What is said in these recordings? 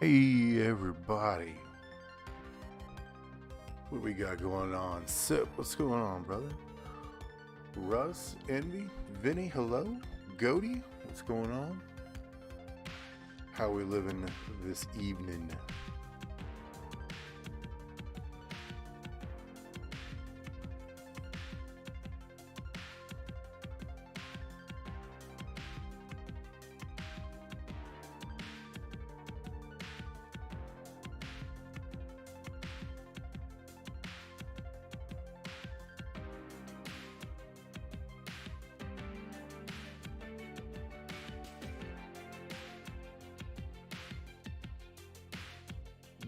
Hey everybody, what we got going on? Sip, what's going on, brother? Russ, Envy, Vinny, hello. Goaty, what's going on? How we living this evening?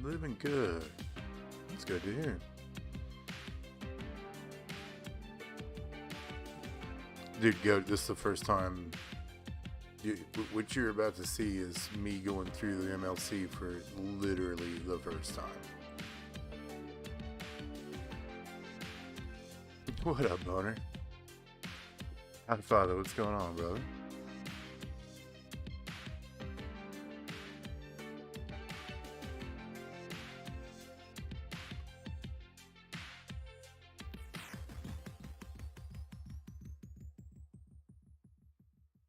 Living good. That's good to hear. Dude, go. This is the first time. What you're about to see is me going through the MLC for literally the first time. What up, Boner? How's father? What's going on, brother?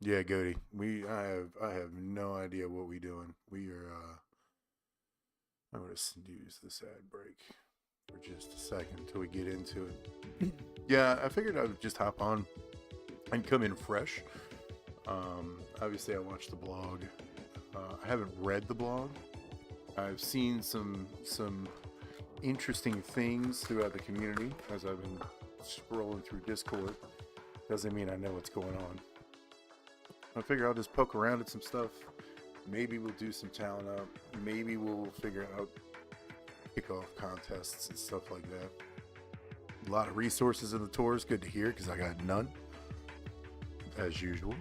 Yeah, Goody. I have no idea what we doing. We are I'm gonna snooze this ad break for just a second until we get into it. Yeah, I figured I would just hop on and come in fresh. Obviously I watched the blog. I haven't read the blog. I've seen some interesting things throughout the community as I've been scrolling through Discord. Doesn't mean I know what's going on. I figure I'll just poke around at some stuff. Maybe we'll do some talent up. Maybe we'll figure out kickoff contests and stuff like that. A lot of resources in the tours. Good to hear because I got none, as usual.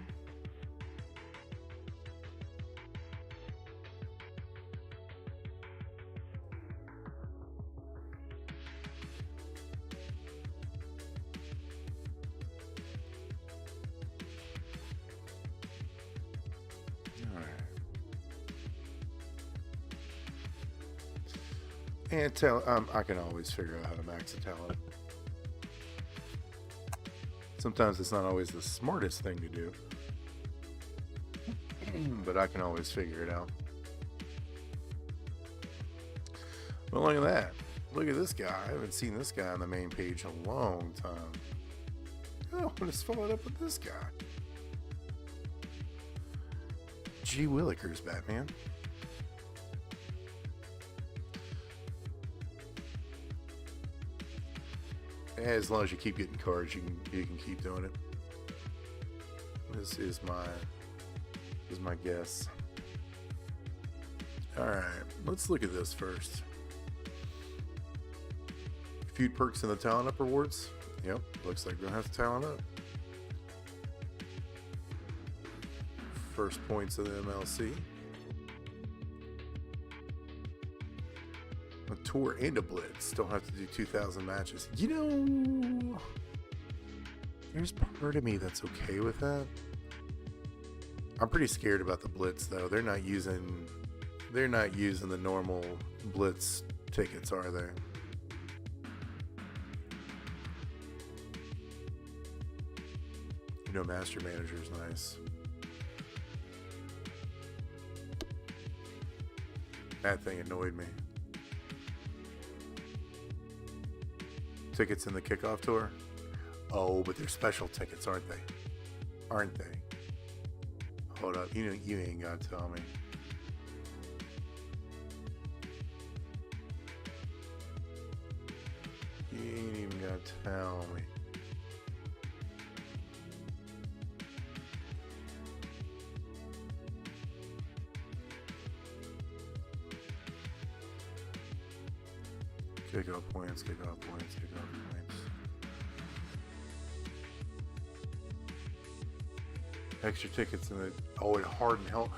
And I can always figure out how to max a talent. Sometimes it's not always the smartest thing to do, but I can always figure it out. Well, look at that. Look at this guy. I haven't seen this guy on the main page in a long time. Oh, I'm just followed up with this guy. G. Willikers, Batman. As long as you keep getting cards, you can keep doing it. This is my guess. All right, let's look at this first. Feud perks in the talent up rewards. Yep, looks like we're gonna have to talent up. First points of the MLC. A tour and a blitz. Don't have to do 2,000 matches. You know, there's part of me that's okay with that. I'm pretty scared about the blitz though. They're not using the normal blitz tickets, are they? You know, Master Manager's nice. That thing annoyed me. Tickets in the kickoff tour? Oh, but they're special tickets, aren't they? Aren't they? Hold up, you ain't gotta tell me. You ain't even gotta tell me. Kickoff points, kickoff points, kickoff points. Extra tickets in the... Oh, and Harden Hell.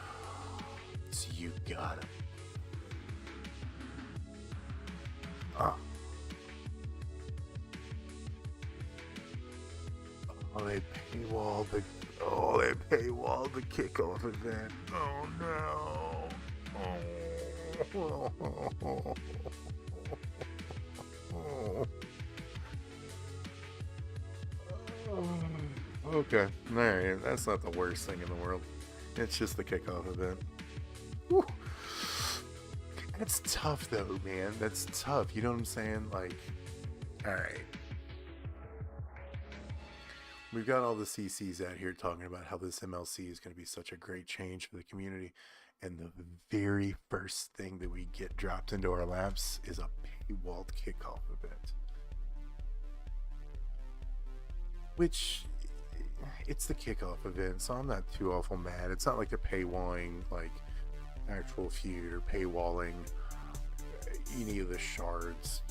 So you got him. Oh, they paywalled the... Oh, they paywalled the kickoff event. Oh, no. Oh. Okay, alright, that's not the worst thing in the world. It's just the kickoff event. Whew. That's tough though, man. That's tough. You know what I'm saying? Like, alright. We've got all the CCs out here talking about how this MLC is going to be such a great change for the community. And the very first thing that we get dropped into our laps is a paywalled kickoff event. Which, it's the kickoff event, so I'm not too awful mad. It's not like they're paywalling like actual feud or paywalling any of the shards,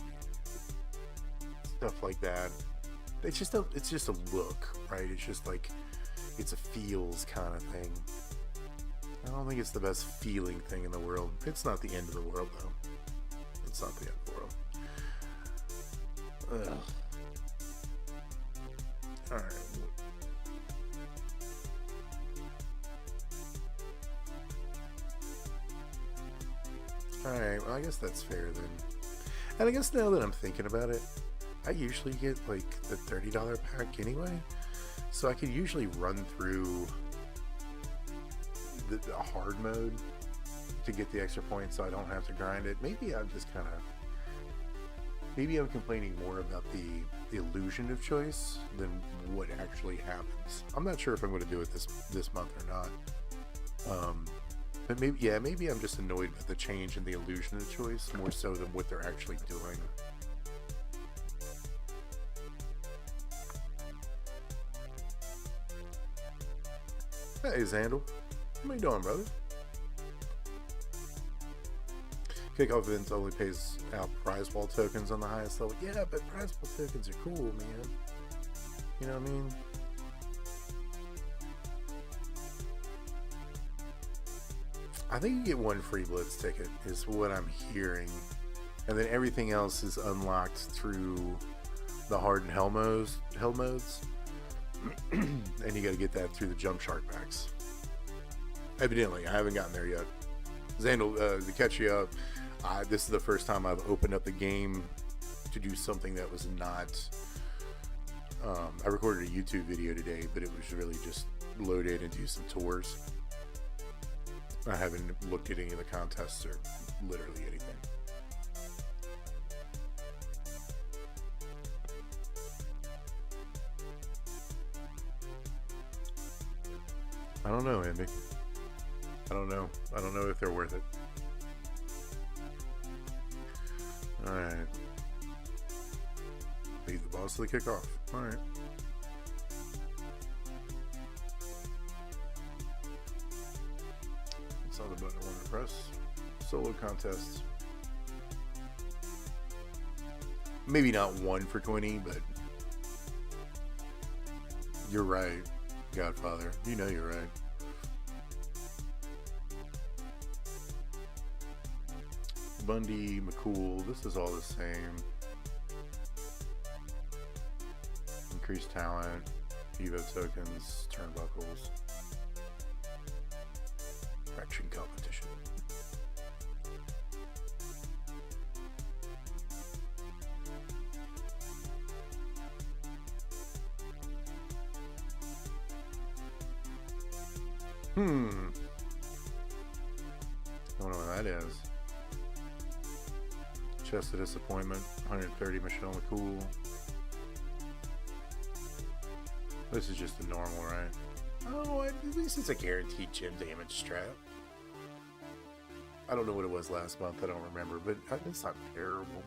stuff like that. It's just a look, right? It's just like, it's a feels kind of thing. I don't think it's the best feeling thing in the world. It's not the end of the world though. It's not the end of the world. Ugh. Alright. Alright, well I guess that's fair then. And I guess now that I'm thinking about it, I usually get like the $30 pack anyway. So I could usually run through the hard mode to get the extra points so I don't have to grind it. Maybe I'm just kind of... Maybe I'm complaining more about the illusion of choice than what actually happens. I'm not sure if I'm going to do it this month or not. But maybe I'm just annoyed with the change in the illusion of choice more so than what they're actually doing. Hey, Xandal. What you doing, brother? Kickoff events only pays out prize wall tokens on the highest level. Yeah, but prize wall tokens are cool, man. You know what I mean? I think you get one free Blitz ticket, is what I'm hearing. And then everything else is unlocked through the hardened hell modes. And you got to get that through the jump shark packs. Evidently, I haven't gotten there yet. Xandal, to catch you up, this is the first time I've opened up the game to do something that was not... I recorded a YouTube video today, but it was really just load in and do some tours. I haven't looked at any of the contests or literally anything. I don't know, Andy. I don't know. I don't know if they're worth it. Alright. Lead the boss to the kickoff. Alright. Saw the button I wanted to press. Solo contests. Maybe not 1 for 20, but you're right, Godfather. You know you're right. Bundy, McCool, this is all the same. Increased talent, Evo tokens, turnbuckles. Fraction competition. I don't know what that is. Chest of Disappointment, 130 Michelle McCool. This is just the normal, right? Oh, at least it's a guaranteed gem damage strap. I don't know what it was last month, I don't remember, but it's not terrible.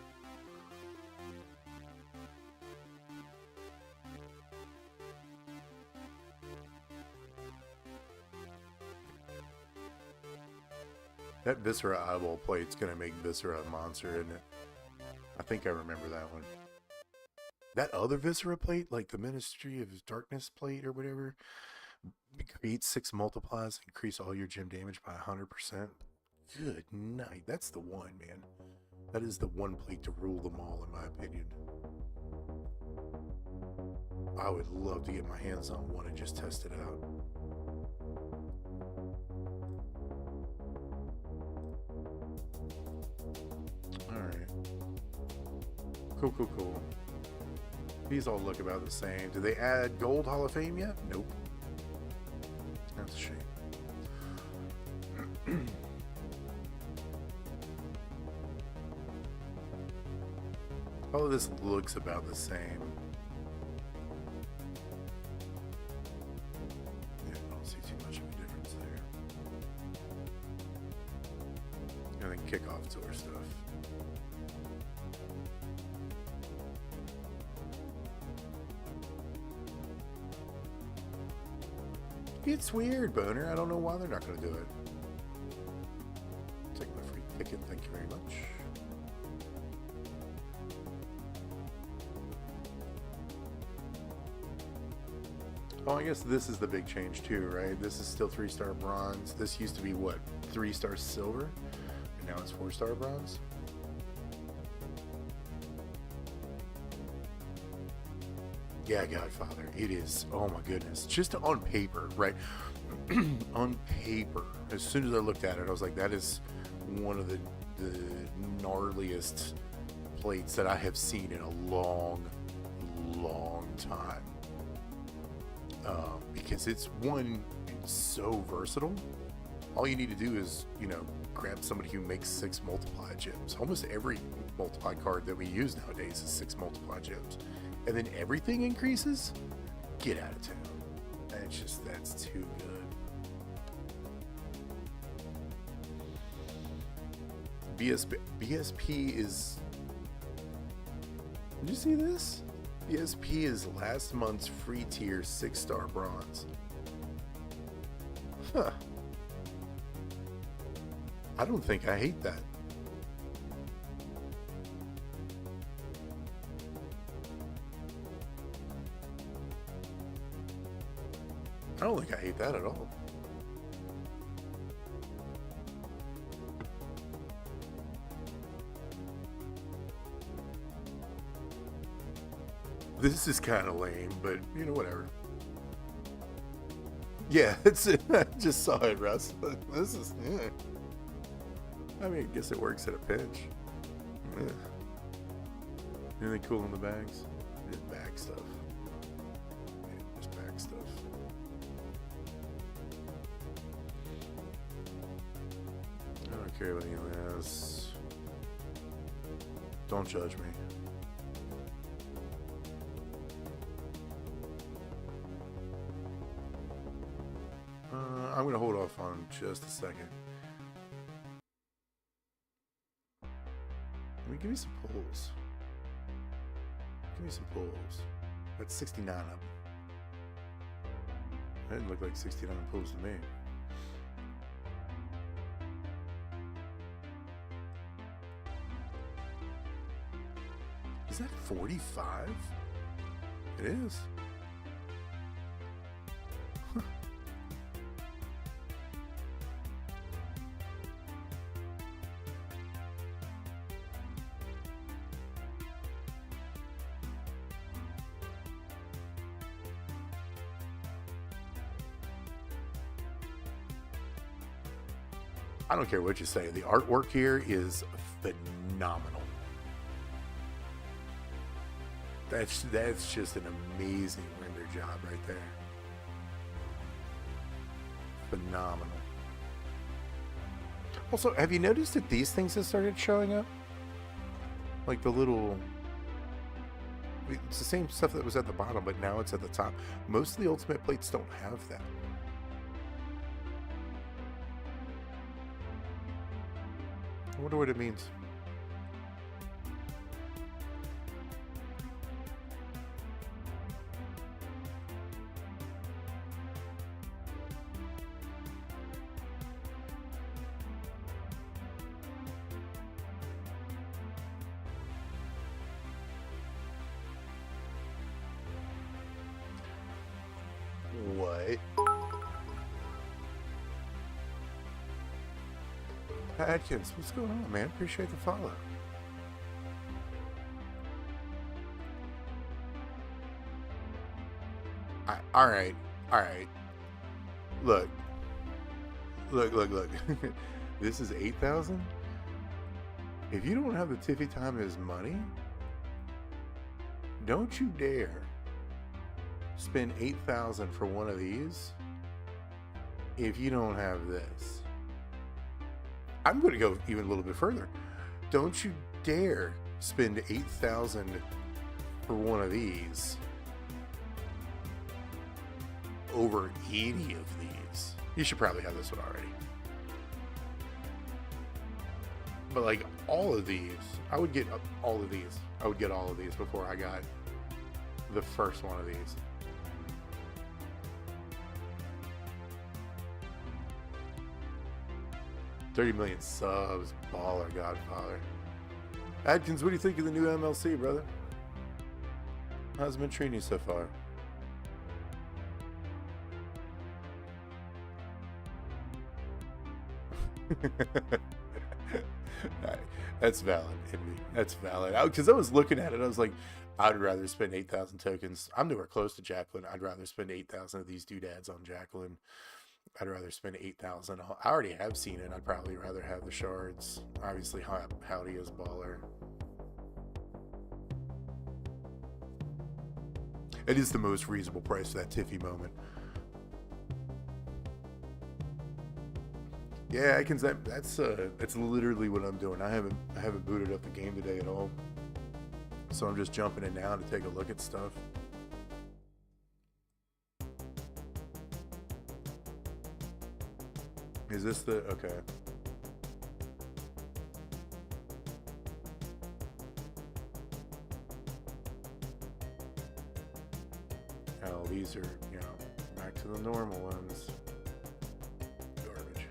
That Viscera eyeball plate's gonna make Viscera a monster, isn't it? I think I remember that one. That other Viscera plate, like the Ministry of Darkness plate or whatever, create 6 multiplies, increase all your gem damage by 100%. Good night. That's the one, man. That is the one plate to rule them all, in my opinion. I would love to get my hands on one and just test it out. Cool, cool, cool. These all look about the same. Did they add Gold Hall of Fame yet? Nope. That's a shame. All of this looks about the same. Yeah, I don't see too much of a difference there. And then kickoff tour stuff. It's weird, Boner. I don't know why they're not going to do it. Take my free ticket. Thank you very much. Oh, I guess this is the big change too, right? This is still 3-star bronze. This used to be what? 3-star silver? And now it's 4-star bronze? Yeah, Godfather. It is. Oh my goodness. Just on paper, right? On paper. As soon as I looked at it, I was like, that is one of the gnarliest plates that I have seen in a long time. Because it's so versatile. All you need to do is, grab somebody who makes 6 multiply gems. Almost every multiply card that we use nowadays is 6 multiply gems. And then everything increases? Get out of town. That's too good. BSP is... Did you see this? BSP is last month's free tier 6-star bronze. Huh. I don't think I hate that. I don't think I hate that at all. This is kind of lame, but whatever. Yeah, it's it. I just saw it, Russ. This is, yeah. I mean, I guess it works at a pinch. Yeah. Anything cool in the bags? Just bag stuff. Yeah, just bag stuff. I don't care about any of this. Don't judge me. I'm going to hold off on just a second. Let me give you some pulls. Give me some pulls. That's 69 of them. That didn't look like 69 pulls to me. Is that 45? It is. I don't care what you say. The artwork here is phenomenal. That's just an amazing render job right there. Phenomenal. Also, have you noticed that these things have started showing up? Like the little... It's the same stuff that was at the bottom, but now it's at the top. Most of the Ultimate plates don't have that. I wonder what it means. What? Atkins, what's going on, man? Appreciate the follow. All right. Look. This is 8,000. If you don't have the Tiffy time as money, Don't you dare spend $8,000 for one of these if you don't have this. I'm going to go even a little bit further. Don't you dare spend $8,000 for one of these over 80 of these. You should probably have this one already. But like all of these, I would get all of these. I would get all of these before I got the first one of these. $30 million subs, baller, Godfather. Adkins, what do you think of the new MLC, brother? How's it been treating you so far? That's valid, Envy. That's valid. Because I was looking at it, I was like, I'd rather spend 8,000 tokens. I'm nowhere close to Jacqueline. I'd rather spend 8,000 of these doodads on Jacqueline. I'd rather spend 8,000. I already have seen it. I'd probably rather have the shards. Obviously, Howdy is baller. It is the most reasonable price for that Tiffy moment. Yeah, that's literally what I'm doing. I haven't booted up the game today at all, so I'm just jumping in now to take a look at stuff. Is this the okay? Oh, these are, you know, back to the normal ones. Garbage.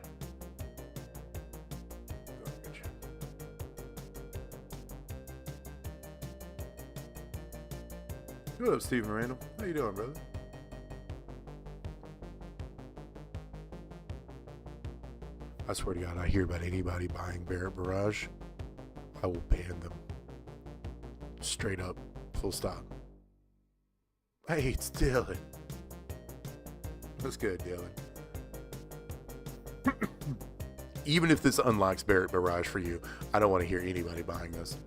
What up, Stephen Randall? How you doing, brother? I swear to God, I hear about anybody buying Barrett Barrage, I will ban them. Straight up, full stop. Hey, it's Dylan. What's good, Dylan? Even if this unlocks Barrett Barrage for you, I don't want to hear anybody buying this.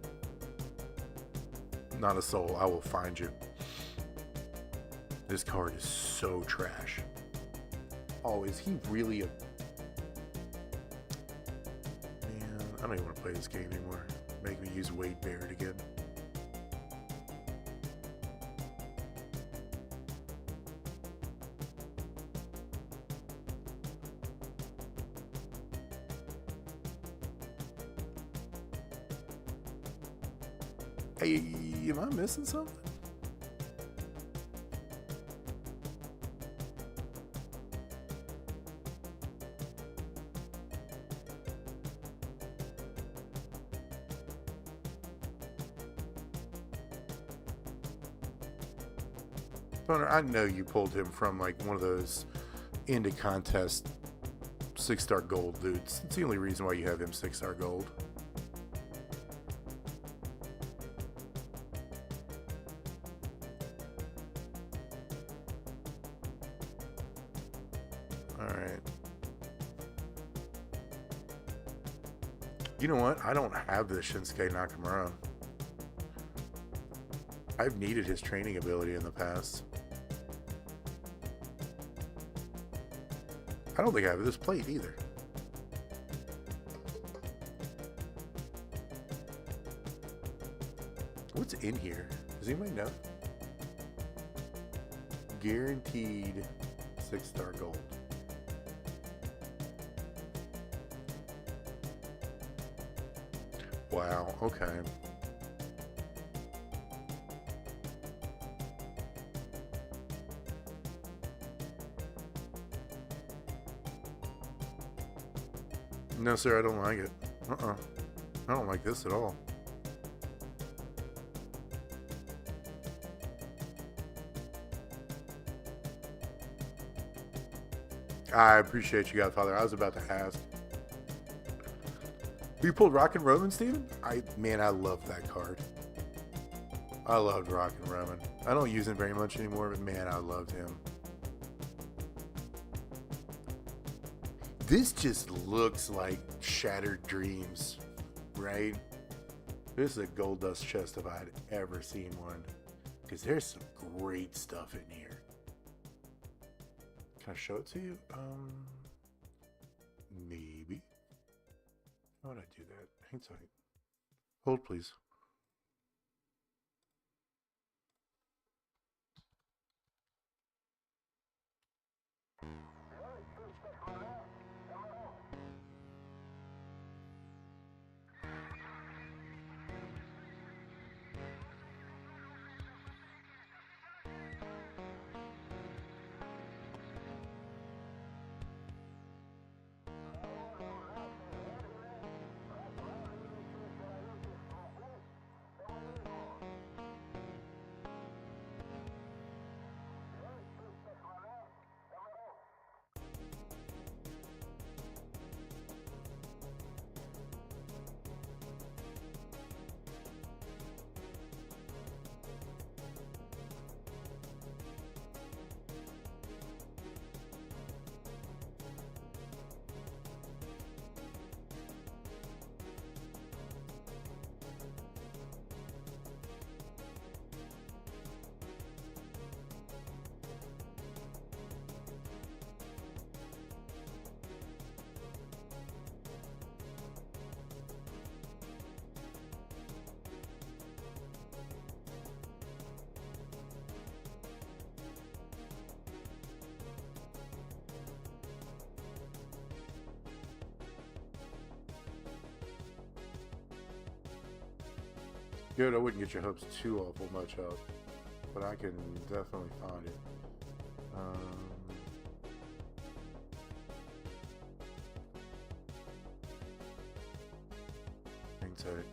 Not a soul. I will find you. This card is so trash. Oh, is he really a... Man, I don't even want to play this game anymore. Make me use Wade Barrett again. Hey, am I missing something? I know you pulled him from like one of those indie contest 6-star gold dudes. It's the only reason why you have him 6-star gold. Alright. You know what? I don't have the Shinsuke Nakamura. I've needed his training ability in the past. I don't think I have this plate either. What's in here? Does anybody know? Guaranteed 6-star gold. Wow, okay. No, sir, I don't like it. I don't like this at all. I appreciate you, Godfather. I was about to ask. You pulled Rockin' Roman, Steven? Man, I love that card. I loved Rockin' Roman. I don't use him very much anymore, but man, I loved him. This just looks like Shattered Dreams, right? This is a gold dust chest if I had ever seen one. because there's some great stuff in here. Can I show it to you? Maybe. How would I do that? Hang tight. Hold, please. Good, I wouldn't get your hopes too awful much up, but I can definitely find it. Hang tight.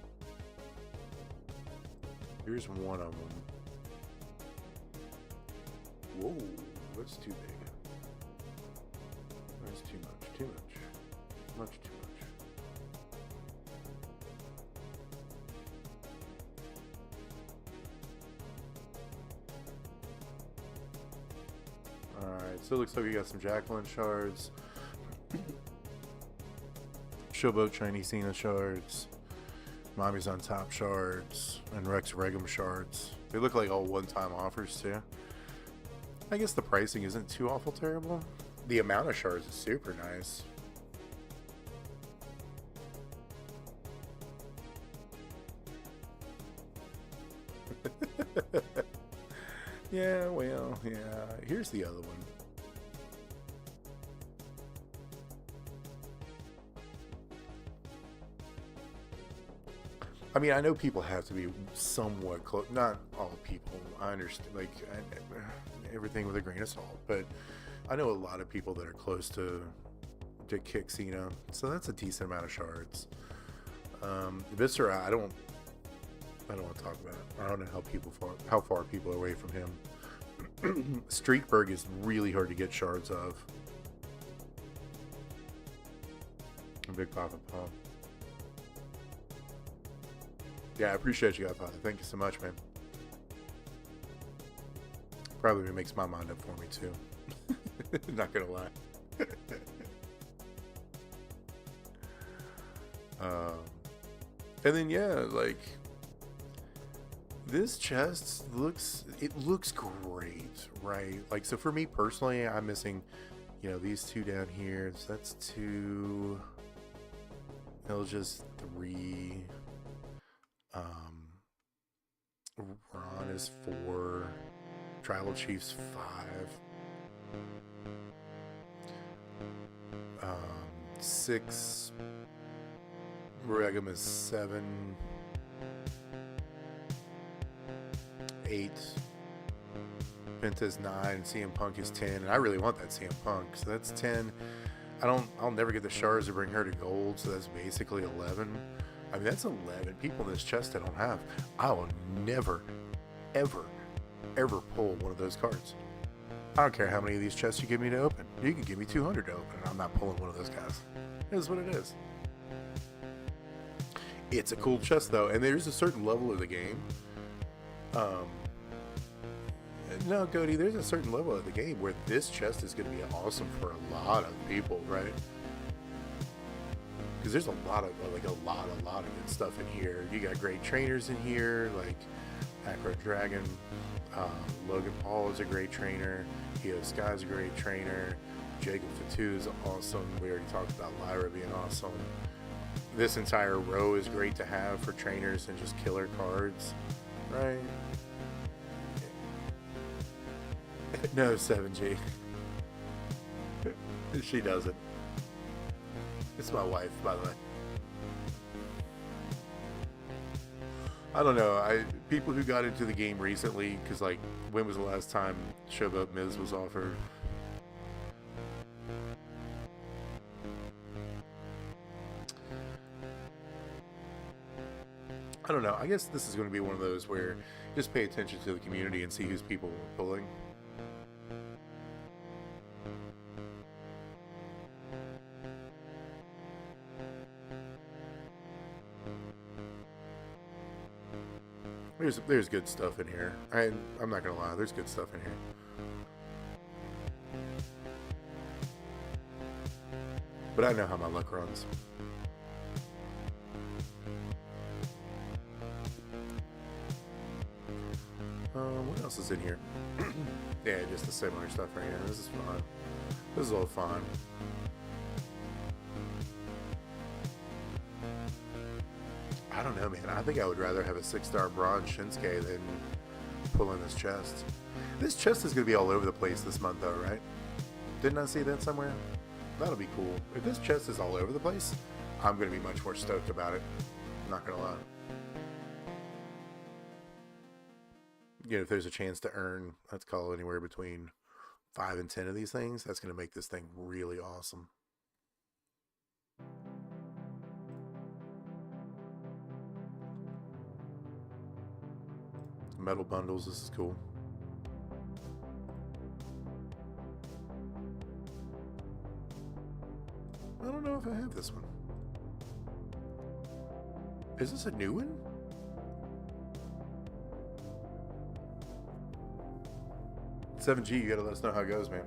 Here's one of them. Whoa, that's too big. That's too much, too much. Much too much. Alright, so it looks like we got some Jacqueline shards, Showboat Chinese Cena shards, Mommy's on Top shards, and Rex Regum shards. They look like all one-time offers too. I guess the pricing isn't too awful terrible. The amount of shards is super nice. Yeah, well, yeah. Here's the other one. I mean, I know people have to be somewhat close. Not all people. I understand, like, everything with a grain of salt. But I know a lot of people that are close to kick Cena. So that's a decent amount of shards. Viscera, I don't want to talk about it. I don't know how far people are away from him. Streakberg is really hard to get shards of. Big Papa Pop. Yeah, I appreciate you, Godfather. Thank you so much, man. Probably makes my mind up for me too. Not gonna lie. And then yeah, like, this chest looks great, right? Like, so for me personally, I'm missing, you know, these two down here. So that's 2. Elja's 3. Ron is 4. Tribal Chief's 5. 6. Regum is 7. 8. Penta's 9. CM Punk is 10. And I really want that CM Punk. So that's 10. I'll never get the shards to bring her to gold. So that's basically 11. I mean, that's 11 people in this chest I don't have. I will never, ever, ever pull one of those cards. I don't care how many of these chests you give me to open. You can give me 200 to open, and I'm not pulling one of those guys. It is what it is. It's a cool chest, though, and there's a certain level of the game. No, Cody, there's a certain level of the game where this chest is going to be awesome for a lot of people, right? Because there's a lot of good stuff in here. You got great trainers in here, like Acro Dragon. Logan Paul is a great trainer. Io Sky's a great trainer. Jacob Fatu is awesome. We already talked about Lyra being awesome. This entire row is great to have for trainers and just killer cards, right? No, 7G. She doesn't. It's my wife, by the way. I don't know. People who got into the game recently, because like, when was the last time Showboat Miz was offered? I don't know. I guess this is going to be one of those where just pay attention to the community and see who's people pulling. There's good stuff in here. I'm not gonna lie, there's good stuff in here. But I know how my luck runs. What else is in here? Yeah, just the similar stuff right here. This is fun. This is all fun. I don't know, man. I think I would rather have a 6-star bronze Shinsuke than pull in this chest. This chest is going to be all over the place this month, though, right? Didn't I see that somewhere? That'll be cool. If this chest is all over the place, I'm going to be much more stoked about it. I'm not going to lie. You know, if there's a chance to earn, let's call it anywhere between 5 and 10 of these things, that's going to make this thing really awesome. Metal bundles, this is cool. I don't know if I have this one. Is this a new one? $7G, you gotta let us know how it goes, man.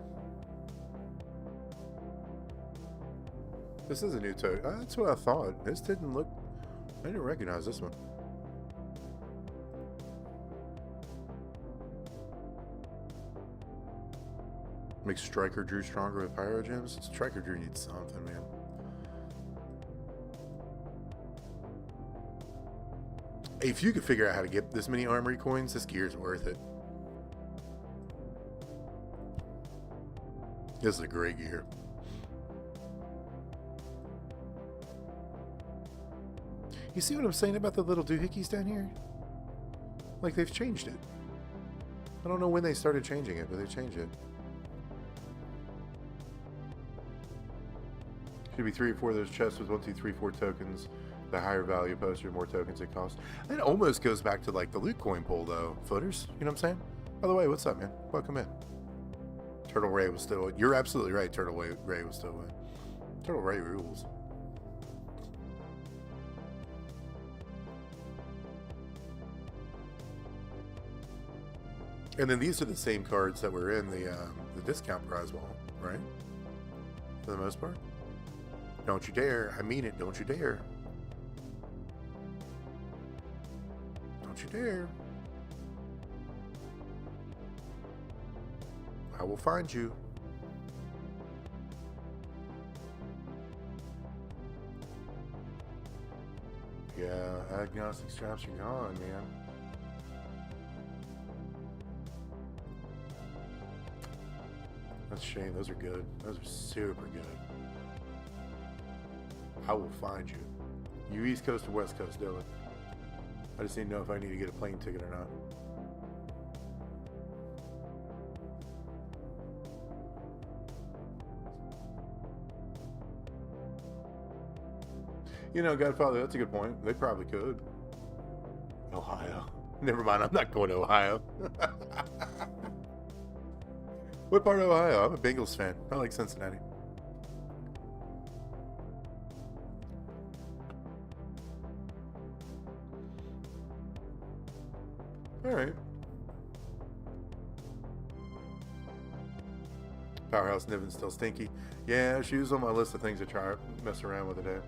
This is a new tote. That's what I thought. This didn't look... I didn't recognize this one. Makes Striker Drew stronger with Pyro Gems. Striker Drew needs something, man. If you could figure out how to get this many armory coins, this gear's worth it. This is a great gear. You see what I'm saying about the little doohickeys down here? Like, they've changed it. I don't know when they started changing it, but they changed it. Should be 3 or 4 of those chests with 1, 2, 3, 4 tokens. The higher value poster, more tokens it costs. It almost goes back to like the loot coin pull though. Footers, you know what I'm saying? By the way, what's up, man? Welcome in. Turtle Ray was still... You're absolutely right, Turtle Ray was still in. Turtle Ray rules. And then these are the same cards that were in the discount prize wall, right? For the most part. Don't you dare. I mean it. Don't you dare. Don't you dare. I will find you. Yeah, agnostic straps are gone, man. That's a shame. Those are good. Those are super good. I will find you. You East Coast or West Coast, Dylan? I just need to know if I need to get a plane ticket or not. You know, Godfather, that's a good point. They probably could. Ohio. Never mind, I'm not going to Ohio. What part of Ohio? I'm a Bengals fan. I like Cincinnati. Alright. Powerhouse Niven's still stinky. Yeah, she was on my list of things to try mess around with today.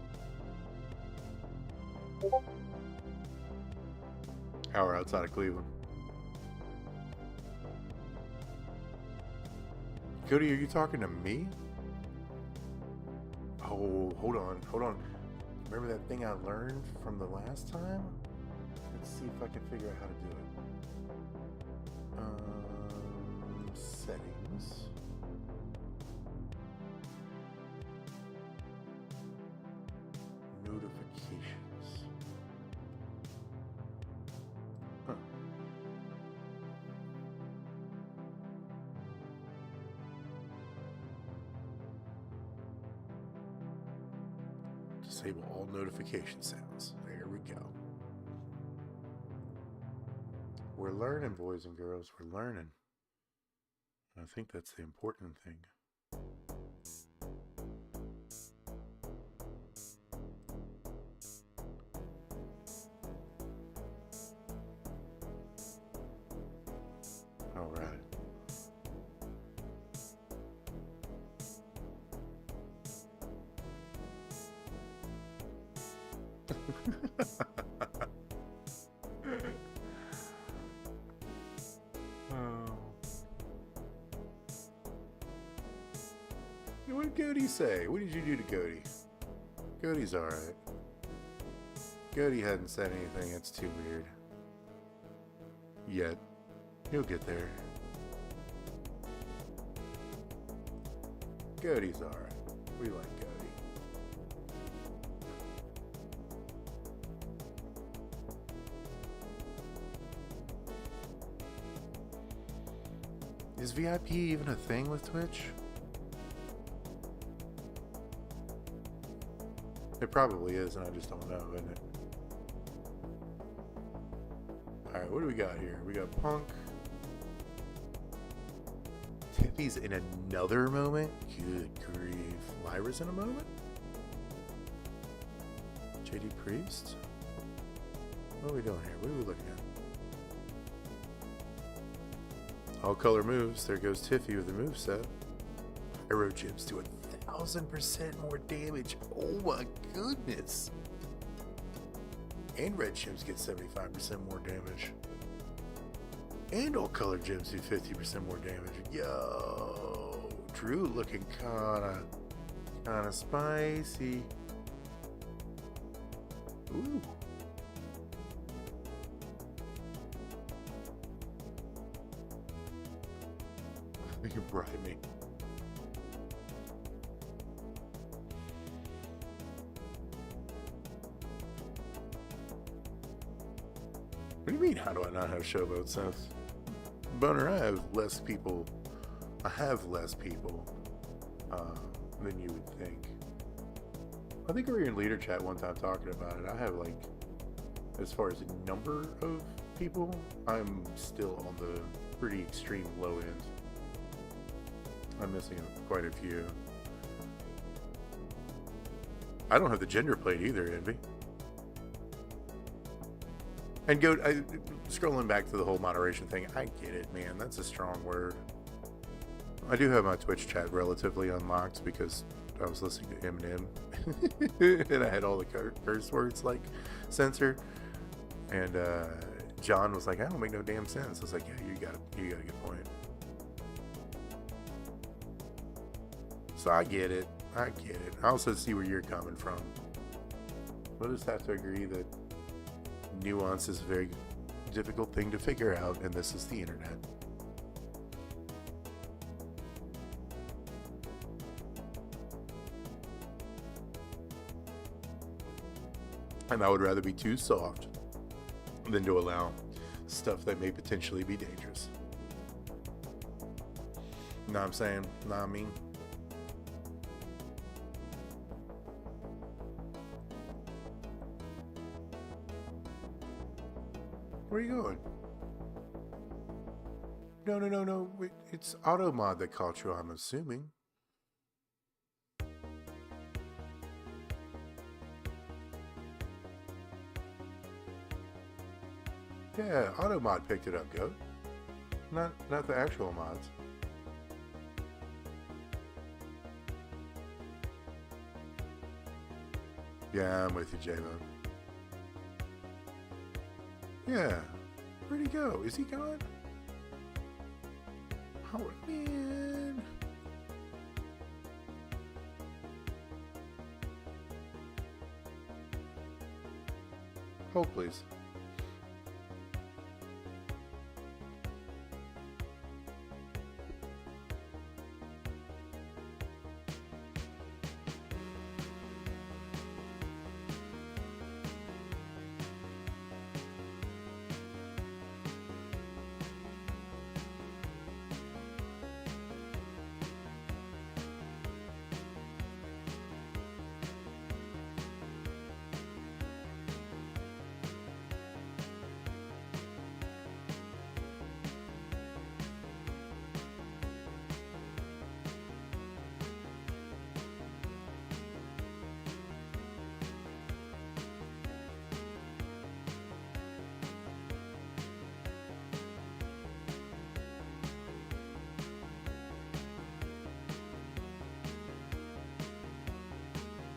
Hour outside of Cleveland. Cody, are you talking to me? Oh, hold on. Remember that thing I learned from the last time? Let's see if I can figure out how to do it. Settings. Notifications. Huh. Disable all notification sounds. There we go. We're learning, boys and girls. We're learning. I think that's the important thing. All right. What did Cody say? What did you do to Cody? Cody's alright. Cody hadn't said anything. It's too weird. Yet. He'll get there. Cody's alright. We like Cody. Is VIP even a thing with Twitch? It probably is, and I just don't know, isn't it? Alright, what do we got here? We got Punk. Tippy's in another moment? Good grief. Lyra's in a moment? JD Priest? What are we doing here? What are we looking at? All color moves. There goes Tiffy with the moveset. Arrow chips do 1,000% more damage. Oh my goodness. And red gems get 75% more damage. And all color gems do 50% more damage. Yo, Drew looking kinda spicy. Ooh. You can bribe me. What do you mean, how do I not have showboat sense? Boner, I have less people than you would think. I think we were in leader chat one time talking about it. I have, like, as far as the number of people, I'm still on the pretty extreme low end. I'm missing quite a few. I don't have the gender plate either, Envy. And scrolling back to the whole moderation thing, I get it, man. That's a strong word. I do have my Twitch chat relatively unlocked because I was listening to Eminem and I had all the curse words like censored. And John was like, "I don't make no damn sense." I was like, "Yeah, you got a good point." So I get it. I also see where you're coming from. We'll just have to agree that nuance is a very difficult thing to figure out, and this is the internet. And I would rather be too soft than to allow stuff that may potentially be dangerous. Know what I'm saying? Know what I mean? Where are you going? No. It's Automod that caught you, I'm assuming. Yeah, Automod picked it up, Goat. Not the actual mods. Yeah, I'm with you, J-Mo. Yeah. Where'd he go? Is he gone? Oh, man. Hold, please.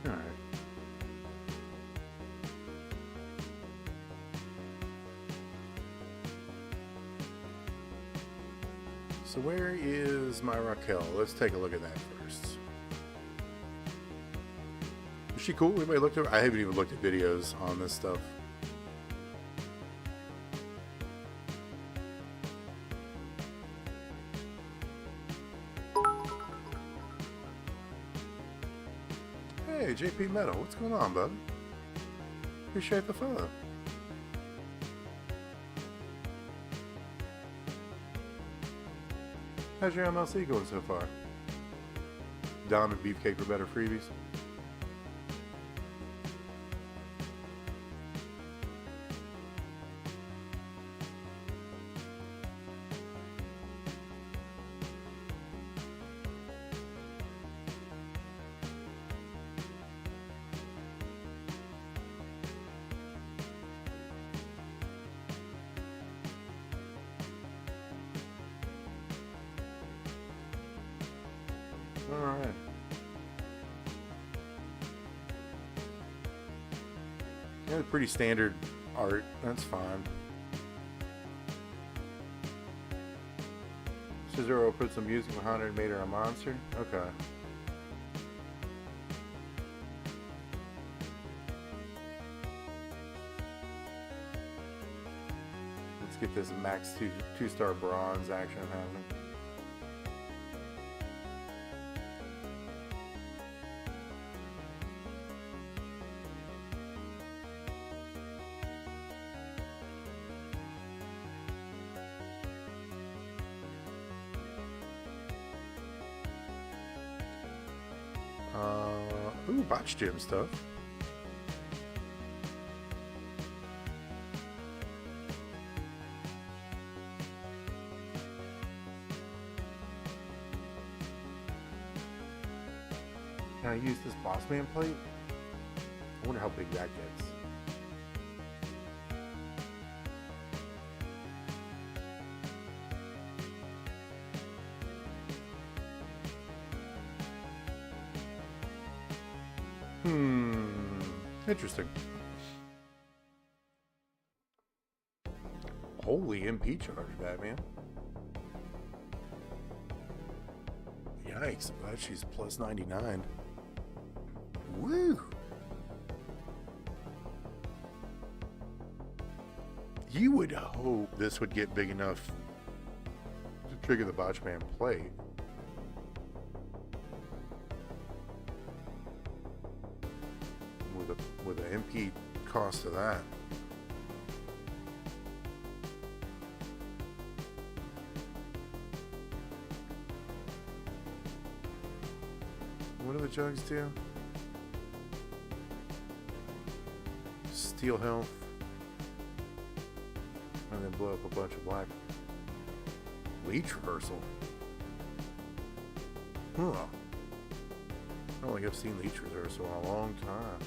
Alright. So where is my Raquel? Let's take a look at that first. Is she cool? Anybody looked at her? I haven't even looked at videos on this stuff. Hey, JP Metal, what's going on, bud? Appreciate the follow. How's your MLC going so far? Dom and Beefcake for better freebies? Alright. Yeah, pretty standard art. That's fine. Cesaro put some music behind her and made her a monster? Okay. Let's get this max two-star bronze action happening. Ooh, botch gym stuff. Can I use this boss man plate? I wonder how big that gets. Interesting. Holy MP charge, Batman. Yikes, but she's plus 99. Woo! You would hope this would get big enough to trigger the Botchman plate. With the MP cost of that. What do the jugs do? Steal health. And then blow up a bunch of black. Leech reversal. Huh. I don't think I've seen leech reversal in a long time.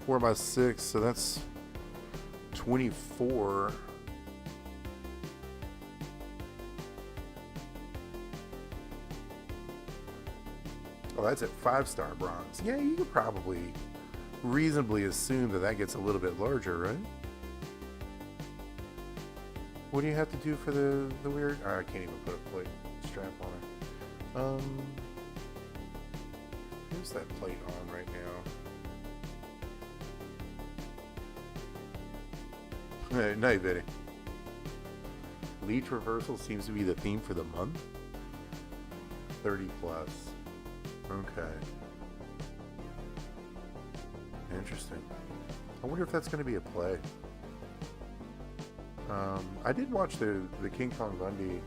4x6, so that's 24. Oh, that's at 5-star bronze. Yeah, you could probably reasonably assume that that gets a little bit larger, right? What do you have to do for the weird? Oh, I can't even put a plate strap on it. Who's that plate on right now? Hey, night, Betty. Leech reversal seems to be the theme for the month. 30 plus. Okay. Interesting. I wonder if that's going to be a play. I did watch the King Kong Bundy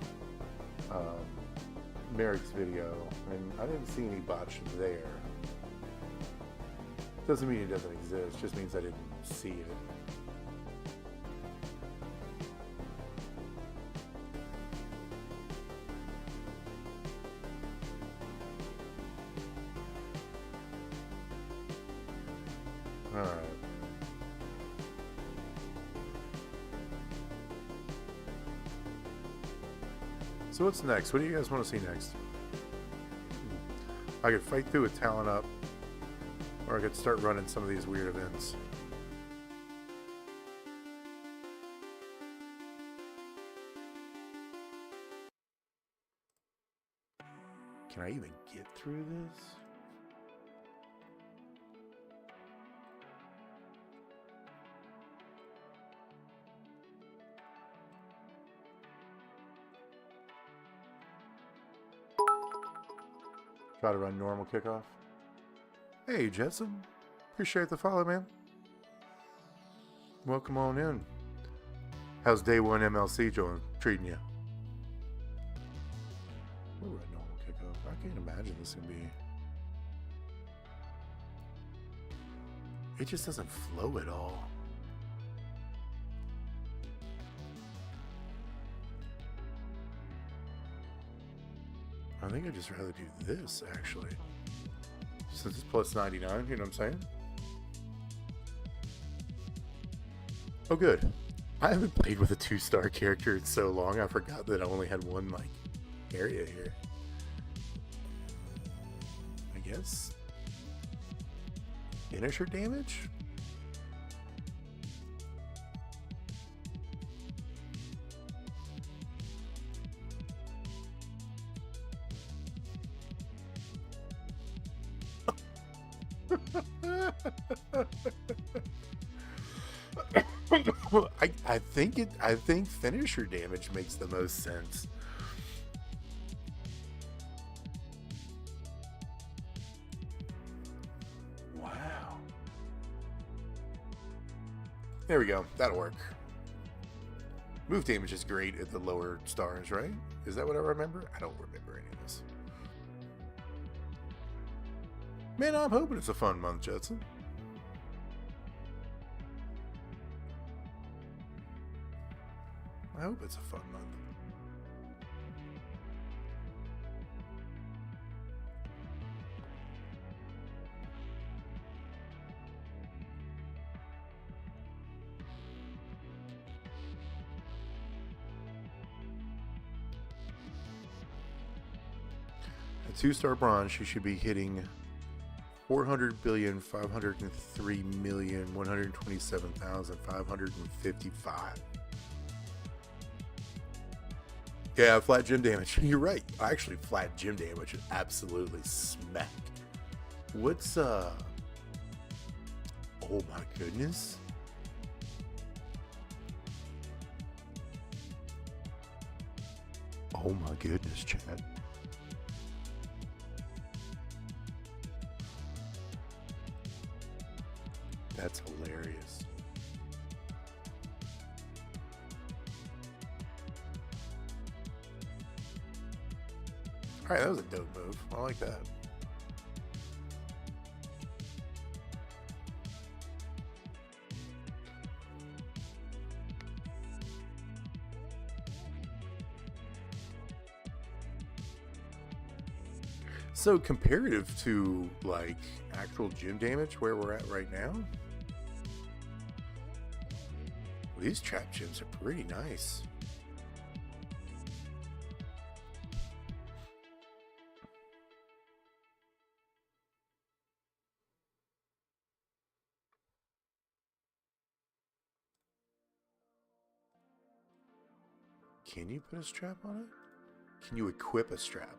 Merrick's video, and I didn't see any botch there. Doesn't mean it doesn't exist, just means I didn't see it. Alright. So what's next? What do you guys want to see next? I could fight through with talent up, or I could start running some of these weird events. Can I even get through this? Try to run normal kickoff. Hey, Jetson. Appreciate the follow, man. Welcome on in. How's day one MLC treating you? We'll run normal kickoff. I can't imagine this can be. It just doesn't flow at all. I think I'd just rather do this, actually. Since it's plus 99, you know what I'm saying? Oh, good. I haven't played with a 2-star character in so long, I forgot that I only had one, like, area here. I guess. Finisher damage? I think finisher damage makes the most sense. Wow. There we go. That'll work. Move damage is great at the lower stars, right? Is that what I remember? I don't remember any of this. Man, I'm hoping it's a fun month, Jetson. I hope it's a fun month. At 2-star bronze, she should be hitting 400,503,127,555. Yeah, flat gym damage. You're right. Actually, flat gym damage is absolutely smack. What's oh my goodness. Oh my goodness, Chad. That's hilarious. Alright, that was a dope move. I like that. So comparative to like actual gym damage where we're at right now, these trap gyms are pretty nice. Can you put a strap on it? Can you equip a strap?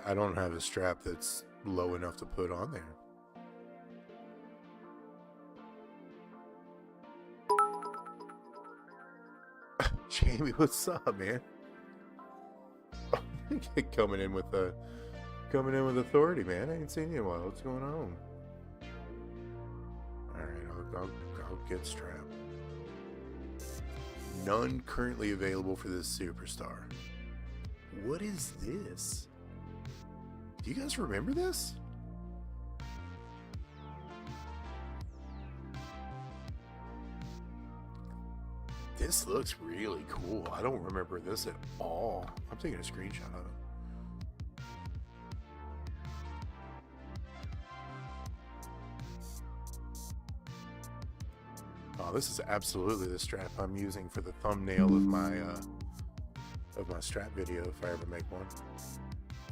I don't have a strap that's low enough to put on there. Jamie, what's up, man? coming in with authority, man. I ain't seen you in a while. What's going on? All right, I'll get strapped. None currently available for this superstar. What is this? Do you guys remember this? This looks really cool. I don't remember this at all. I'm taking a screenshot of it. Oh, this is absolutely the strap I'm using for the thumbnail of my strap video if I ever make one.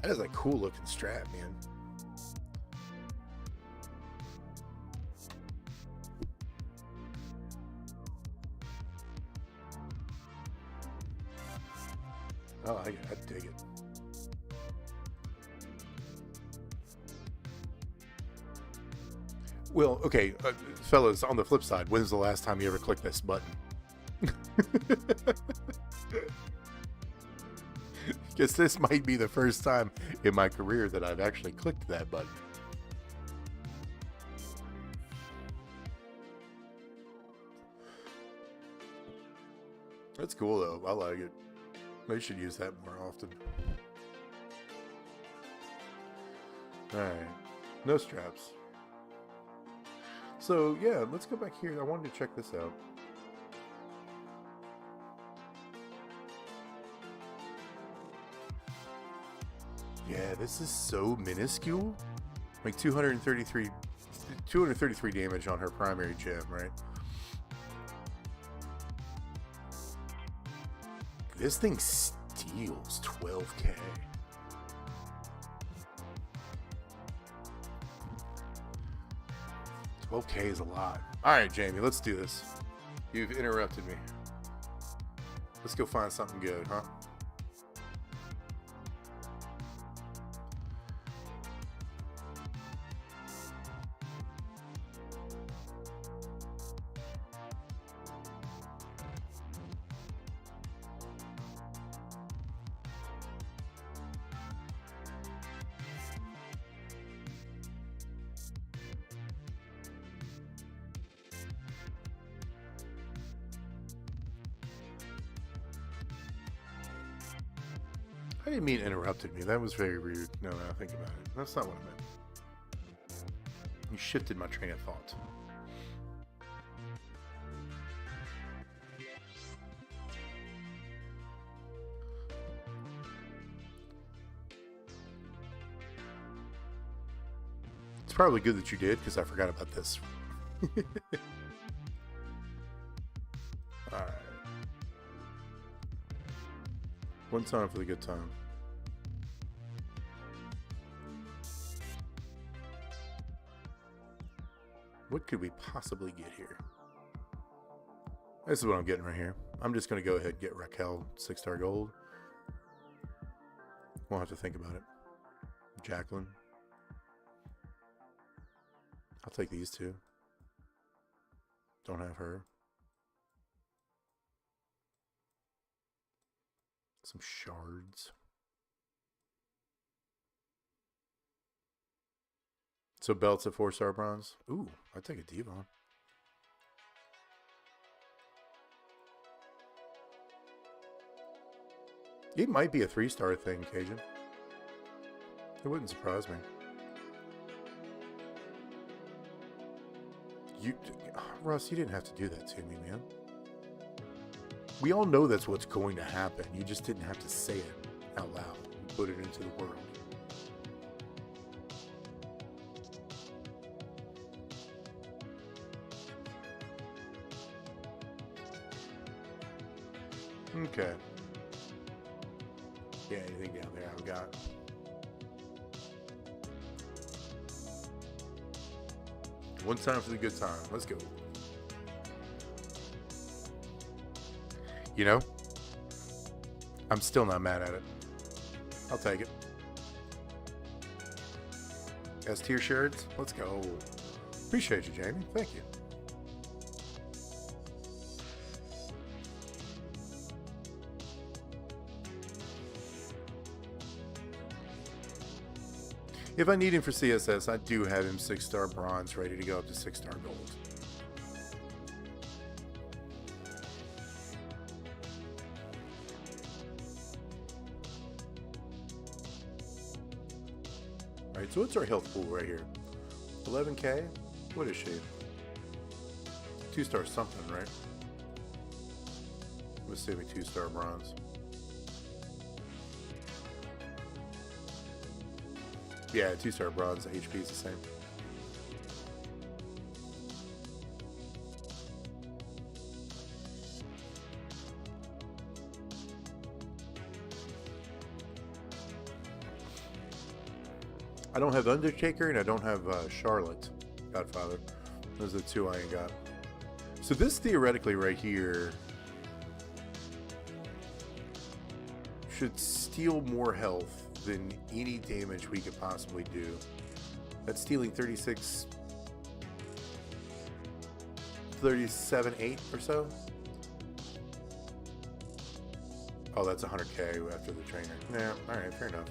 That is a cool looking strap, man. Oh, I dig it. Well, okay, fellas, on the flip side, when's the last time you ever clicked this button? Because this might be the first time in my career that I've actually clicked that button. That's cool, though. I like it. They should use that more often. Alright. No straps. So, yeah, let's go back here. I wanted to check this out. Yeah, this is so minuscule. Like 233 damage on her primary gem, right? This thing steals 12k. $12k is a lot. Alright, Jamie, let's do this. You've interrupted me. Let's go find something good, huh? I didn't mean interrupted me. That was very rude. No, I think about it. That's not what I meant. You shifted my train of thought. It's probably good that you did, because I forgot about this. Alright. One time for the good time. What could we possibly get here? This is what I'm getting right here. I'm just going to go ahead and get Raquel 6-star gold. Won't have to think about it. Jacqueline. I'll take these two. Don't have her. Some shards. So belts at 4-star bronze. Ooh, I'd take a Devon. It might be a 3-star thing, Cajun. It wouldn't surprise me. Russ, you didn't have to do that to me, man. We all know that's what's going to happen. You just didn't have to say it out loud and put it into the world. Okay. Yeah, anything down there I've got. One time for the good time. Let's go. You know, I'm still not mad at it. I'll take it. S tier shards. Let's go. Appreciate you, Jamie. Thank you. If I need him for CSS, I do have him 6-star bronze ready to go up to 6-star gold. Alright, so what's our health pool right here? 11k? What is she? 2-star something, right? I'm assuming 2-star bronze. Yeah, 2-star bronze, the HP is the same. I don't have Undertaker and I don't have Charlotte, Godfather. Those are the two I ain't got. So this theoretically right here should steal more health than any damage we could possibly do. That's stealing 36, 37, 8 or so. Oh, that's 100k after the trainer. Yeah, alright, fair enough.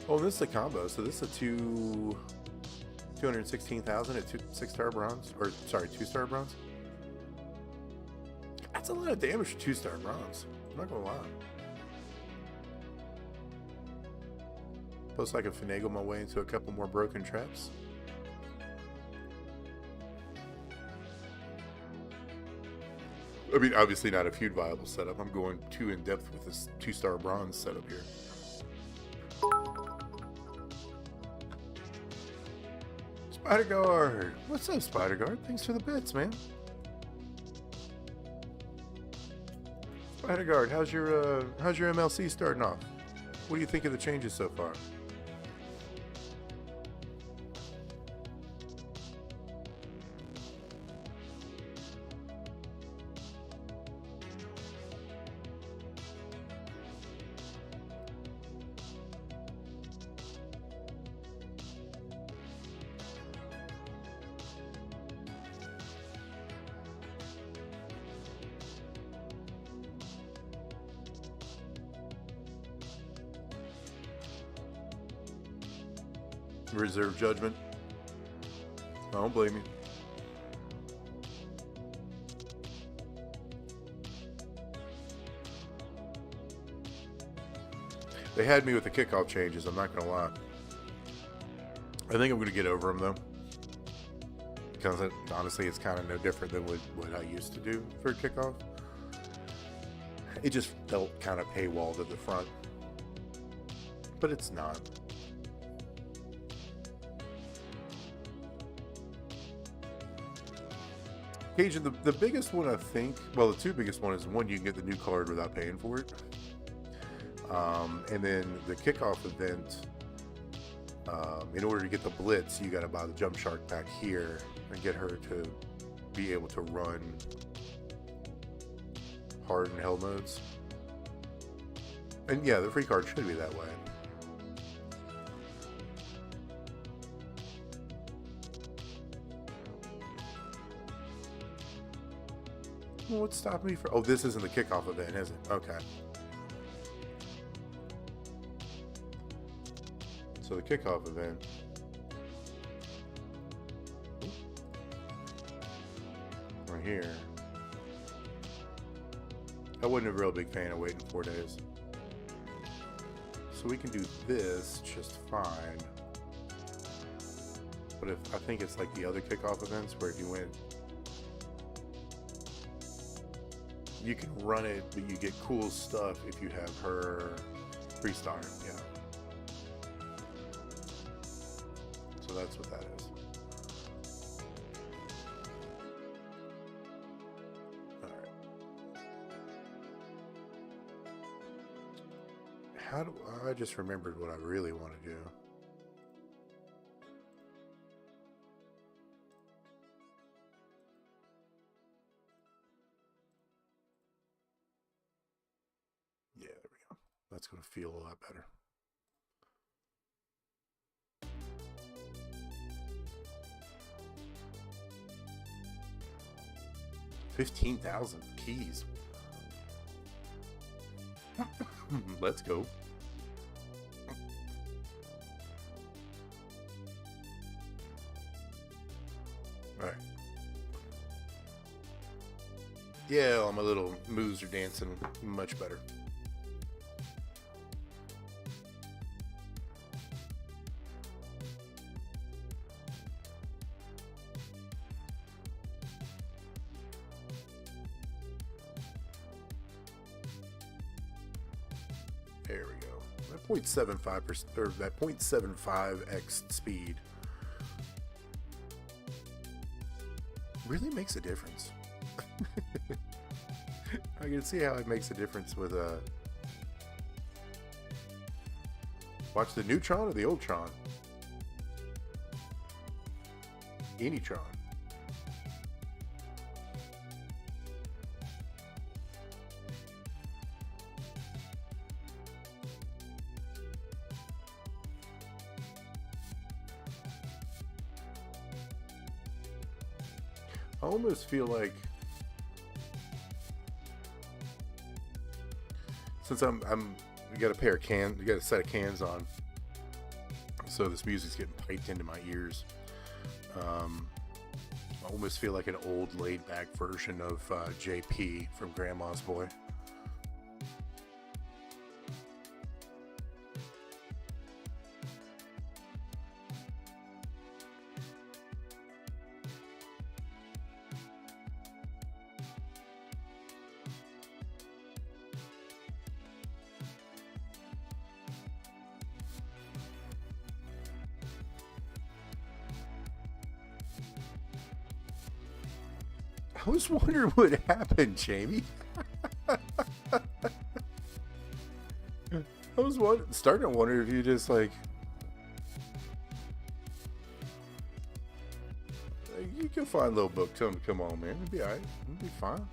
Oh, this is a combo, so this is a 216,000 at 6-star bronze, or sorry, 2-star bronze. That's a lot of damage for 2-star bronze. I'm not gonna lie. Plus, I can finagle my way into a couple more broken traps. I mean, obviously not a feud viable setup. I'm going too in depth with this 2-star bronze setup here. Spider Guard! What's up, Spider Guard? Thanks for the bits, man. Spider Guard, how's your MLC starting off? What do you think of the changes so far? Reserve judgment. I don't blame you. They had me with the kickoff changes, I'm not gonna lie. I think I'm gonna get over them though. Because honestly, it's kind of no different than what I used to do for kickoff. It just felt kind of paywalled at the front. But it's not. Cajun, the biggest one I think, well, the two biggest one is one, you can get the new card without paying for it. And then the kickoff event, in order to get the blitz, you got to buy the jump shark back here and get her to be able to run hard and hell modes. And yeah, the free card should be that way. Well, what's stopping me from... Oh, this isn't the kickoff event, is it? Okay. So the kickoff event... right here. I wasn't a real big fan of waiting 4 days. So we can do this just fine. But I think it's like the other kickoff events where if you win... you can run it, but you get cool stuff if you have her freestar, yeah. So that's what that is. Alright. How do I just remembered what I really want to do. That's going to feel a lot better. 15,000 keys. Let's go. Alright. Yeah, all my little moves are dancing much better. There we go. That 0.75% or that 0.75x speed really makes a difference. I can see how it makes a difference with watch the new Tron or the old Tron? Any Tron. I almost feel like since we got a pair of cans, we got a set of cans on, so this music's getting piped into my ears. I almost feel like an old laid-back version of JP from Grandma's Boy. I was wondering what happened, Jamie. I was starting to wonder if you just like you can find a little book. Tell him to come on, man. It'll be alright. It'll be fine.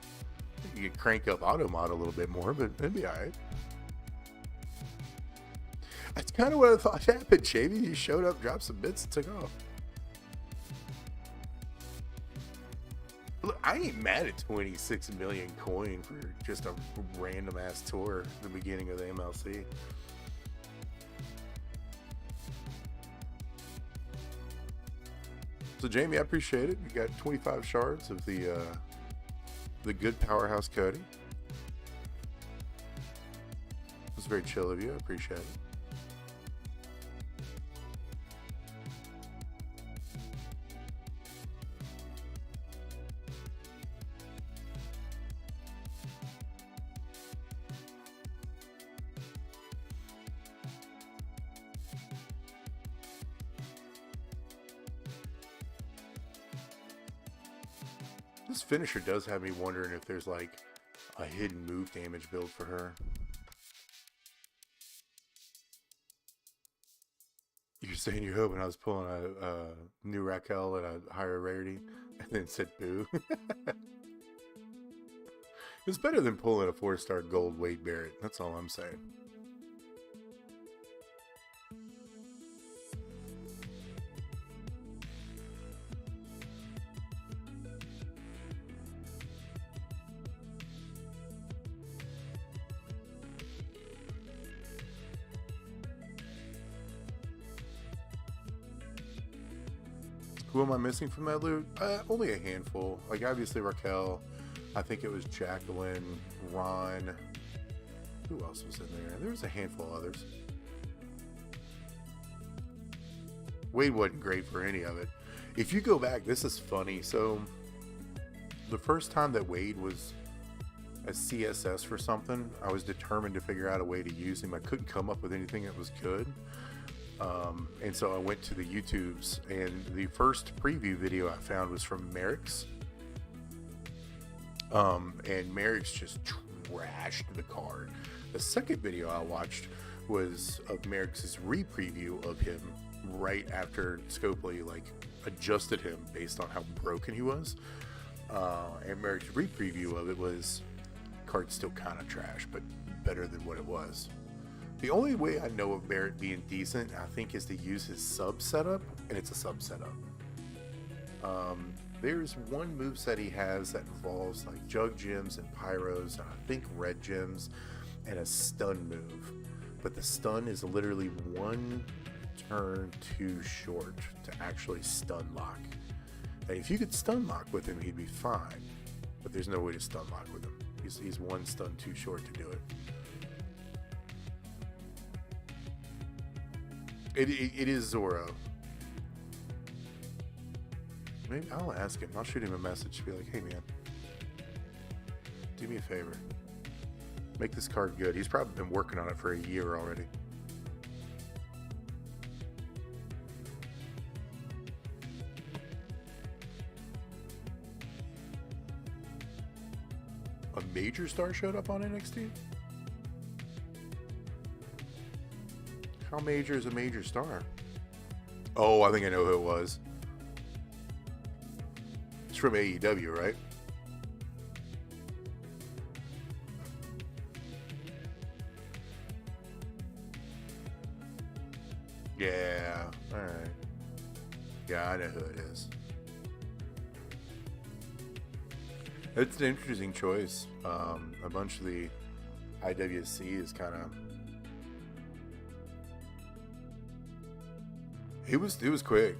You could crank up auto mod a little bit more, but it'll be alright. That's kind of what I thought happened, Jamie. You showed up, dropped some bits, and took off. Look, I ain't mad at 26 million coin for just a random ass tour at the beginning of the MLC. So Jamie, I appreciate it. You got 25 shards of the good Powerhouse Cody. It was very chill of you. I appreciate it. This finisher does have me wondering if there's like a hidden move damage build for her. You're saying you're hoping I was pulling a new Raquel at a higher rarity and then said boo. It's better than pulling a 4-star gold Wade Barrett. That's all I'm saying. Who am I missing from that loot? Only a handful. Like, obviously Raquel. I think it was Jacqueline, Ron. Who else was in there? There was a handful of others. Wade wasn't great for any of it. If you go back, this is funny. So, the first time that Wade was a CSS for something, I was determined to figure out a way to use him. I couldn't come up with anything that was good. And so I went to the YouTubes, and the first preview video I found was from Merrick's. And Merrick's just trashed the card. The second video I watched was of Merrick's re-preview of him right after Scopely like adjusted him based on how broken he was. And Merrick's re-preview of it was card's still kind of trash, but better than what it was. The only way I know of Barrett being decent, I think, is to use his sub setup, and it's a sub setup. There's one moveset he has that involves like jug gems and pyros, and I think red gems, and a stun move. But the stun is literally one turn too short to actually stun lock. And if you could stun lock with him, he'd be fine. But there's no way to stun lock with him. He's one stun too short to do it. It is Zoro. Maybe I'll ask him. I'll shoot him a message. Be like, hey man, do me a favor. Make this card good. He's probably been working on it for a year already. A major star showed up on NXT? How major is a major star? Oh, I think I know who it was. It's from AEW, right? Yeah, alright. Yeah, I know who it is. It's an interesting choice. A bunch of the IWC is kind of... It was quick.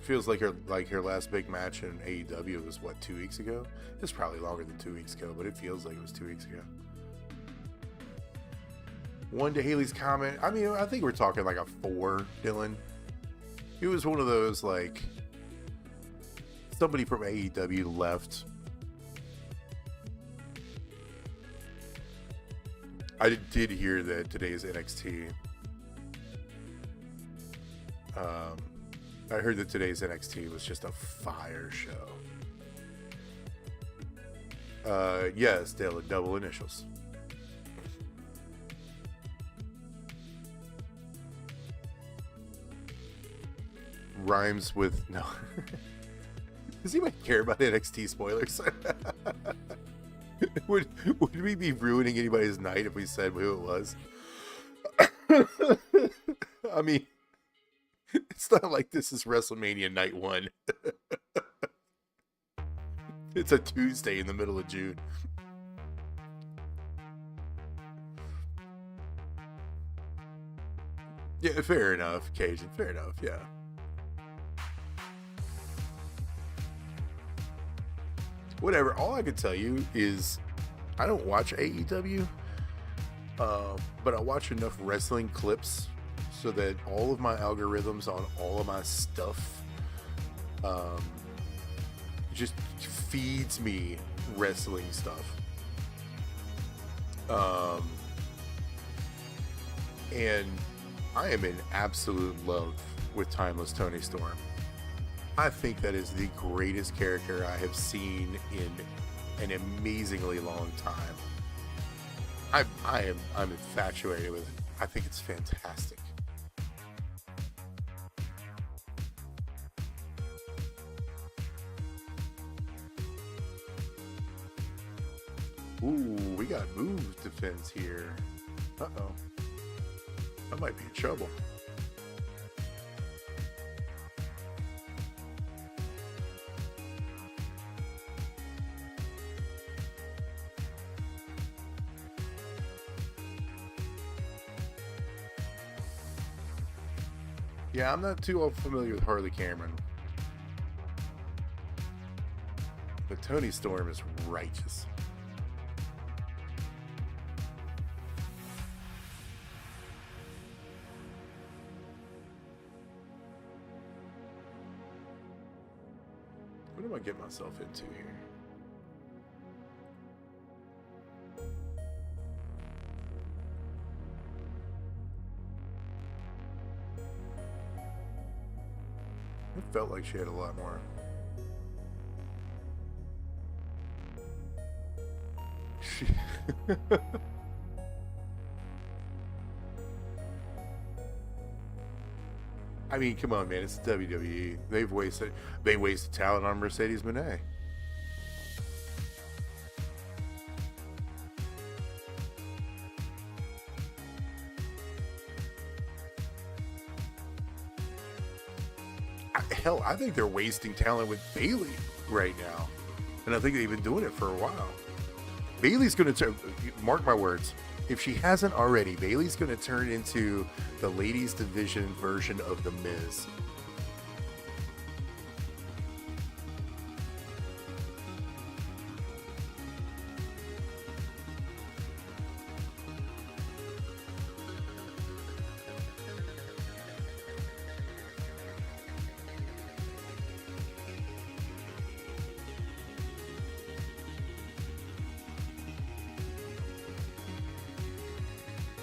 Feels like her last big match in AEW was what, 2 weeks ago? It's probably longer than 2 weeks ago, but it feels like it was 2 weeks ago. One to Haley's comment. I mean, I think we're talking like a 4, Dylan. It was one of those like somebody from AEW left. I did hear that today's NXT. I heard that today's NXT was just a fire show. Yes, Dylan, double initials. Rhymes with no. Does anybody care about NXT spoilers? would we be ruining anybody's night if we said who it was? I mean, it's not like this is WrestleMania night 1. It's a Tuesday in the middle of June. Yeah, fair enough, Cajun. Fair enough, yeah. Whatever. All I can tell you is I don't watch AEW, but I watch enough wrestling clips so that all of my algorithms on all of my stuff just feeds me wrestling stuff. And I am in absolute love with Timeless Tony Storm. I think that is the greatest character I have seen in an amazingly long time. I'm infatuated with it. I think it's fantastic. Ooh, we got move defense here. Uh-oh. I might be in trouble. Yeah, I'm not too familiar with Harley Cameron. But Tony Storm is righteous. What do I get myself into here? It felt like she had a lot more. I mean, come on, man. It's WWE. They wasted talent on Mercedes Moné. hell, I think they're wasting talent with Bailey right now. And I think they've been doing it for a while. Bailey's going to turn, mark my words, if she hasn't already, Bailey's going to turn into the ladies division version of The Miz.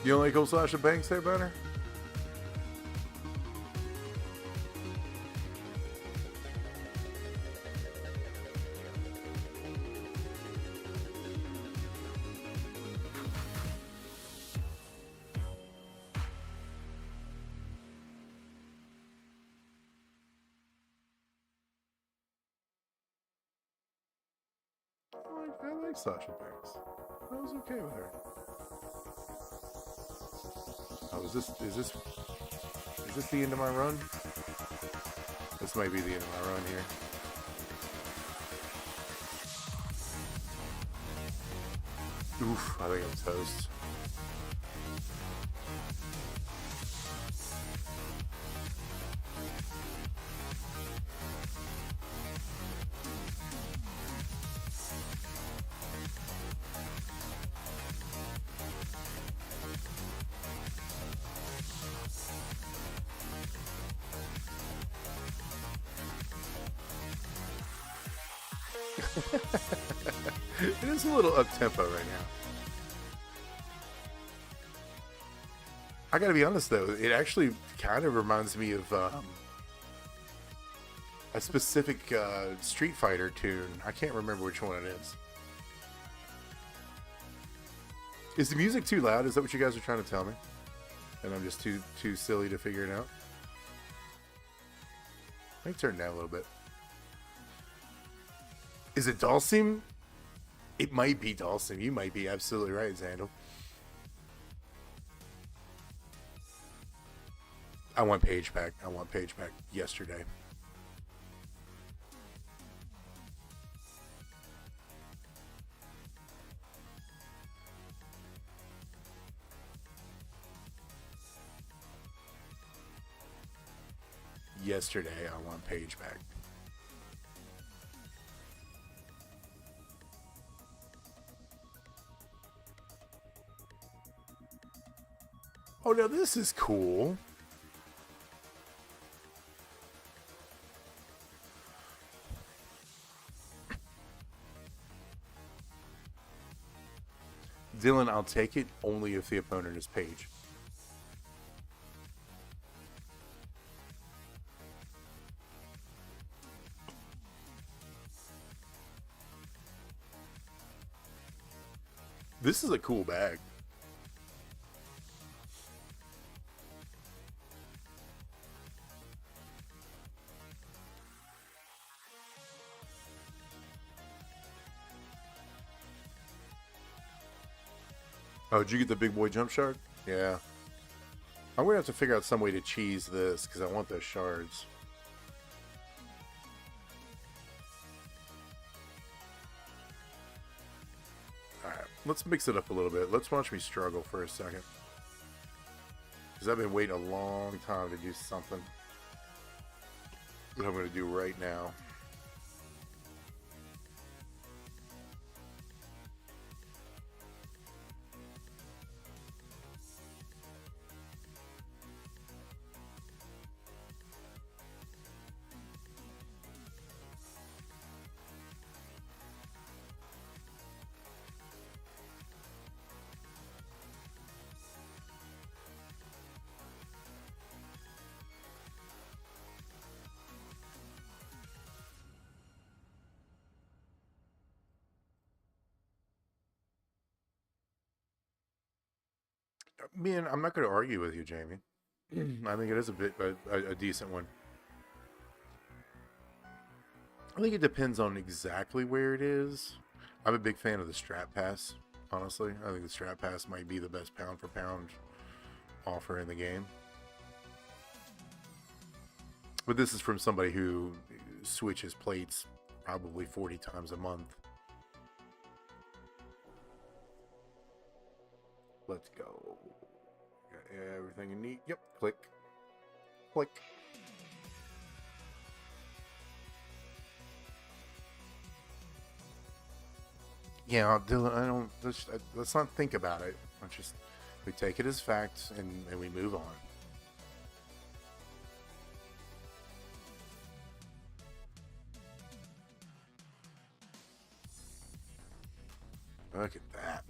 You don't like old Sasha Banks there, Banner? I like Sasha Banks. I was okay with her. Oh, is this the end of my run? This might be the end of my run here. Oof, I think I'm toast. It is a little up-tempo right now. I gotta be honest though, it actually kind of reminds me of a specific Street Fighter tune. I can't remember which one it is. Is the music too loud? Is that what you guys are trying to tell me? And I'm just too silly to figure it out? Let me turn it down a little bit. Is it Dulcim? It might be Dulcim. You might be absolutely right, Xandal. I want Paige back. I want Paige back yesterday. Yesterday, I want Paige back. Oh, now this is cool. Dylan, I'll take it only if the opponent is Paige. This is a cool bag. Oh, did you get the big boy jump shard? Yeah. I'm going to have to figure out some way to cheese this because I want those shards. Alright, let's mix it up a little bit. Let's watch me struggle for a second. Because I've been waiting a long time to do something that I'm going to do right now. Man, I'm not going to argue with you, Jamie. I think it is a decent one. I think it depends on exactly where it is. I'm a big fan of the strap pass, honestly. I think the strap pass might be the best pound for pound offer in the game. But this is from somebody who switches plates probably 40 times a month. Let's go. Got everything you need. Yep. Click. Click. Yeah, Dylan, I don't. Let's not think about it. We take it as facts and we move on. Look at that.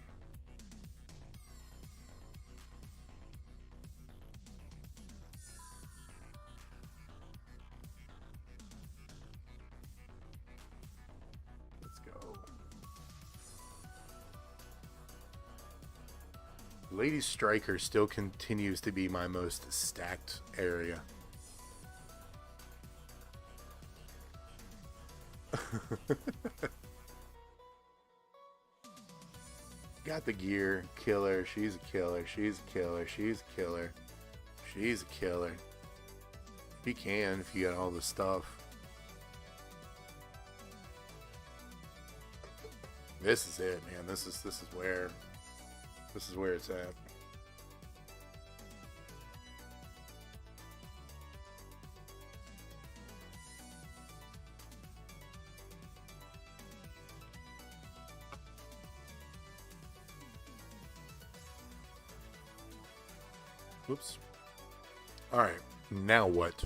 Let's go. Lady Striker still continues to be my most stacked area. Got the gear. Killer. She's a killer. She's a killer. She's a killer. She's a killer. You can if you got all the stuff. This is it, man. This is where it's at. Whoops. All right. Now what?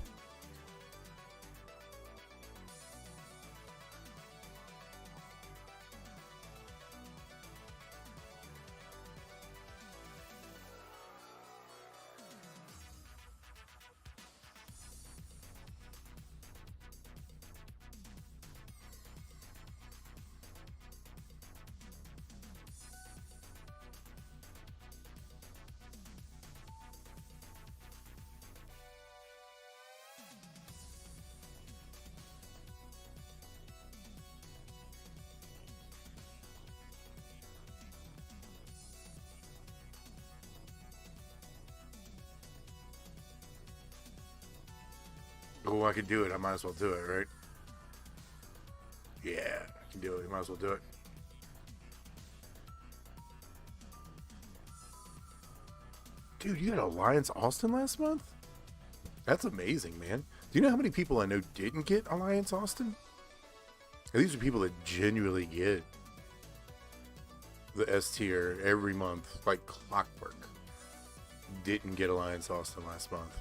Oh, I can do it. I might as well do it, right? Yeah, I can do it. You might as well do it. Dude, you had Alliance Austin last month? That's amazing, man. Do you know how many people I know didn't get Alliance Austin? And these are people that genuinely get the S tier every month, like clockwork. Didn't get Alliance Austin last month.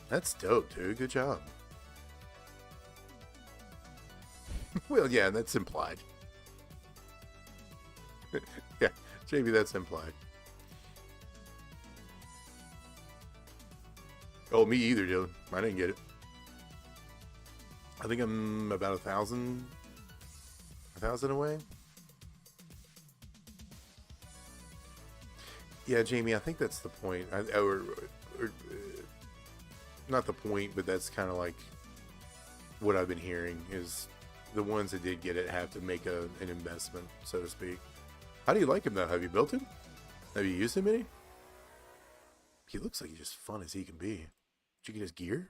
That's dope, dude. Good job. Well, yeah, that's implied. Yeah, JB, that's implied. Oh, me either, dude. I didn't get it. I think I'm about 1,000 away. Yeah, Jamie, I think that's the point. Or not the point, but that's kind of like what I've been hearing is the ones that did get it have to make an investment, so to speak. How do you like him, though? Have you built him? Have you used him any? He looks like he's just fun as he can be. Did you get his gear?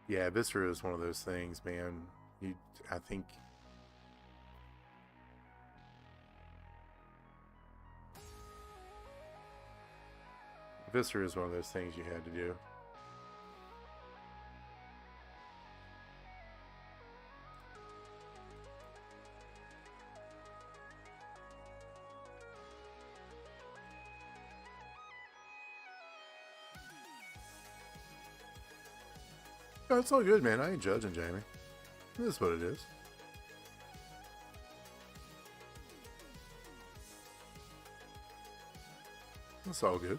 Yeah, Viscera is one of those things, man. I think Viscera is one of those things you had to do. Oh, it's all good, man. I ain't judging, Jamie. This is what it is. It's all good.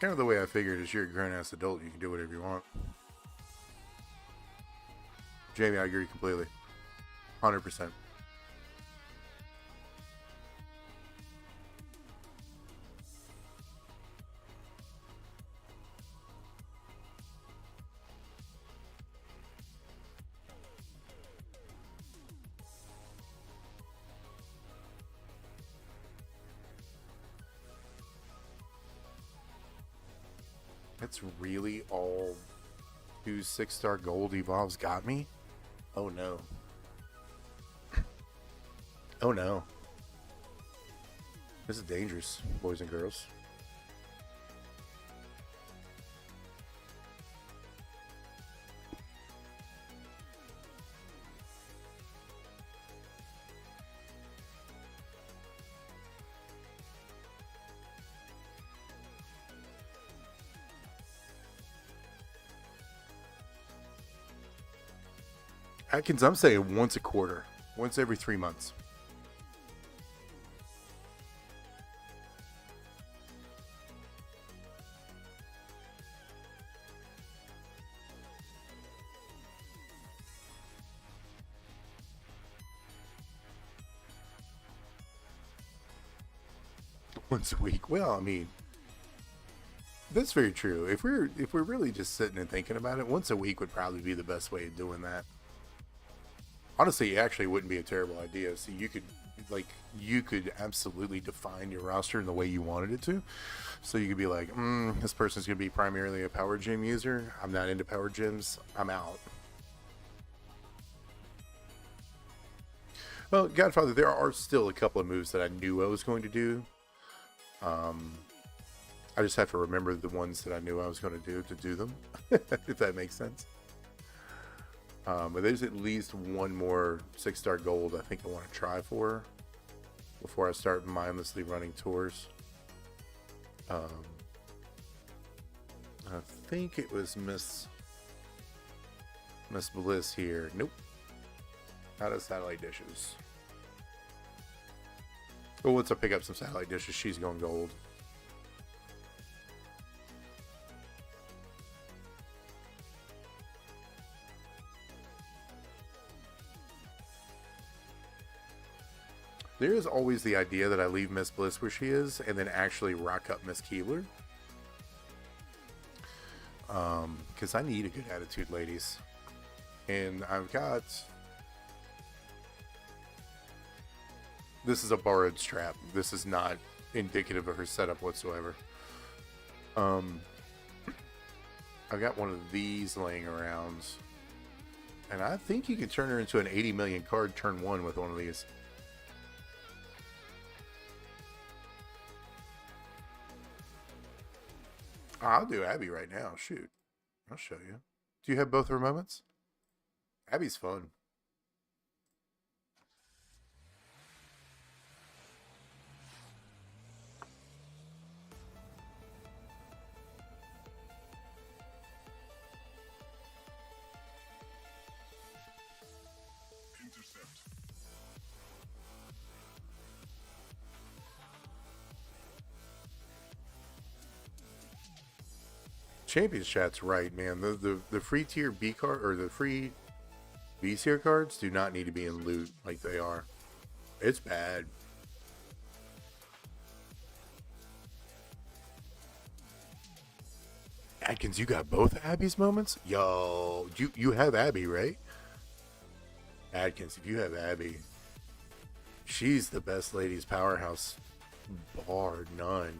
Kind of the way I figured is you're a grown-ass adult. You can do whatever you want. Jamie, I agree completely. 100%. That's really all 2 6-star gold evolves got me? Oh no. Oh no. This is dangerous, boys and girls. Atkins, I'm saying once a quarter, once every 3 months. Once a week. Well, I mean, that's very true. If we're really just sitting and thinking about it, once a week would probably be the best way of doing that. Honestly, it actually wouldn't be a terrible idea. So you could absolutely define your roster in the way you wanted it to. So you could be like, this person's going to be primarily a power gym user. I'm not into power gyms. I'm out. Well, Godfather, there are still a couple of moves that I knew I was going to do. I just have to remember the ones that I knew I was going to do them, if that makes sense. But there's at least one more 6-star gold I think I want to try for before I start mindlessly running tours. I think it was Miss Bliss here. Nope. Out of satellite dishes. Well, once I pick up some satellite dishes, she's going gold. There is always the idea that I leave Miss Bliss where she is and then actually rock up Miss Keebler. Because I need a good attitude, ladies. And I've got... This is a borrowed strap. This is not indicative of her setup whatsoever. I've got one of these laying around. And I think you can turn her into an 80 million card turn 1 with one of these. I'll do Abby right now. Shoot. I'll show you. Do you have both her moments? Abby's fun. Champions chat's right, man. The free tier B card or the free B tier cards do not need to be in loot like they are. It's bad. Atkins, you got both Abby's moments? Yo, you have Abby, right? Atkins, if you have Abby, she's the best ladies powerhouse, bar none.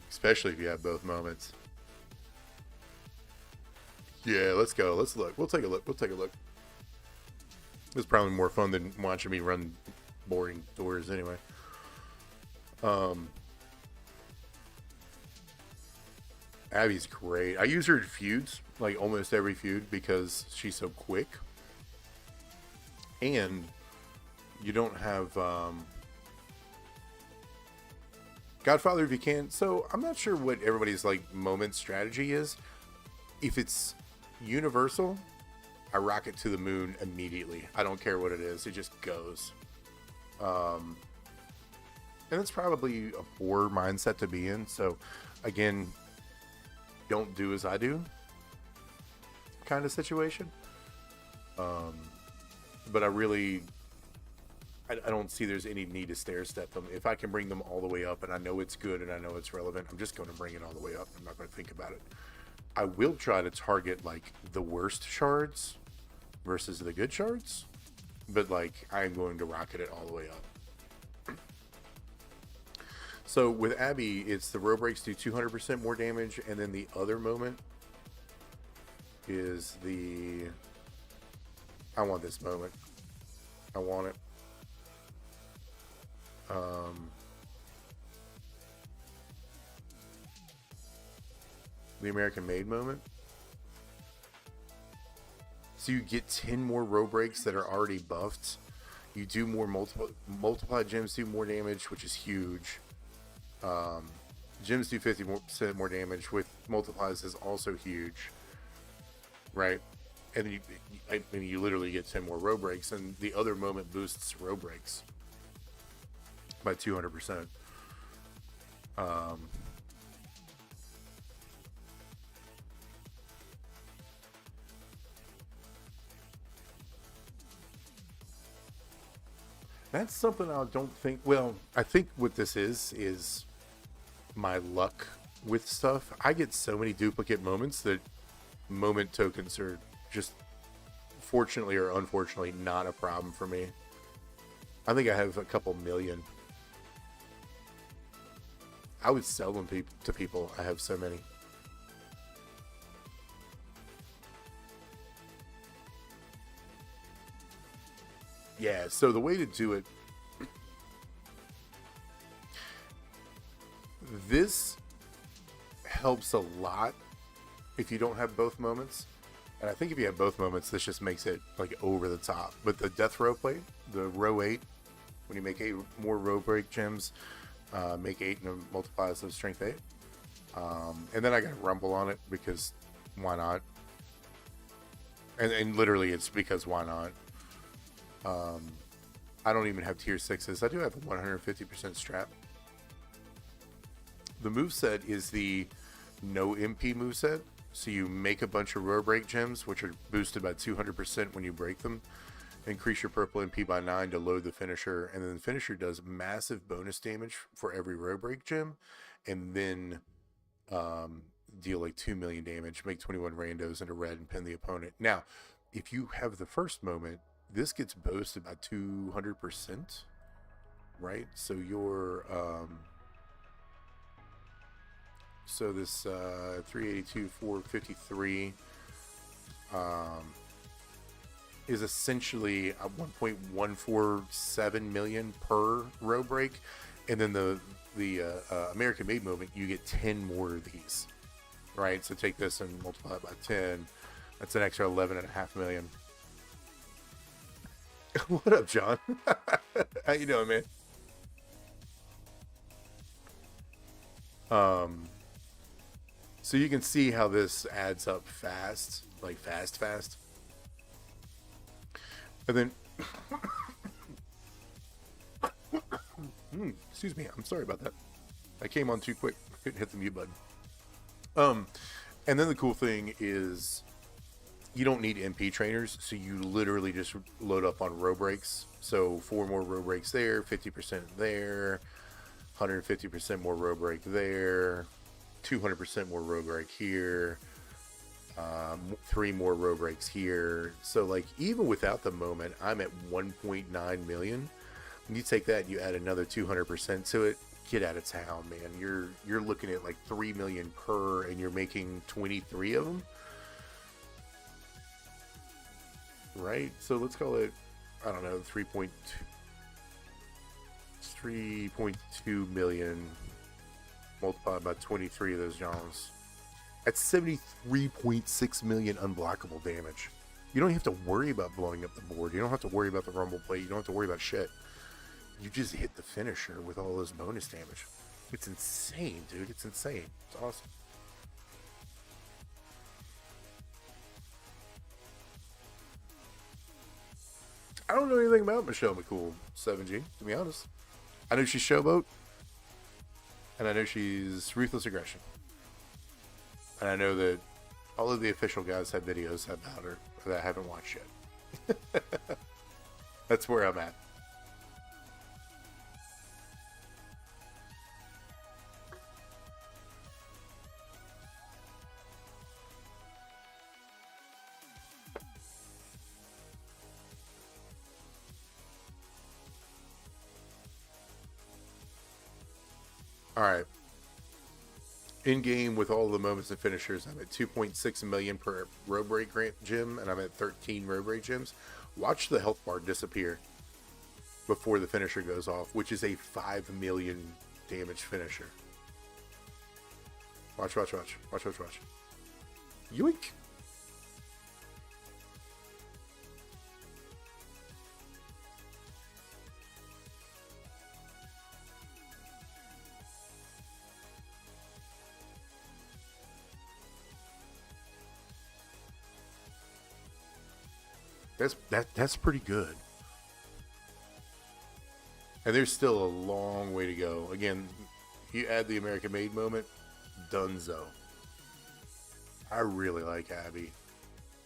Especially if you have both moments. Yeah, let's go. Let's look. We'll take a look. It's probably more fun than watching me run boring doors anyway. Abby's great. I use her in feuds, like almost every feud, because she's so quick. And you don't have... Godfather, if you can. So I'm not sure what everybody's like moment strategy is. If it's universal, I rock it to the moon immediately. I don't care what it is. It just goes. And it's probably a poor mindset to be in. So again, don't do as I do kind of situation. But I don't see there's any need to stair step them. If I can bring them all the way up and I know it's good and I know it's relevant, I'm just going to bring it all the way up. I'm not going to think about it. I will try to target like the worst shards versus the good shards, but like I'm going to rocket it all the way up. So with Abby, it's the row breaks do 200% more damage, and then the other moment is the... I want this moment. I want it. The American Made moment. So you get 10 more row breaks that are already buffed. You do more multiply gems do more damage, which is huge. Gems do 50% more damage with multiplies is also huge, right? And then you literally get 10 more row breaks, and the other moment boosts row breaks by 200%. That's something I don't think. Well, I think what this is my luck with stuff. I get so many duplicate moments that moment tokens are just, fortunately or unfortunately, not a problem for me. I think I have a couple million. I would sell them to people. I have so many. Yeah, so the way to do it, this helps a lot if you don't have both moments. And I think if you have both moments, this just makes it like over the top. But the death row plate, the row 8, when you make 8 more row break gems, make 8 and it multiplies those strength 8. And then I got a rumble on it because why not? And literally it's because why not? I don't even have tier 6s. I do have a 150% strap. The moveset is the no MP moveset. So you make a bunch of row break gems, which are boosted by 200% when you break them. Increase your purple MP by 9 to load the finisher. And then the finisher does massive bonus damage for every row break gem. And then deal like 2 million damage, make 21 randos into red and pin the opponent. Now, if you have the first moment, this gets boosted by 200%, right? So your so this 382 453 is essentially a 1.147 million per row break, and then the American Made moment, you get 10 more of these, right? So take this and multiply it by 10. That's an extra 11.5 million. What up, John? How you doing, man? So you can see how this adds up fast, like fast. And then, excuse me, I'm sorry about that. I came on too quick. Couldn't hit the mute button. And then the cool thing is you don't need MP trainers, so you literally just load up on row breaks. So 4 more row breaks there, 50% there, 150% more row break there, 200% more row break here, 3 more row breaks here. So like even without the moment, I'm at 1.9 million. When you take that and you add another 200% to it, get out of town, man. You're looking at like 3 million per, and you're making 23 of them. Right? So let's call it, I don't know, 3.2 million multiplied by 23 of those Johns. That's 73.6 million unblockable damage. You don't have to worry about blowing up the board. You don't have to worry about the rumble plate. You don't have to worry about shit. You just hit the finisher with all those bonus damage. It's insane, dude. It's insane. It's awesome. I don't know anything about Michelle McCool 7G, to be honest. I know she's Showboat, and I know she's Ruthless Aggression. And I know that all of the official guys have videos about her that I haven't watched yet. That's where I'm at. All right. In game with all the moments and finishers, I'm at 2.6 million per road break gem, and I'm at 13 road break gems. Watch the health bar disappear before the finisher goes off, which is a 5 million damage finisher. Watch, watch, watch, watch, watch, watch. Yoink! That's pretty good. And there's still a long way to go. Again, you add the American Made moment, donezo. I really like Abby.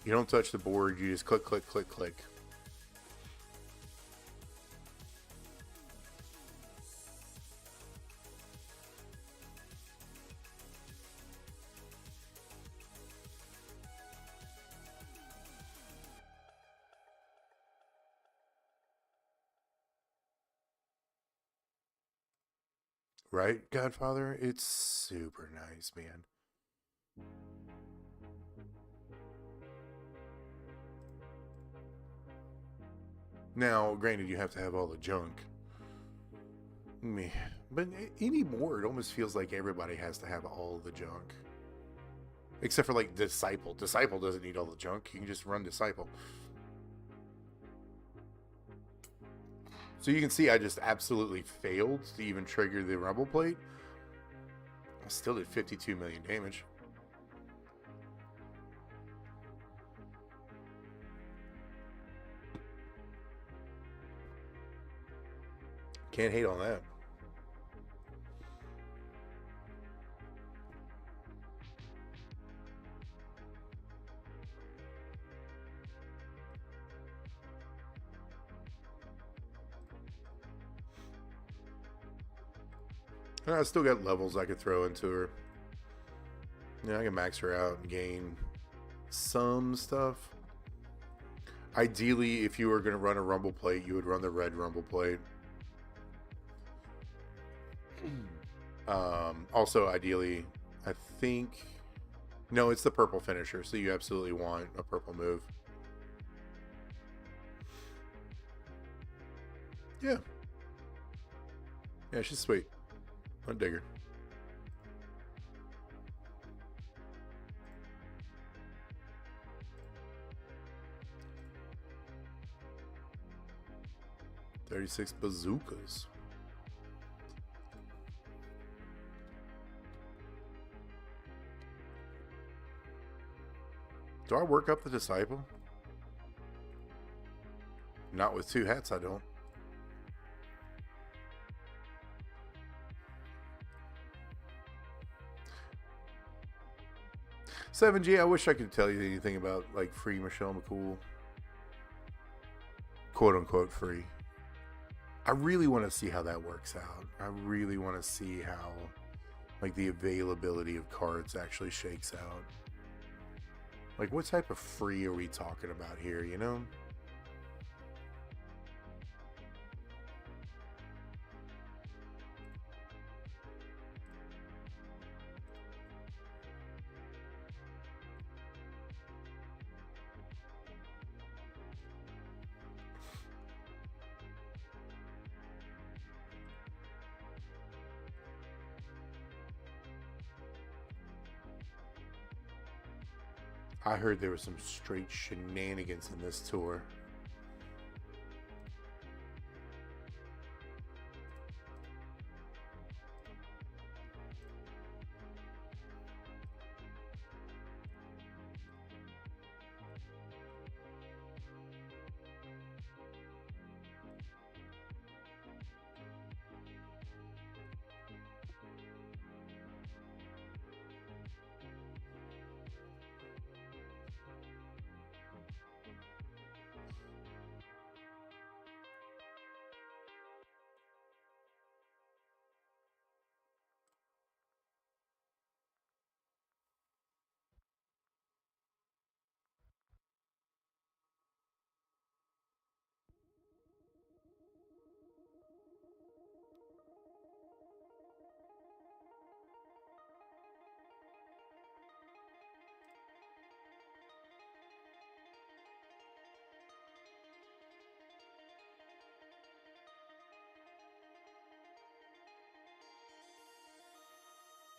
You don't touch the board, you just click, click, click, click. Right, Godfather? It's super nice, man. Now, granted, you have to have all the junk. But anymore, it almost feels like everybody has to have all the junk. Except for, like, Disciple. Disciple doesn't need all the junk. You can just run Disciple. So you can see I just absolutely failed to even trigger the Rumble Plate. I still did 52 million damage. Can't hate on that. And I still got levels I could throw into her. Yeah, I can max her out and gain some stuff. Ideally, if you were going to run a Rumble Plate, you would run the red Rumble Plate. Also, ideally, I think... No, it's the purple finisher, so you absolutely want a purple move. Yeah. Yeah, she's sweet. I dig her. $36 bazookas. Do I work up the Disciple? Not with two hats, I don't. Seven G, I wish I could tell you anything about like free Michelle McCool. Quote unquote free. I really want to see how that works out. I really want to see how like the availability of cards actually shakes out. Like what type of free are we talking about here, you know? I heard there was some straight shenanigans in this tour.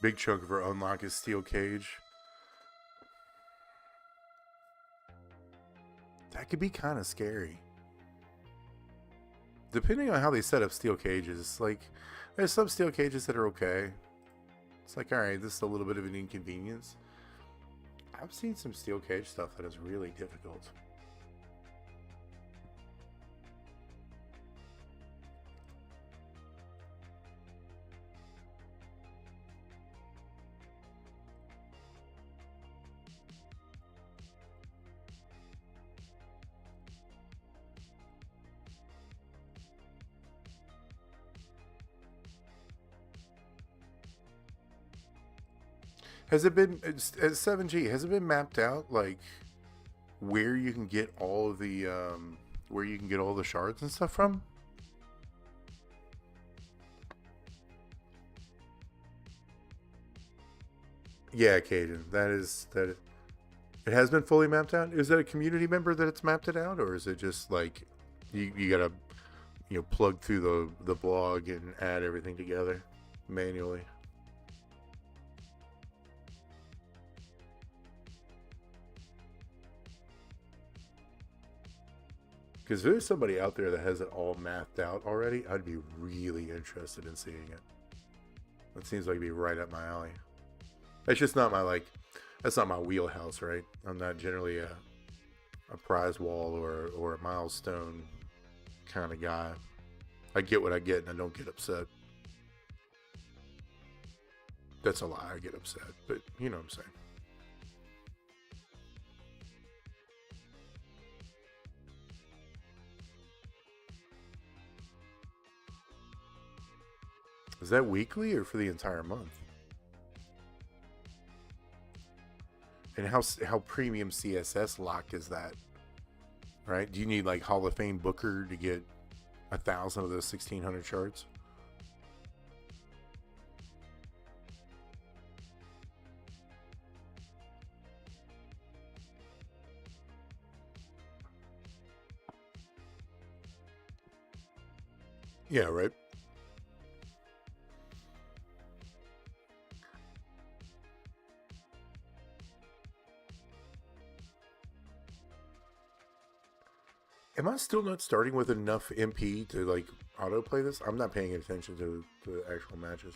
Big chunk of her unlock is steel cage. That could be kind of scary. Depending on how they set up steel cages, like, there's some steel cages that are okay. It's like, alright, this is a little bit of an inconvenience. I've seen some steel cage stuff that is really difficult. Has it been at 7G? Has it been mapped out like where you can get all of the shards and stuff from? Yeah, Cajun. That. It has been fully mapped out. Is that a community member that it's mapped it out, or is it just like you gotta plug through the blog and add everything together manually? Because if there's somebody out there that has it all mapped out already, I'd be really interested in seeing it. That seems like it'd be right up my alley. It's just not that's not my wheelhouse, right? I'm not generally a prize wall or a milestone kind of guy. I get what I get and I don't get upset. That's a lie, I get upset, but you know what I'm saying. Is that weekly or for the entire month? And how premium CSS locked is that? Right? Do you need like Hall of Fame Booker to get 1,000 of those 1,600 shards? Yeah, right. Am I still not starting with enough MP to like autoplay this? I'm not paying attention to the actual matches.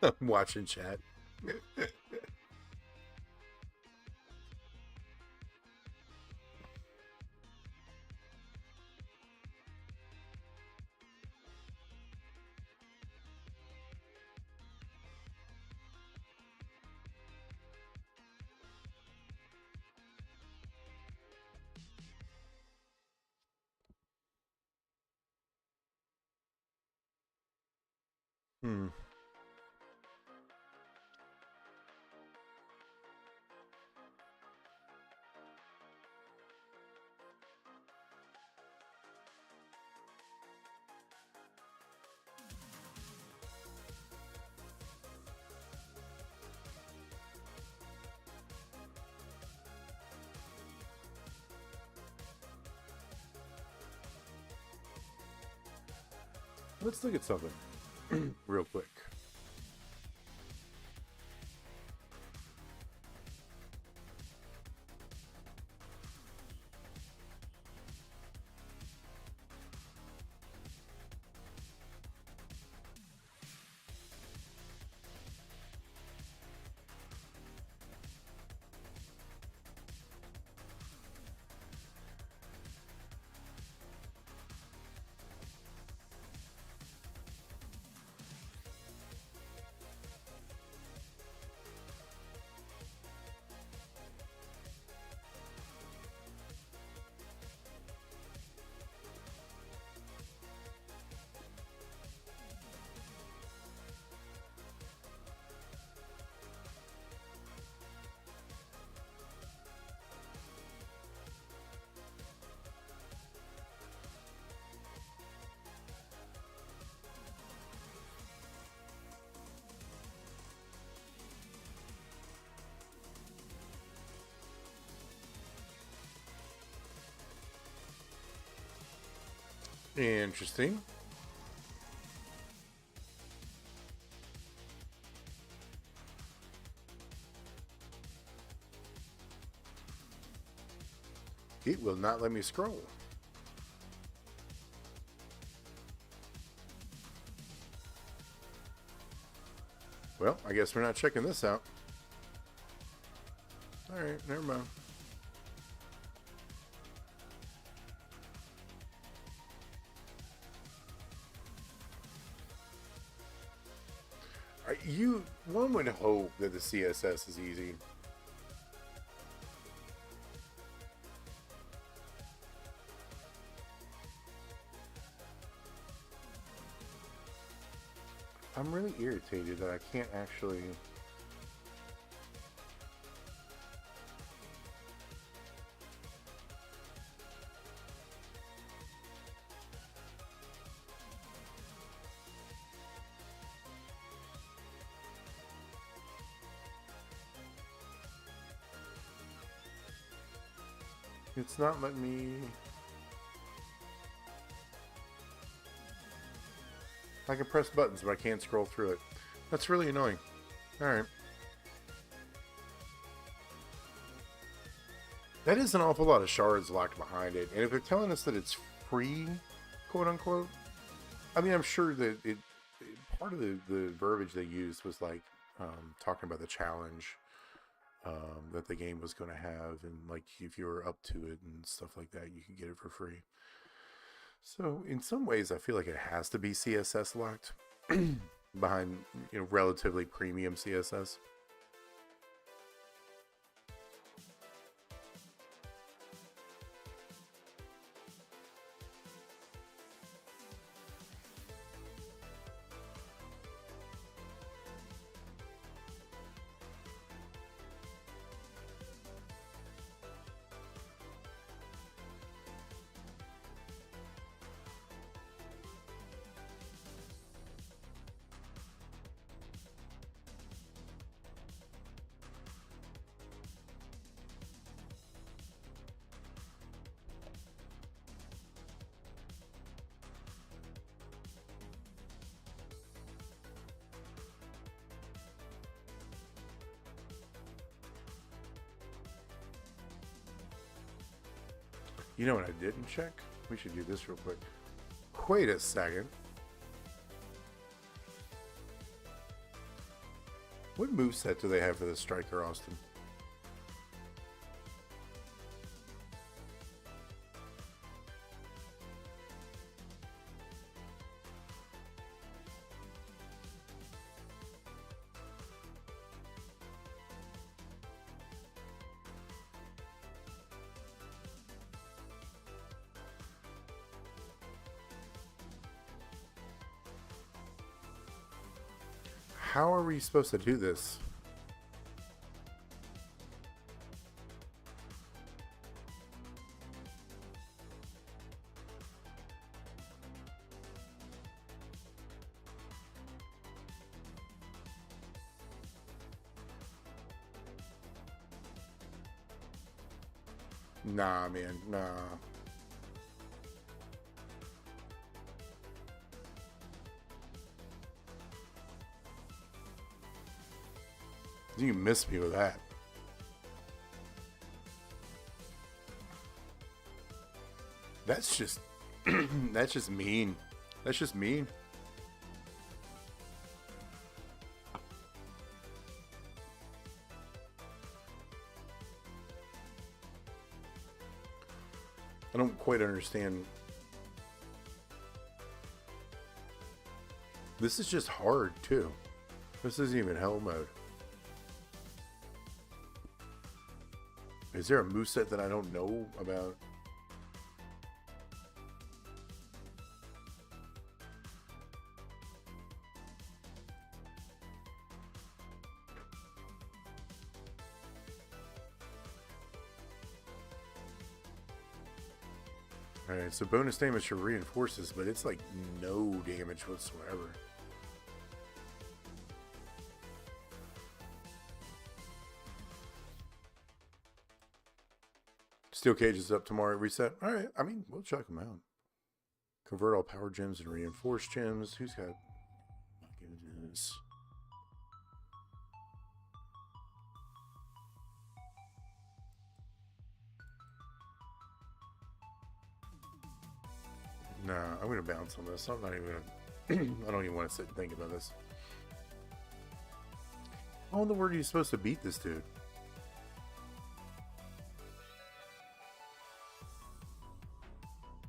I'm watching chat. Hmm. Let's look at something real quick. Interesting. It will not let me scroll. Well, I guess we're not checking this out. Alright, never mind. One would hope that the CSS is easy. I'm really irritated that I can't actually... It's not letting me... I can press buttons, but I can't scroll through it. That's really annoying. Alright. That is an awful lot of shards locked behind it. And if they're telling us that it's free, quote unquote, I mean, I'm sure that part of the verbiage they used was like talking about the challenge that the game was going to have. And like if you were up to it and stuff like that, you could get it for free. So in some ways, I feel like it has to be CSS locked behind, relatively premium CSS. You know what I didn't check? We should do this real quick. Wait a second. What moveset do they have for this striker, Austin? How are we supposed to do this? Nah, man, nah. You missed me with that. That's just that's just mean. That's just mean. I don't quite understand. This is just hard too. This isn't even hell mode. Is there a moveset that I don't know about? Alright, so bonus damage for reinforces, but it's like no damage whatsoever. Steel Cage is up tomorrow at reset. Alright, I mean, we'll check them out. Convert all power gems and reinforced gems. Who's got... My goodness. Nah, I'm gonna bounce on this. I'm not even gonna. I don't even want to sit and think about this. How in the world are you supposed to beat this dude?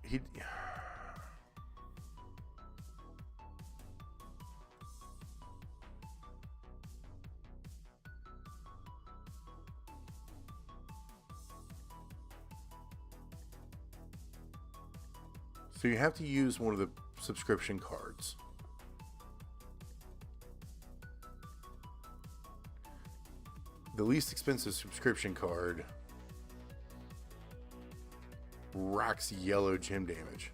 He. So you have to use one of the subscription cards. The least expensive subscription card rocks yellow gym damage.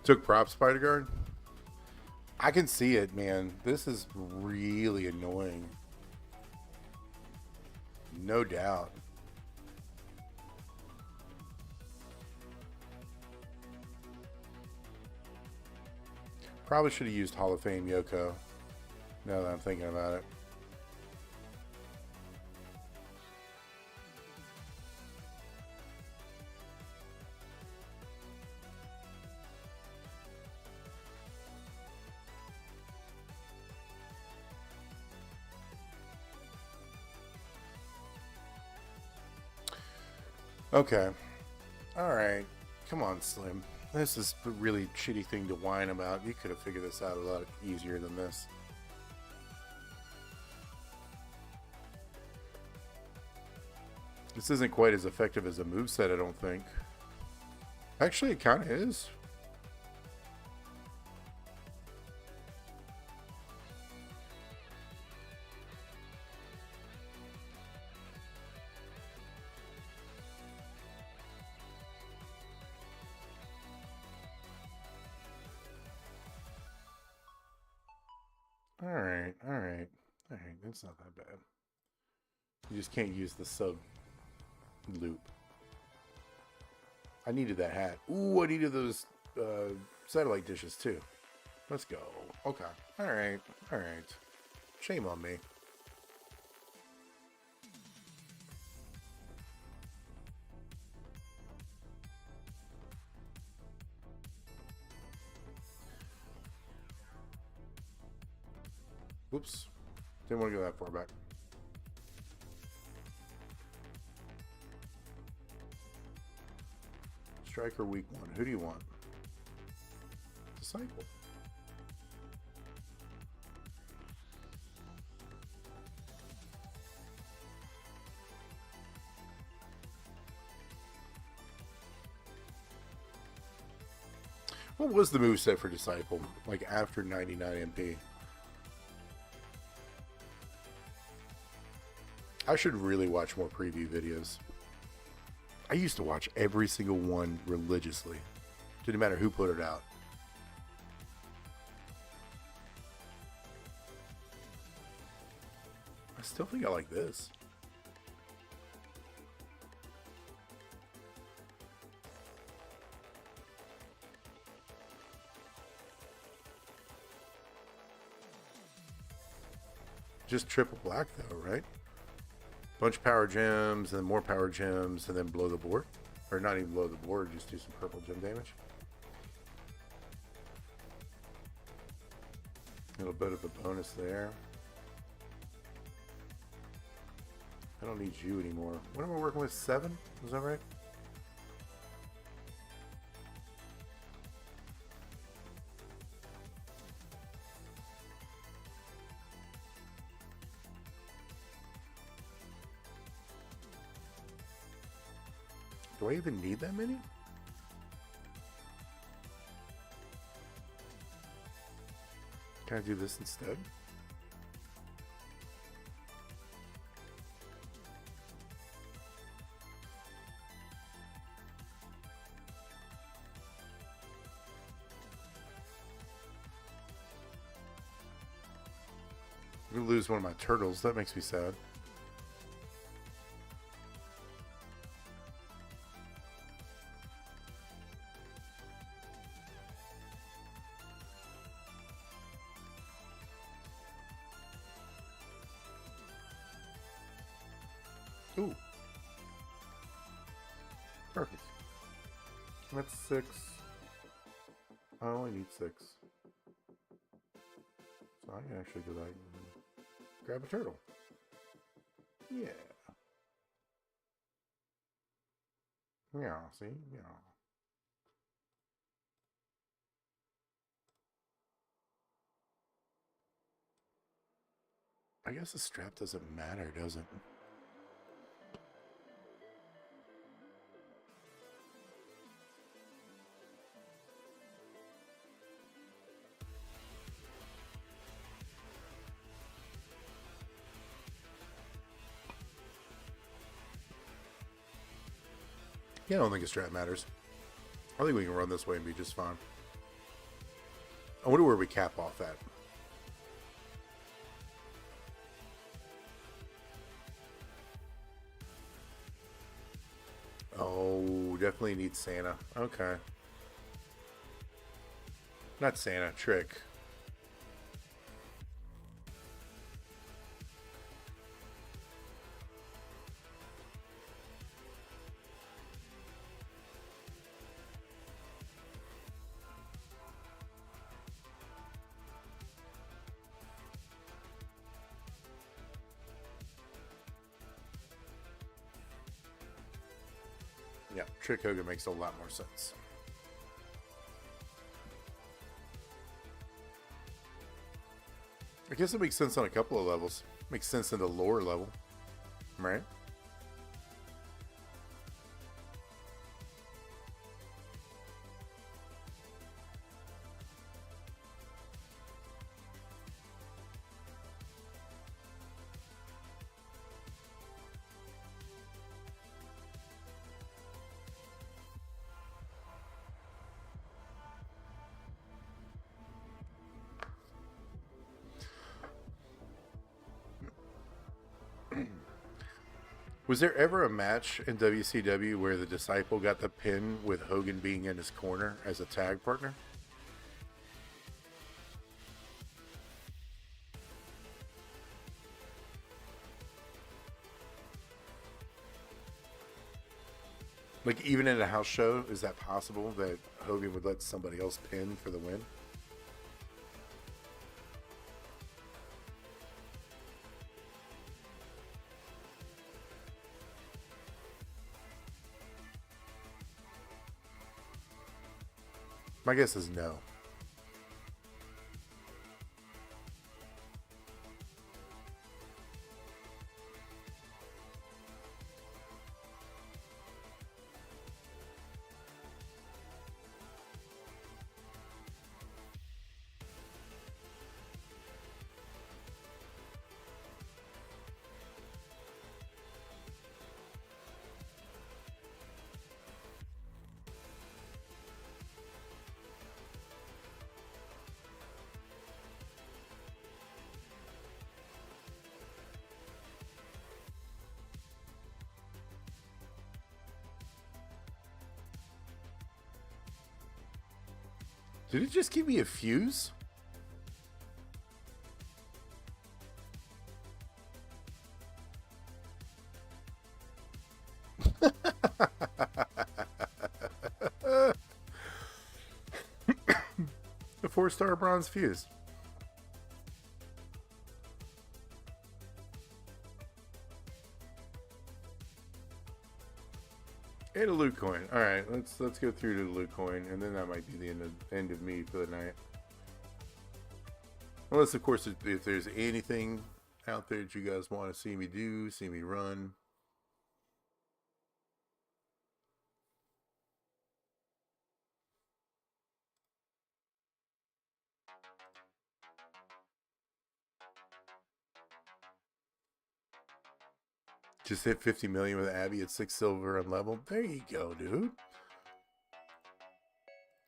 Took prop spider guard. I can see it, man. This is really annoying. No doubt. Probably should have used Hall of Fame Yoko. Now that I'm thinking about it. Okay. Alright. Come on, Slim. This is a really shitty thing to whine about. You could have figured this out a lot easier than this. This isn't quite as effective as a moveset, I don't think. Actually, it kind of is. Alright. That's not that bad. You just can't use the sub loop. I needed that hat. Ooh, I needed those satellite dishes too. Let's go. Okay. Alright. Shame on me. Whoops. Didn't want to go that far back. Striker week 1. Who do you want? Disciple. What was the moveset for Disciple? Like after 99 MP? I should really watch more preview videos. I used to watch every single one religiously. Didn't matter who put it out. I still think I like this. Just triple black though, right? Bunch of power gems, and then more power gems, and then blow the board. Or not even blow the board, just do some purple gem damage. A little bit of a bonus there. I don't need you anymore. What am I working with? 7? Is that right? Do I even need that many? Can I do this instead? I'm gonna lose one of my turtles. That makes me sad. Ooh. Perfect. That's 6. I only need 6. So I can actually go back and grab a turtle. Yeah. Yeah, see? Yeah. I guess the strap doesn't matter, does it? Yeah, I don't think a strap matters. I think we can run this way and be just fine. I wonder where we cap off at. Oh, definitely need Santa. Okay. Not Santa, Trick. Yeah, Trick Hogan makes a lot more sense. I guess it makes sense on a couple of levels. Makes sense in the lower level, right? Was there ever a match in WCW where the Disciple got the pin with Hogan being in his corner as a tag partner? Like, even in a house show, is that possible that Hogan would let somebody else pin for the win? My guess is no. Did it just give me a fuse? A 4-star bronze fuse. And a loot coin. All right, let's go through to the loot coin, and then that might be the end of me for the night. Unless, of course, if there's anything out there that you guys want to see me do, see me run. Just hit 50 million with Abby at 6 silver and level. There you go, dude.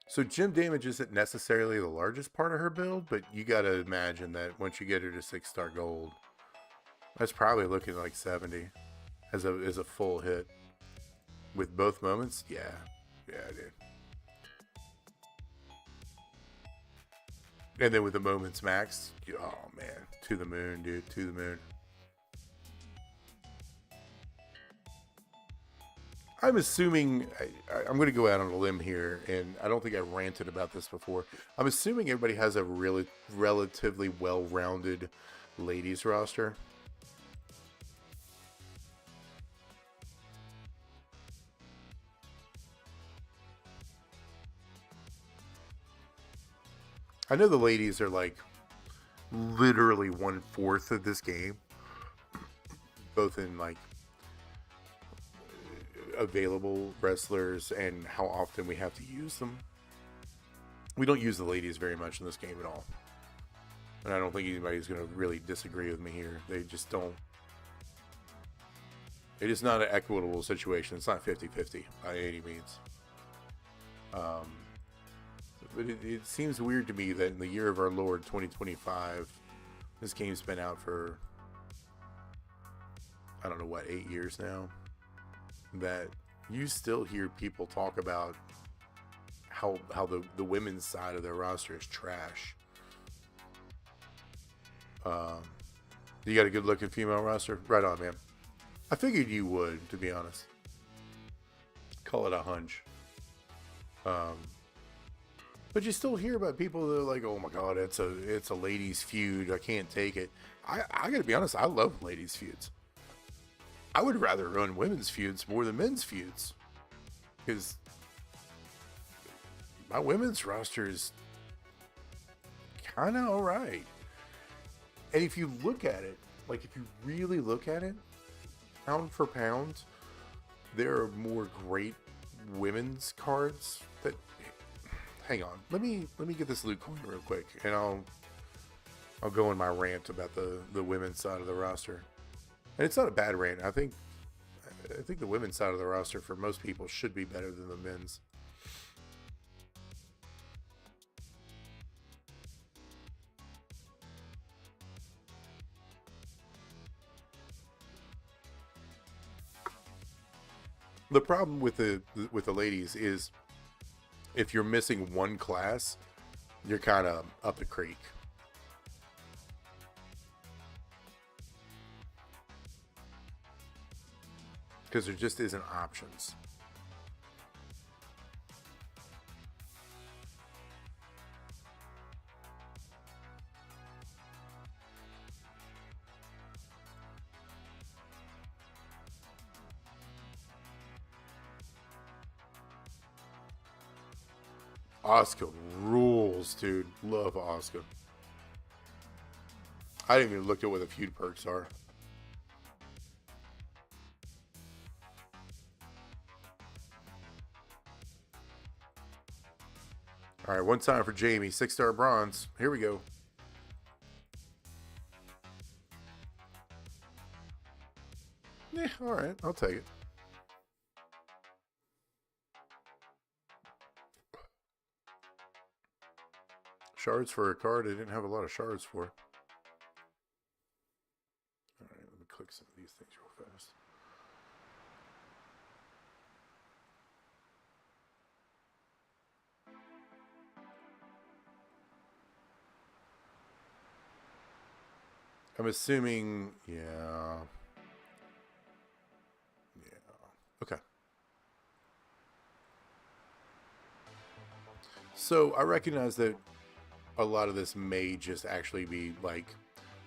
So gym damage isn't necessarily the largest part of her build, but you got to imagine that once you get her to 6-star gold, that's probably looking like 70 as a full hit. With both moments, yeah, dude. And then with the moments max, oh man, to the moon, dude, to the moon. I'm assuming, I'm going to go out on a limb here, and I don't think I ranted about this before. I'm assuming everybody has a really relatively well-rounded ladies roster. I know the ladies are like literally 1/4 of this game, both in like available wrestlers and how often we have to use them. We don't use the ladies very much in this game at all. And I don't think anybody's going to really disagree with me here. They just don't. It is not an equitable situation. It's not 50-50 by any means. But it seems weird to me that in the year of our Lord 2025, this game's been out for, I don't know what, 8 years now, that you still hear people talk about how the women's side of their roster is trash. You got a good looking female roster? Right on, man. I figured you would, to be honest. Call it a hunch. But you still hear about people that are like, oh my god, it's a ladies feud, I can't take it. I gotta be honest, I love ladies feuds. I would rather run women's feuds more than men's feuds, because my women's roster is kind of alright. And if you look at it, like if you really look at it, pound for pound, there are more great women's cards that. Hang on, let me get this loot coin real quick, and I'll go in my rant about the women's side of the roster. And it's not a bad rant. I think the women's side of the roster for most people should be better than the men's. The problem with the ladies is, if you're missing one class, you're kind of up the creek. Because there just isn't options. Asuka rules, dude. Love Asuka. I didn't even look at what the feud perks are. All right, one time for Jamie, 6-star bronze. Here we go. Yeah, all right, I'll take it. Shards for a card I didn't have a lot of shards for. All right, let me click some of these things real fast. I'm assuming, yeah. Okay. So I recognize that a lot of this may just actually be like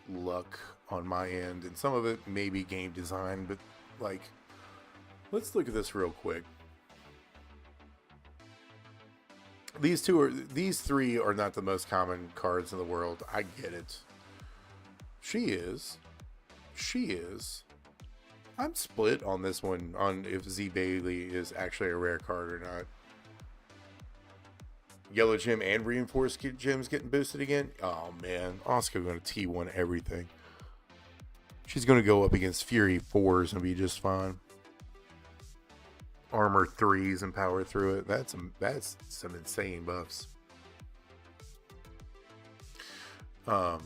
luck on my end, and some of it may be game design, but like, let's look at this real quick. These three are not the most common cards in the world. I get it. She is. I'm split on this one, on if Z Bailey is actually a rare card or not. Yellow gem and reinforced gems getting boosted again. Oh man, Asuka gonna T1 everything. She's going to go up against Fury 4s and be just fine. Armor 3s and power through it. That's some insane buffs. But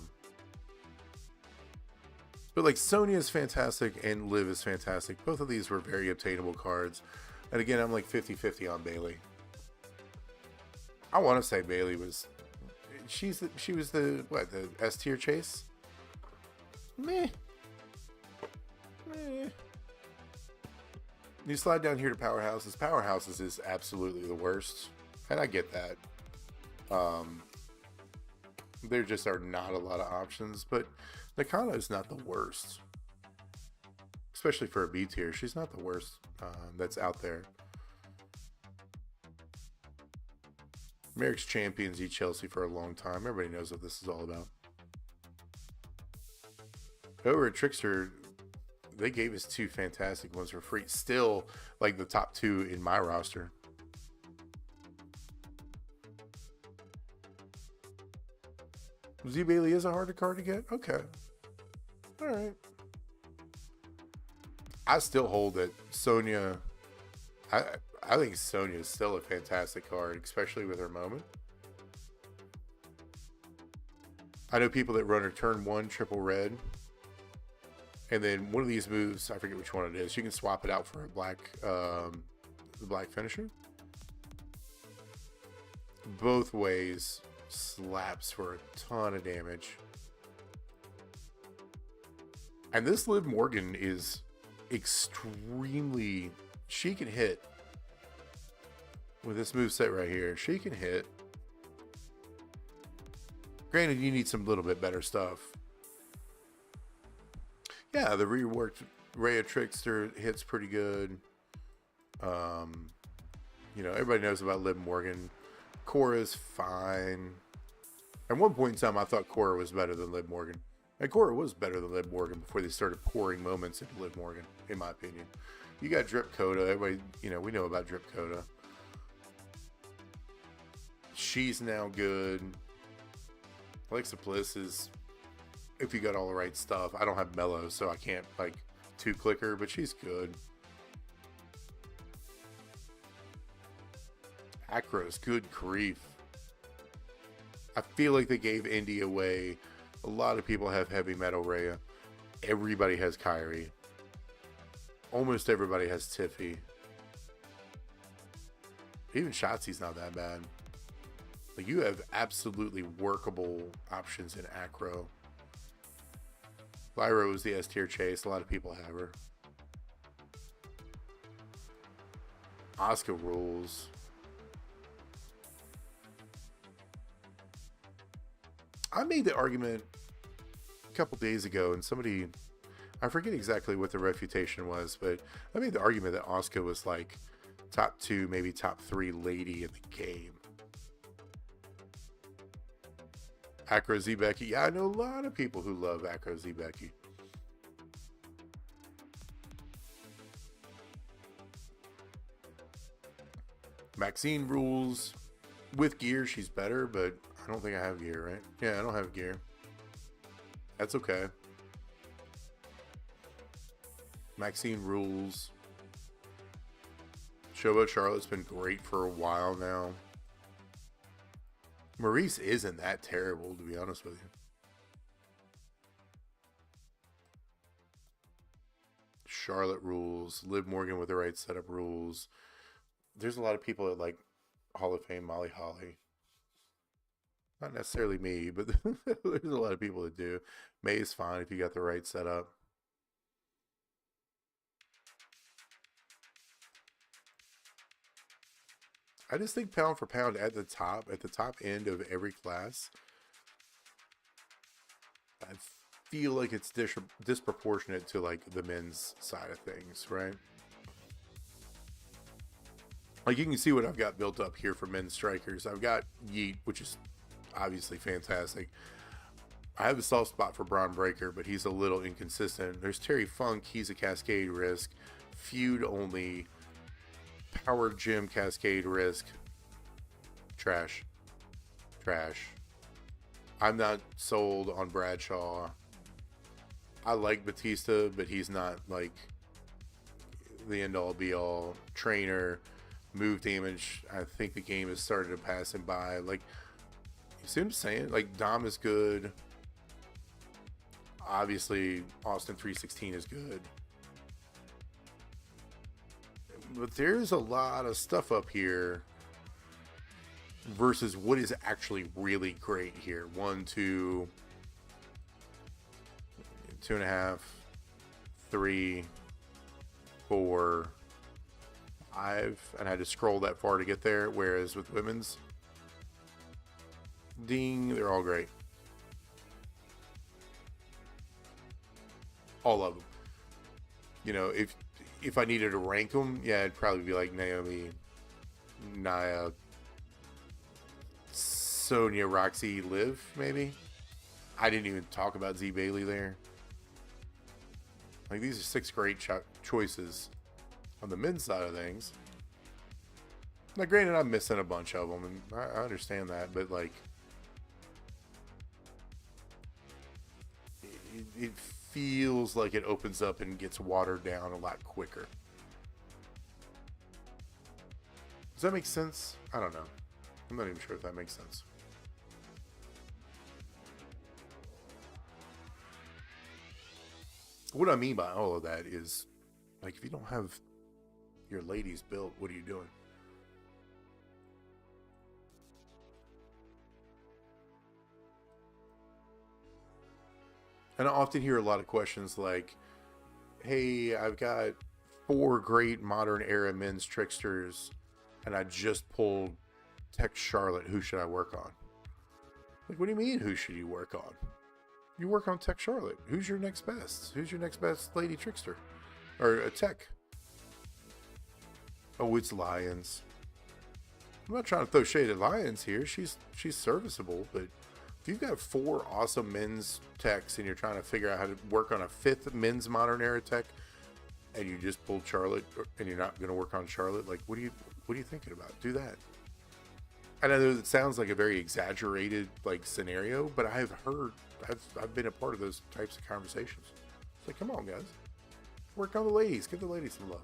like Sonya is fantastic and Liv is fantastic. Both of these were very obtainable cards. And again, I'm like 50-50 on Bailey. I want to say Bailey was... she was the S tier chase? Meh. You slide down here to Powerhouses. Powerhouses is absolutely the worst. And I get that. There just are not a lot of options. But Nakano is not the worst. Especially for a B tier. She's not the worst that's out there. Merrick's champions eat Chelsea for a long time. Everybody knows what this is all about. Over at Trickster, they gave us 2 fantastic ones for free. Still, like the top 2 in my roster. Z Bailey is a harder card to get? Okay. Alright. I still hold that Sonya... I think Sonya is still a fantastic card, especially with her moment. I know people that run her turn 1 triple red. And then one of these moves, I forget which one it is, you can swap it out for a black, the black finisher. Both ways slaps for a ton of damage. And this Liv Morgan is extremely... she can hit. With this moveset right here, she can hit. Granted, you need some little bit better stuff. Yeah, the reworked Rhea Trickster hits pretty good. You know, everybody knows about Liv Morgan. Cora's fine. At one point in time, I thought Cora was better than Liv Morgan. And Cora was better than Liv Morgan before they started pouring moments into Liv Morgan, in my opinion. You got Drip Coda. Everybody, you know, we know about Drip Coda. She's now good. Alexa Bliss is, if you got all the right stuff. I don't have Mellow, so I can't, like, 2-click her, but she's good. Acros, good grief. I feel like they gave Indy away. A lot of people have Heavy Metal Rhea. Everybody has Kyrie. Almost everybody has Tiffy. Even Shotzi's not that bad. Like, you have absolutely workable options in Acro. Lyra was the S tier chase. A lot of people have her. Asuka rules. I made the argument a couple days ago, and somebody, I forget exactly what the refutation was, but I made the argument that Asuka was like top 2, maybe top 3 lady in the game. Acro Z Becky. Yeah, I know a lot of people who love Acro Z Becky. Maxine rules. With gear, she's better, but I don't think I have gear, right? Yeah, I don't have gear. That's okay. Maxine rules. Showboat Charlotte's been great for a while now. Maurice isn't that terrible, to be honest with you. Charlotte rules. Liv Morgan with the right setup rules. There's a lot of people that like Hall of Fame Molly Holly. Not necessarily me, but there's a lot of people that do. May is fine if you got the right setup. I just think pound for pound at the top end of every class, I feel like it's disproportionate to like the men's side of things, right? Like, you can see what I've got built up here for men's strikers. I've got Yeet, which is obviously fantastic. I have a soft spot for Braun Breaker, but he's a little inconsistent. There's Terry Funk. He's a Cascade risk. Feud only. Power Gym Cascade risk. Trash. I'm not sold on Bradshaw. I like Batista, but he's not like the end all be all trainer, move damage. I think the game has started to pass him by. Like, you see what I'm saying? Like, Dom is good. Obviously, Austin 316 is good. But there's a lot of stuff up here versus what is actually really great here. 1, 2, 2.5, 3, 4, 5, and I had to scroll that far to get there. Whereas with women's, ding, they're all great. All of them. You know, if I needed to rank them, yeah, it'd probably be like Naomi, Nia, Sonya, Roxy, Liv, maybe. I didn't even talk about Z Bailey there. Like, these are 6 great choices on the men's side of things. Now, granted, I'm missing a bunch of them, and I understand that, but like, it feels like it opens up and gets watered down a lot quicker. Does that make sense? I don't know. I'm not even sure if that makes sense. What I mean by all of that is, like, if you don't have your ladies built, what are you doing? And I often hear a lot of questions like, hey, I've got 4 great modern era men's tricksters, and I just pulled Tech Charlotte. Who should I work on? Like, what do you mean, who should you work on? You work on Tech Charlotte. Who's your next best? Who's your next best lady trickster? Or a Tech? Oh, it's Lions. I'm not trying to throw shade at Lions here. She's serviceable, but if you've got 4 awesome men's techs and you're trying to figure out how to work on a 5th men's modern era tech, and you just pulled Charlotte, and you're not going to work on Charlotte, like, what are you thinking about? Do that. And I know it sounds like a very exaggerated like scenario, but I've been a part of those types of conversations. It's like, come on, guys, work on the ladies, give the ladies some love.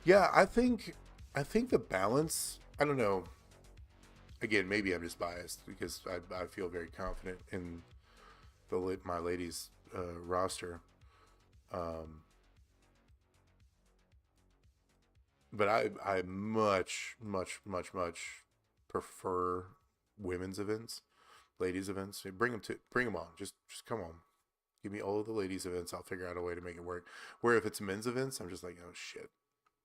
Yeah, I think the balance, I don't know. Again, maybe I'm just biased because I feel very confident in my ladies roster. But I much prefer women's events, ladies events. Bring them on. Just come on. Give me all of the ladies events. I'll figure out a way to make it work. Where if it's men's events, I'm just like, oh shit.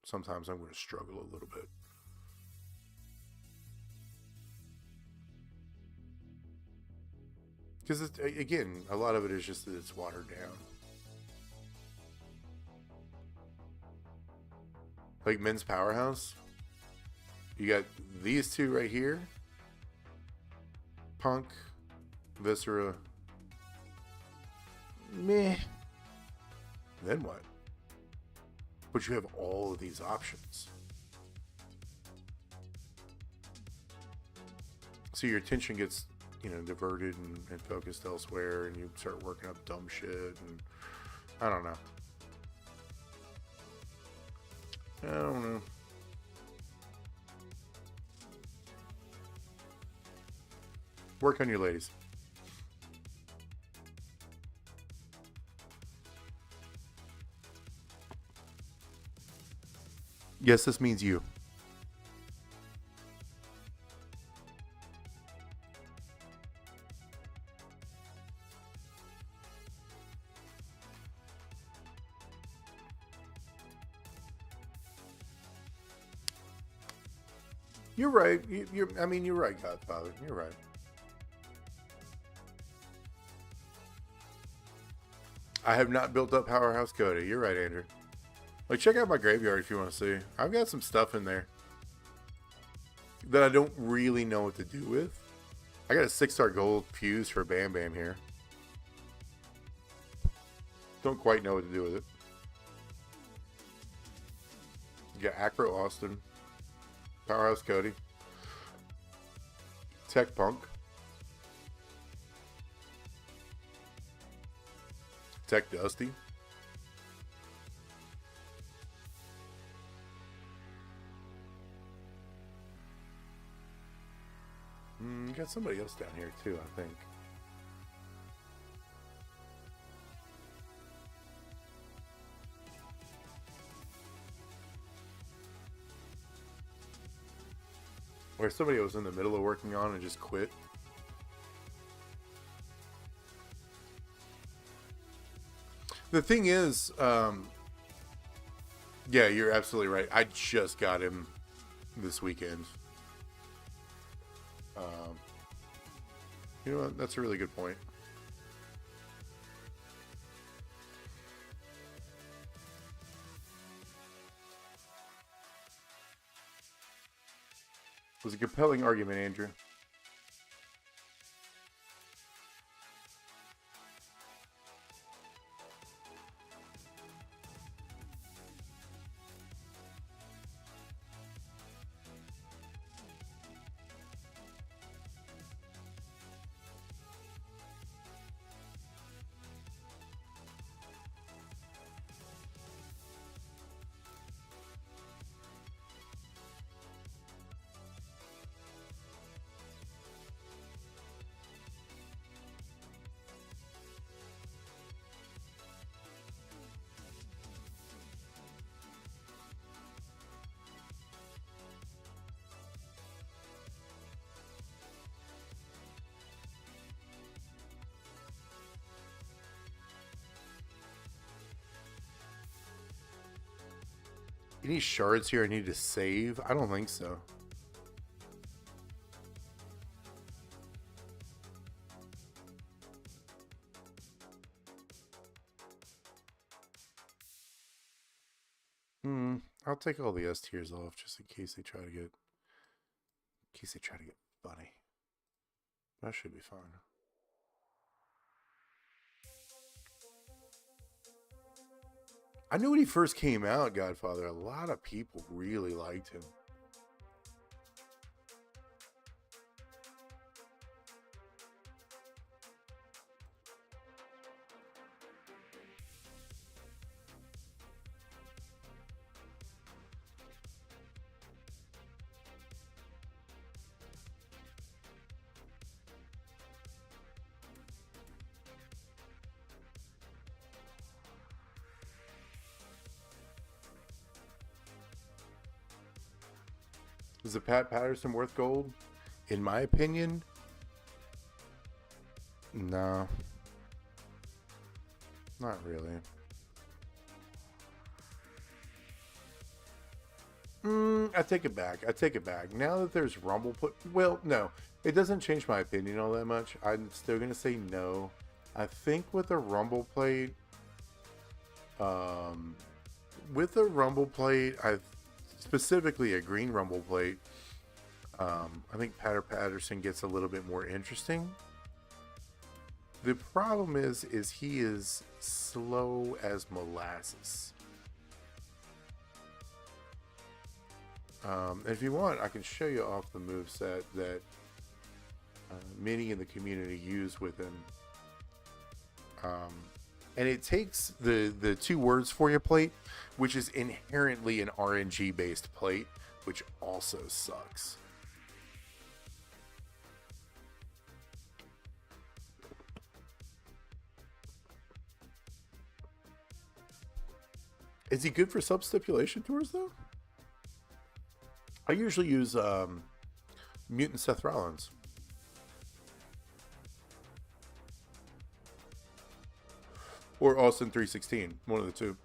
Sometimes I'm going to struggle a little bit. Because again, a lot of it is just that it's watered down. Like men's powerhouse, you got these 2 right here. Punk, Viscera. Meh. Then what? But you have all of these options. So your attention gets, diverted and focused elsewhere, and you start working up dumb shit, and I don't know. Work on your ladies. Yes, this means you. You're right. You're right, Godfather. You're right. I have not built up Powerhouse Cody. You're right, Andrew. Like, check out my graveyard if you want to see. I've got some stuff in there that I don't really know what to do with. I got a 6-star gold fuse for Bam Bam here. Don't quite know what to do with it. You got Acro Austin, Powerhouse Cody, Tech Punk, Tech Dusty, got somebody else down here too, I think. Or somebody was in the middle of working on and just quit. The thing is, yeah, you're absolutely right. I just got him this weekend. You know what? That's a really good point. It was a compelling argument, Andrew. Any shards here I need to save? I don't think so. I'll take all the S tiers off just in case they try to get funny. That should be fine. I knew when he first came out, Godfather, a lot of people really liked him. Is the Pat Patterson worth gold? In my opinion, no. Not really. I take it back. Now that there's Rumble well, no. It doesn't change my opinion all that much. I'm still going to say no. I think with a Rumble plate, specifically a green Rumble plate, I think Patterson gets a little bit more interesting. The problem is he is slow as molasses. If you want, I can show you off the moveset that many in the community use with him. And it takes the 2 words for your plate, which is inherently an RNG based plate, which also sucks. Is he good for sub-stipulation tours though? I usually use Mutant Seth Rollins. Or Austin 316, one of the two.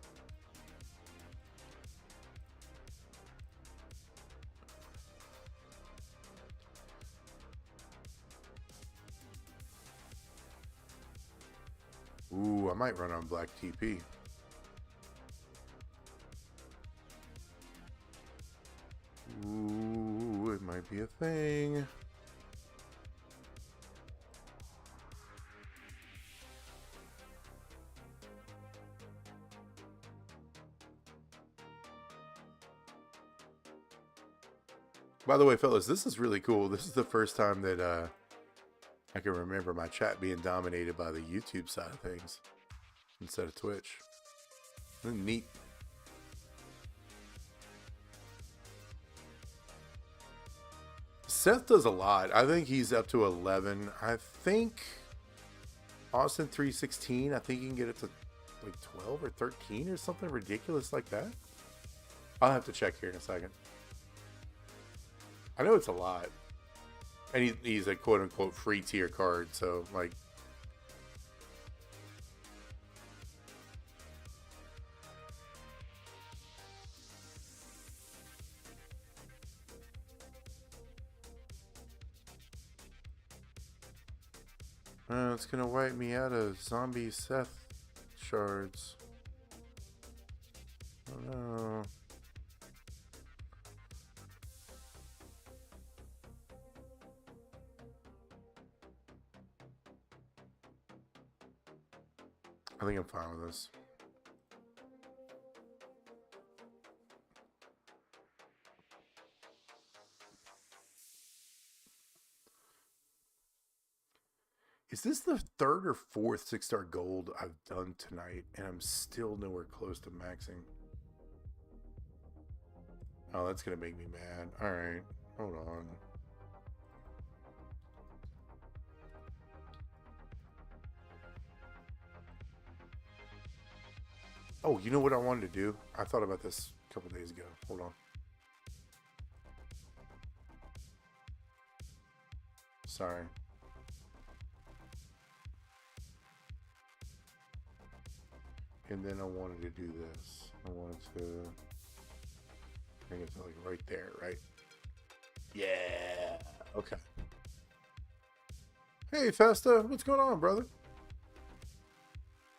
Ooh, I might run on Black TP. Ooh, it might be a thing. By the way, fellas, this is really cool. This is the first time that I can remember my chat being dominated by the YouTube side of things instead of Twitch. Neat. Seth does a lot. I think he's up to 11. I think Austin 316. I think you can get it to like 12 or 13 or something ridiculous like that. I'll have to check here in a second. I know it's a lot. And he's a quote unquote free tier card, so like. It's gonna wipe me out of zombie Seth shards. Oh no. I think I'm fine with this. Is this the third or fourth 6-star gold I've done tonight, and I'm still nowhere close to maxing? Oh, that's gonna make me mad. All right, hold on. Oh, you know what I wanted to do? I thought about this a couple days ago. Hold on. Sorry. And then I wanted to do this. I wanted to bring it to like right there, right? Yeah. Okay. Hey, Festa. What's going on, brother?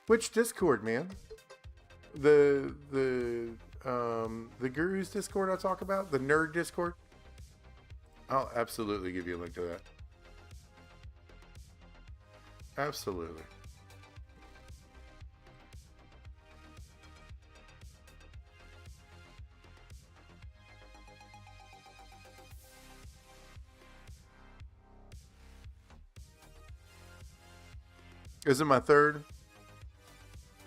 Which Discord, man? The Guru's Discord I talk about? The nerd Discord? I'll absolutely give you a link to that. Absolutely. Is it my third?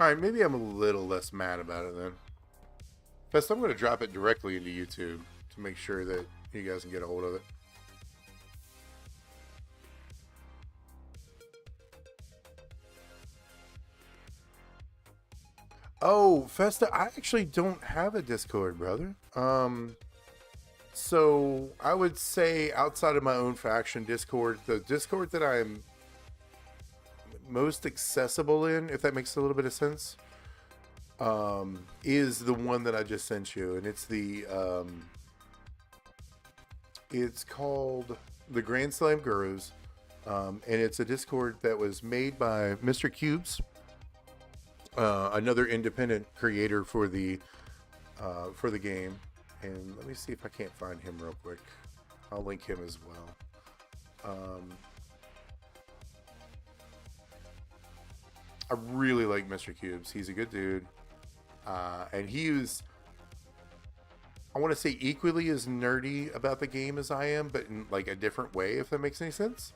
Alright, maybe I'm a little less mad about it then. Plus, I'm going to drop it directly into YouTube to make sure that you guys can get a hold of it. Oh, Festa, I actually don't have a Discord, brother. So I would say outside of my own faction Discord, the Discord that I'm most accessible in, if that makes a little bit of sense, is the one that I just sent you, and it's the it's called the Grand Slam Gurus, and it's a Discord that was made by Mr. Cubes, another independent creator for the game. And let me see if I can't find him real quick. I'll link him as well. I really like Mr. Cubes. He's a good dude. And he was, I want to say, equally as nerdy about the game as I am, but in like a different way, if that makes any sense.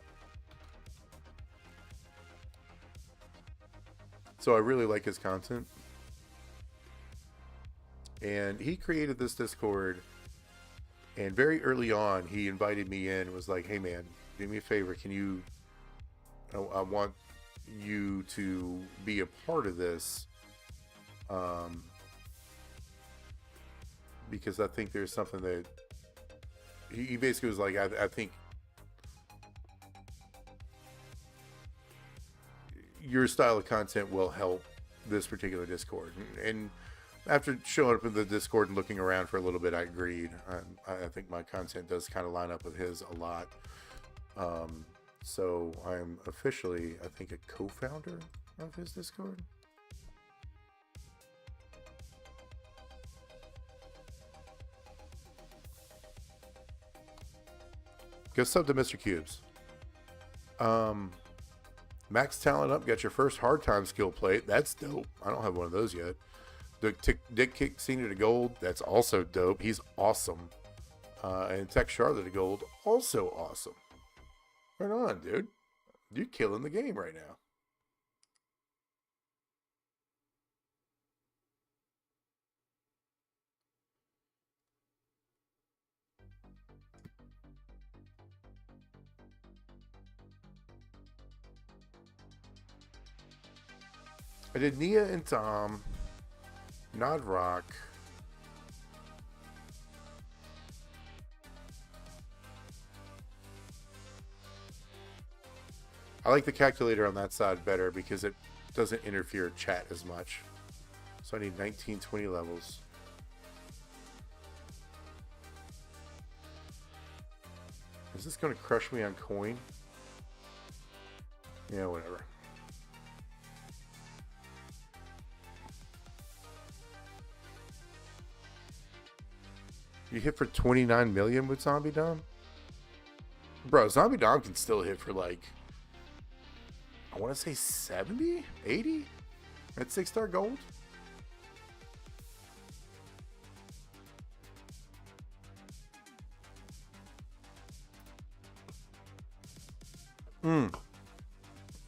So I really like his content. And he created this Discord, and very early on, he invited me in and was like, hey man, do me a favor. Can you, I want you to be a part of this, because I think there's something that he basically was like, I think your style of content will help this particular Discord. And after showing up in the Discord and looking around for a little bit, I agreed. I think my content does kind of line up with his a lot. So I'm officially, I think, a co-founder of his Discord. Go sub to Mr. Cubes. Max talent up, got your first hard time skill plate. That's dope. I don't have one of those yet. The Dick Kick Senior to Gold, that's also dope. He's awesome. And Tech Charlotte to gold, also awesome. Right on, dude. You're killing the game right now. I did Nia and Tom, Nod Rock. I like the calculator on that side better because it doesn't interfere with chat as much. So I need 19, 20 levels. Is this going to crush me on coin? Yeah, whatever. You hit for 29 million with Zombie Dom? Bro, Zombie Dom can still hit for like, I want to say 70, 80 at 6-star gold.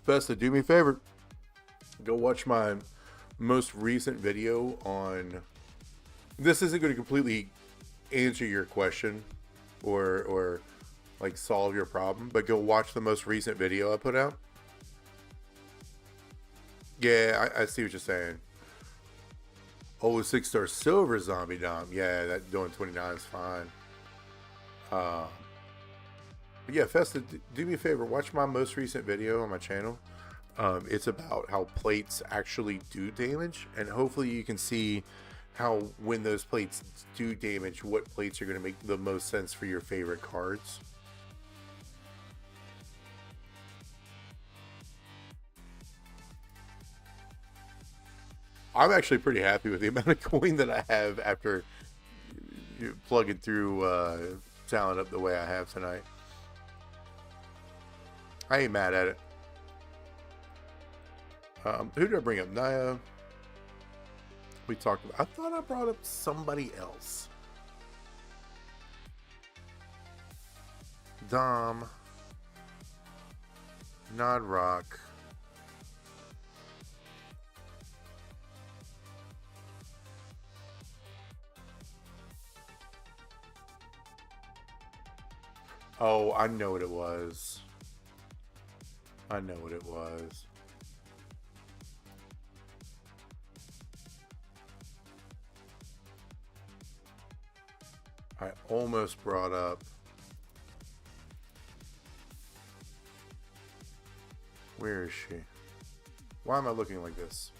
Festa, do me a favor. Go watch my most recent video on... This isn't going to completely answer your question or like solve your problem, but go watch the most recent video I put out. Yeah, I see what you're saying. Oh, 6-star silver Zombie Dom. Yeah, that doing 29 is fine. But yeah, Festa, do me a favor. Watch my most recent video on my channel. It's about how plates actually do damage, and hopefully you can see how when those plates do damage, what plates are going to make the most sense for your favorite cards. I'm actually pretty happy with the amount of coin that I have after plugging through talent up the way I have tonight. I ain't mad at it. Who did I bring up? Naya. We talked about. I thought I brought up somebody else. Dom. Nod Rock. Oh, I know what it was. I know what it was. I almost brought up... Where is she? Why am I looking like this?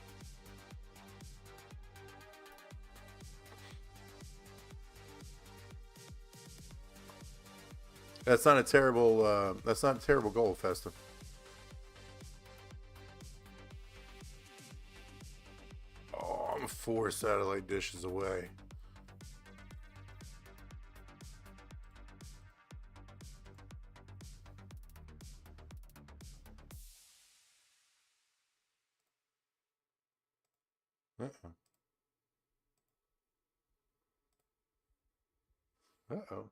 That's not a terrible goal, Festa. Oh, I'm 4 satellite dishes away. Uh-oh. Uh-oh.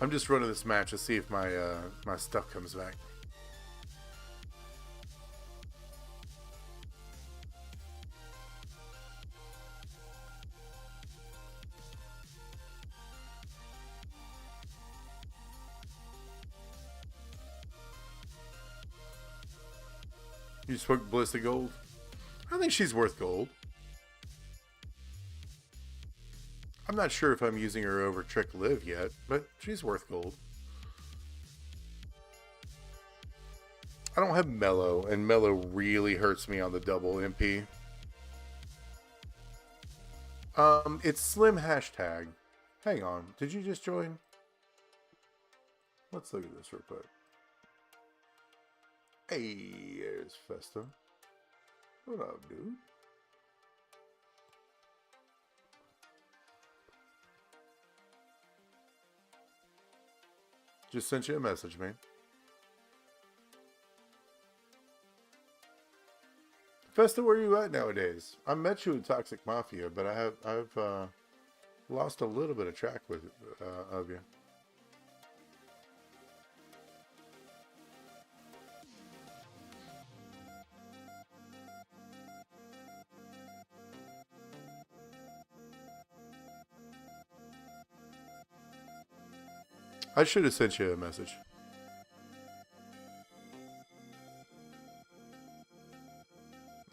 I'm just running this match to see if my my stuff comes back. You spoke Ballistic Gold? I think she's worth gold. I'm not sure if I'm using her over Trick Liv yet, but she's worth gold. I don't have Mellow, and Mellow really hurts me on the double MP. It's Slim hashtag. Hang on, did you just join? Let's look at this real quick. Hey, there's Festa. What up, dude? Just sent you a message, man. Festa, where are you at nowadays? I met you in Toxic Mafia, but I've lost a little bit of track with of you. I should have sent you a message.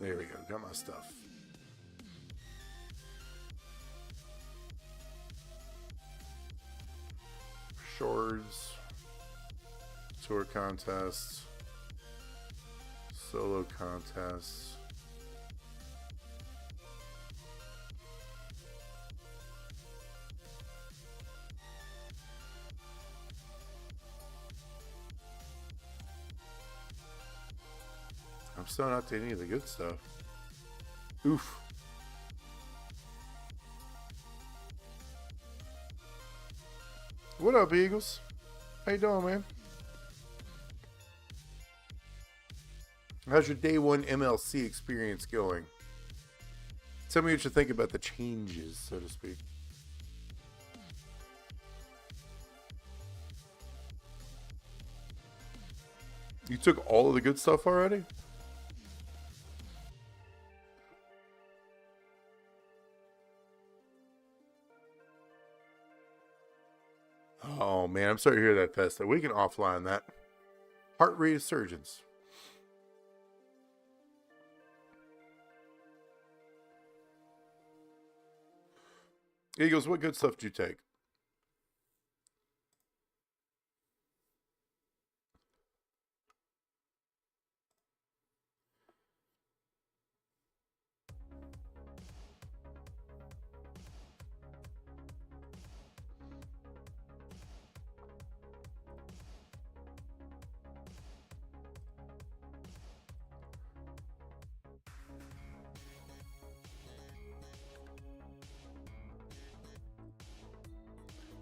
There we go. Got my stuff. Swords. Tour contests. Solo contests. I'm still not to any of the good stuff. Oof. What up, Eagles? How you doing, man? How's your day one MLC experience going? Tell me what you think about the changes, so to speak. You took all of the good stuff already? Oh man, I'm sorry to hear that, Festa. We can offline that. Heart resurgence. Eagles, what good stuff did you take?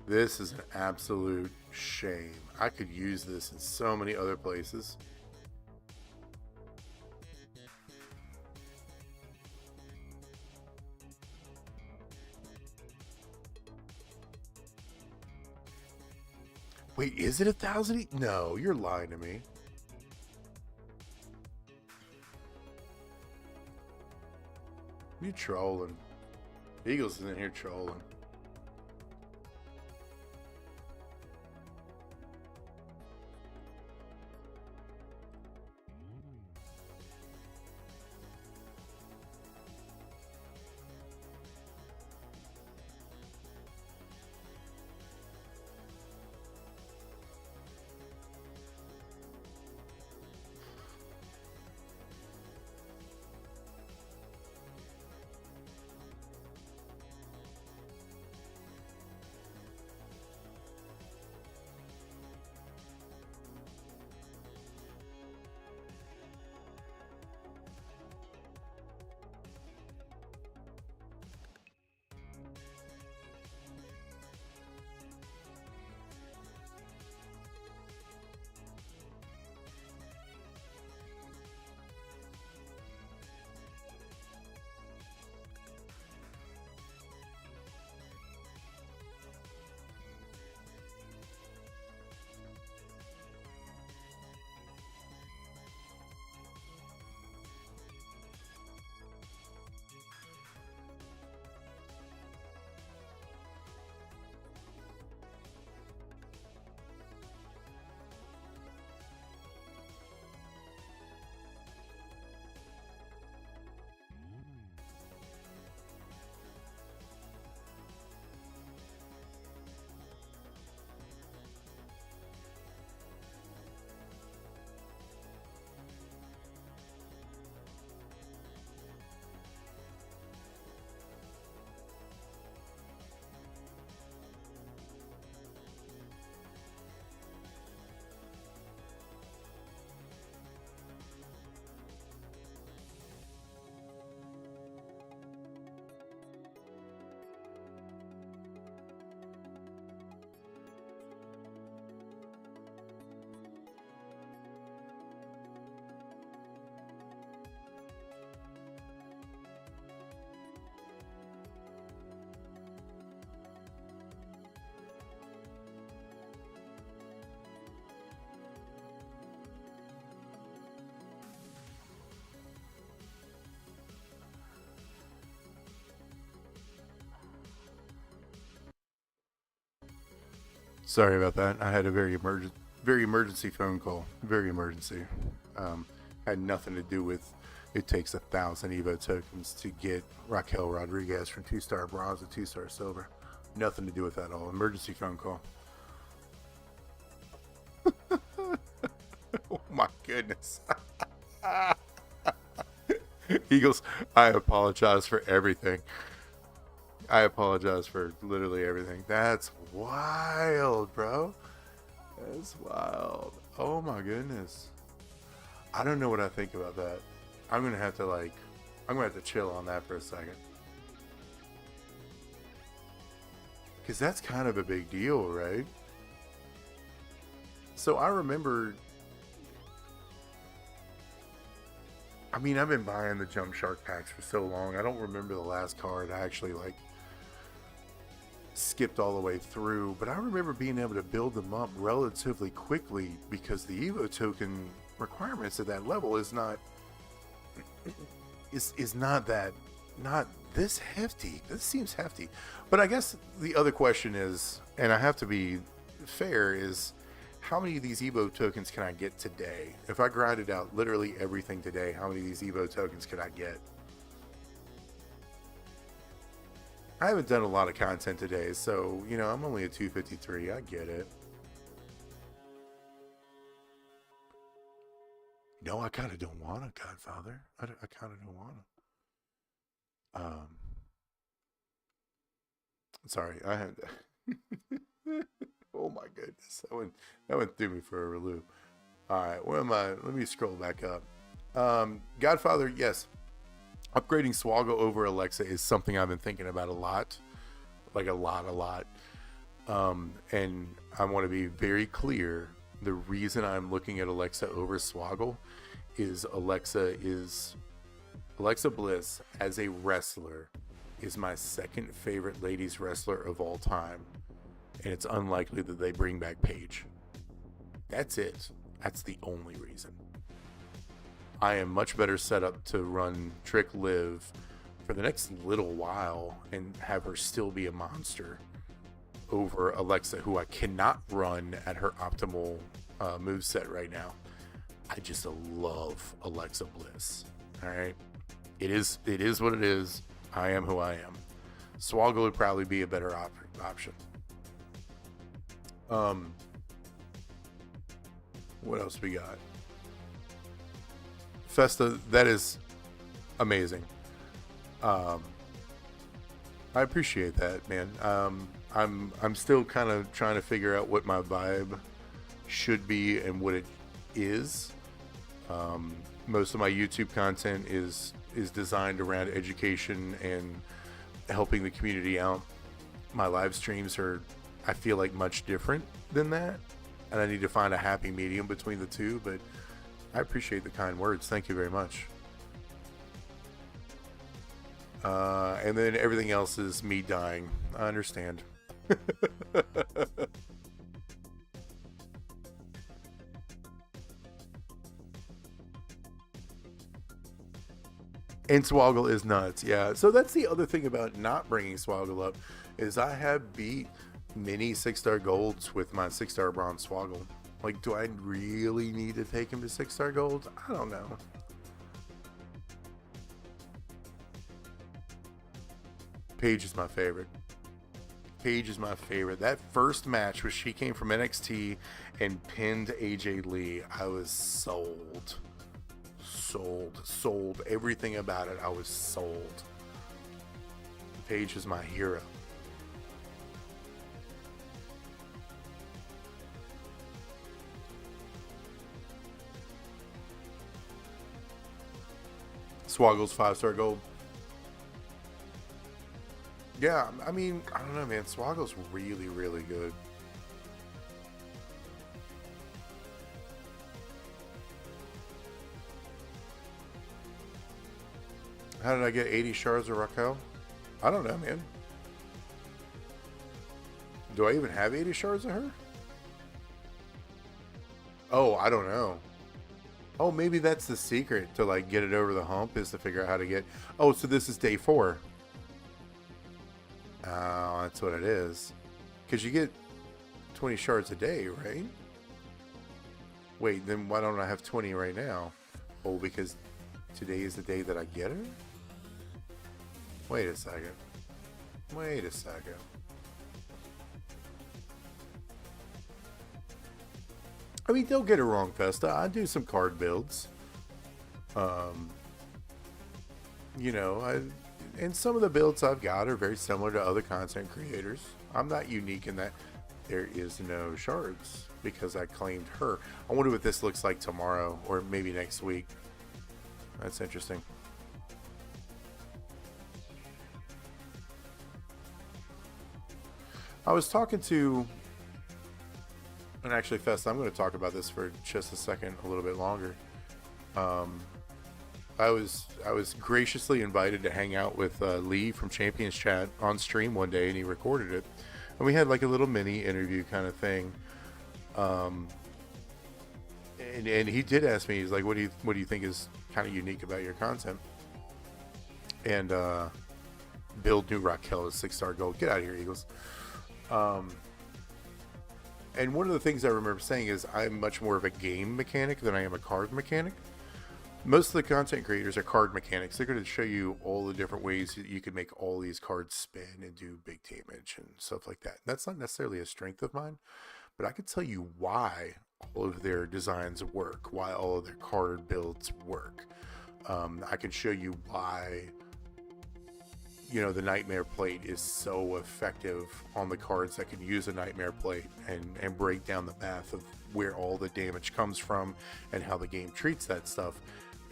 This is an absolute shame. I could use this in so many other places. Wait, is it 1,000? No, you're lying to me. You trolling. Eagles is in here trolling. Sorry about that. I had a very emergency phone call. Very emergency. Had nothing to do with it takes 1,000 Evo tokens to get Raquel Rodriguez from 2-star bronze to 2-star silver. Nothing to do with that at all. Emergency phone call. Oh my goodness. Eagles, I apologize for everything. I apologize for literally everything. That's wild, bro. That's wild. Oh my goodness. I don't know what I think about that. I'm gonna have to chill on that for a second. Cause that's kind of a big deal, right? So I remember, I mean, I've been buying the Jump Shark packs for so long. I don't remember the last card I actually skipped all the way through, but I remember being able to build them up relatively quickly because the Evo token requirements at that level is not this hefty. This seems hefty. But I guess the other question is, and I have to be fair, is how many of these Evo tokens can I get today? If I grinded out literally everything today, how many of these Evo tokens could I get? I haven't done a lot of content today, so, you know, I'm only at 253. I get it. No, I kind of don't want to, Godfather. I kind of don't want to. Sorry, I had. Oh my goodness, that went through me for a loop. All right, where am I? Let me scroll back up. Godfather, yes. Upgrading Swoggle over Alexa is something I've been thinking about a lot. Like a lot. And I want to be very clear. The reason I'm looking at Alexa over Swoggle is Alexa Bliss as a wrestler is my second favorite ladies wrestler of all time. And it's unlikely that they bring back Paige. That's it. That's the only reason. I am much better set up to run Trick Liv for the next little while and have her still be a monster over Alexa, who I cannot run at her optimal moveset right now. I just love Alexa Bliss. All right. It is what it is. I am who I am. Swoggle would probably be a better option. What else we got? Festa, that is amazing. I appreciate that, man. I'm still kind of trying to figure out what my vibe should be and what it is. Most of my YouTube content is designed around education and helping the community out. My live streams are, I feel like, much different than that, and I need to find a happy medium between the two, but I appreciate the kind words. Thank you very much. And then everything else is me dying. I understand. And Swoggle is nuts, yeah. So that's the other thing about not bringing Swoggle up, is I have beat many 6-star golds with my 6-star bronze Swoggle. Like, do I really need to take him to 6-star golds? I don't know. Paige is my favorite. Paige is my favorite. That first match where she came from NXT and pinned AJ Lee, I was sold. Sold. Everything about it, I was sold. Paige is my hero. Swoggle's 5-star gold. Yeah, I mean, I don't know, man. Swoggle's really, really good. How did I get 80 shards of Raquel? I don't know, man. Do I even have 80 shards of her? Oh, I don't know. Oh, maybe that's the secret to, like, get it over the hump, is to figure out how to get... Oh, so this is day 4. Oh, that's what it is. Because you get... 20 shards a day, right? Wait, then why don't I have 20 right now? Oh, because today is the day that I get her? Wait a second. Wait a second. I mean, don't get it wrong, Festa. I do some card builds. You know, and some of the builds I've got are very similar to other content creators. I'm not unique in that there is no shards because I claimed her. I wonder what this looks like tomorrow or maybe next week. That's interesting. I was talking to, and actually, Fest, I'm going to talk about this for just a second, a little bit longer. I was graciously invited to hang out with Lee from Champions Chat on stream one day, and he recorded it, and we had like a little mini interview kind of thing. And he did ask me, he's like, what do you think is kind of unique about your content? And Bill knew Raquel is 6-star gold. Get out of here, Eagles. And one of the things I remember saying is I'm much more of a game mechanic than I am a card mechanic. Most of the content creators are card mechanics. They're going to show you all the different ways that you can make all these cards spin and do big damage and stuff like that. That's not necessarily a strength of mine, but I can tell you why all of their designs work, why all of their card builds work. I can show you why, you know, the Nightmare Plate is so effective on the cards that can use a Nightmare Plate and break down the path of where all the damage comes from and how the game treats that stuff.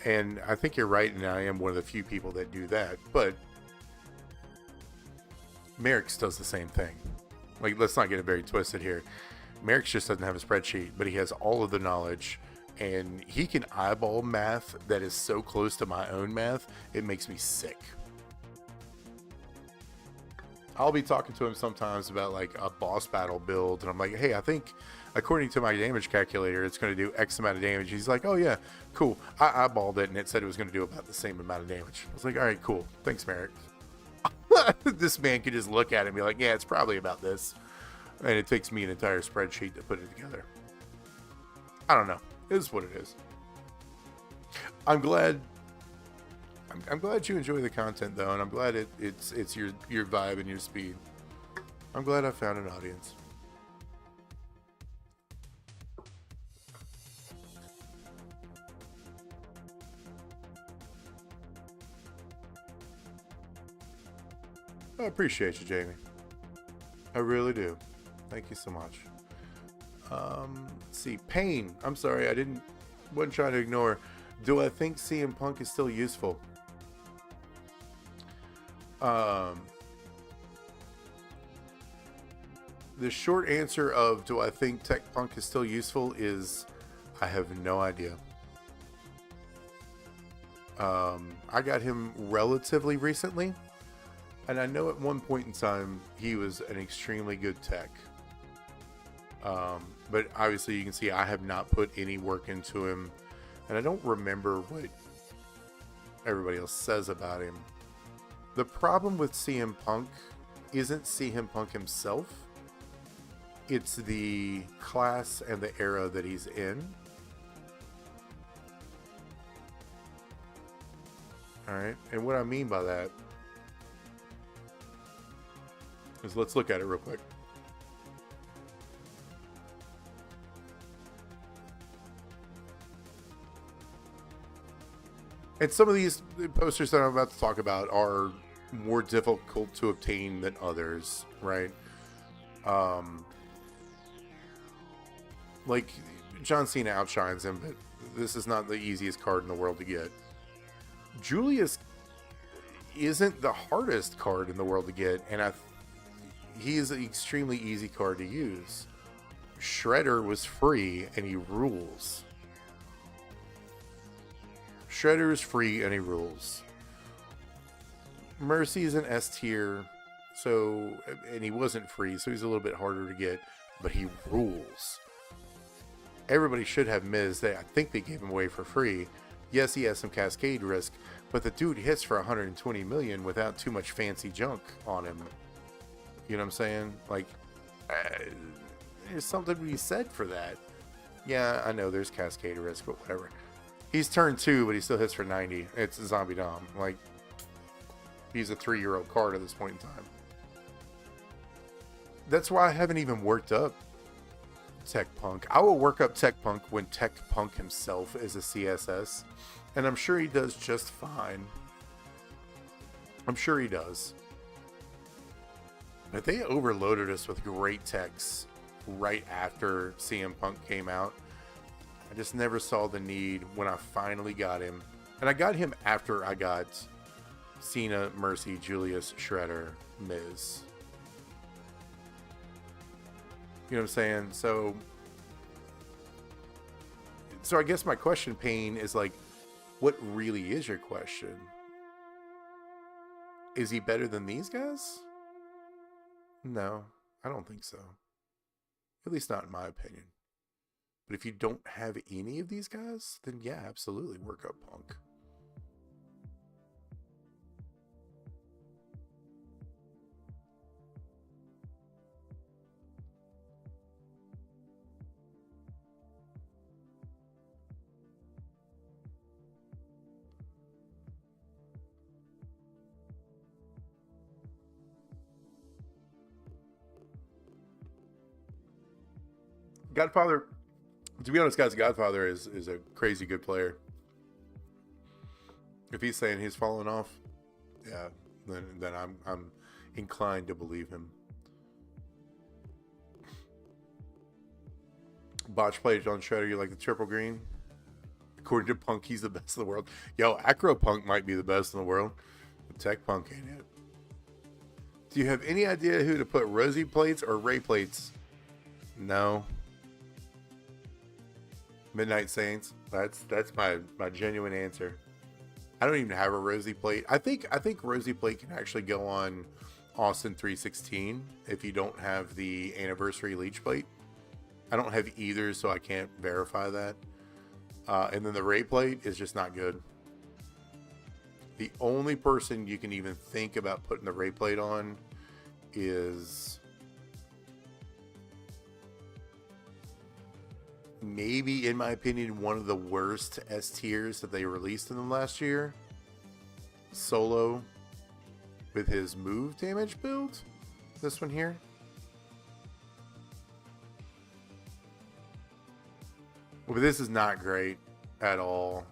And I think you're right, and I am one of the few people that do that. But Merrick's does the same thing. Like, let's not get it very twisted here. Merrick's just doesn't have a spreadsheet, but he has all of the knowledge, and he can eyeball math that is so close to my own math, it makes me sick. I'll be talking to him sometimes about like a boss battle build, and I'm like, hey, I think according to my damage calculator, it's going to do X amount of damage. He's like, oh yeah, cool. I eyeballed it, and it said it was going to do about the same amount of damage. I was like, all right, cool. Thanks, Merrick. This man could just look at it and be like, yeah, it's probably about this. And it takes me an entire spreadsheet to put it together. I don't know. It is what it is. I'm glad you enjoy the content, though, and I'm glad it's your vibe and your speed. I'm glad I found an audience. I appreciate you, Jamie. I really do. Thank you so much. Let's see. Pain. I'm sorry, wasn't trying to ignore. Do I think CM Punk is still useful? The short answer of do I think Tech Punk is still useful is I have no idea. I got him relatively recently, and I know at one point in time he was an extremely good tech. But obviously you can see I have not put any work into him, and I don't remember what everybody else says about him. The problem with CM Punk isn't CM Punk himself. It's the class and the era that he's in. Alright, and what I mean by that is, let's look at it real quick. And some of these posters that I'm about to talk about are more difficult to obtain than others, right? Like, John Cena outshines him, but this is not the easiest card in the world to get. Julius isn't the hardest card in the world to get, and he is an extremely easy card to use. Shredder was free, and he rules. Shredder is free, and he rules. Mercy is an S tier, and he wasn't free, so he's a little bit harder to get, but he rules. Everybody should have Miz. I think they gave him away for free. Yes, he has some cascade risk, but the dude hits for 120 million without too much fancy junk on him. You know what I'm saying? Like, there's something to be said for that. Yeah, I know there's cascade risk, but whatever. He's turn 2, but he still hits for 90. It's a Zombie Dom. Like, he's a 3-year-old card at this point in time. That's why I haven't even worked up Tech Punk. I will work up Tech Punk when Tech Punk himself is a CSS. And I'm sure he does just fine. I'm sure he does. But they overloaded us with great techs right after CM Punk came out. I just never saw the need when I finally got him. And I got him after I got Cena, Mercy, Julius, Shredder, Miz. You know what I'm saying? So I guess my question, Payne, is like, what really is your question? Is he better than these guys? No, I don't think so. At least not in my opinion. But if you don't have any of these guys, then yeah, absolutely work up Punk. Godfather, to be honest, guys, Godfather is a crazy good player. If he's saying he's fallen off, yeah, then I'm inclined to believe him. Botch played on Shredder, you like the triple green? According to Punk, he's the best in the world. Yo, Acro Punk might be the best in the world. But Tech Punk ain't it. Do you have any idea who to put Rosie plates or Ray plates? No. Midnight Saints. That's my genuine answer. I don't even have a Rosie plate. I think Rosie plate can actually go on Austin 316 if you don't have the anniversary Leech plate. I don't have either, so I can't verify that. And then the Ray plate is just not good. The only person you can even think about putting the Ray plate on is maybe, in my opinion, one of the worst S tiers that they released in them last year. Solo with his move damage build. This one here. But this is not great at all.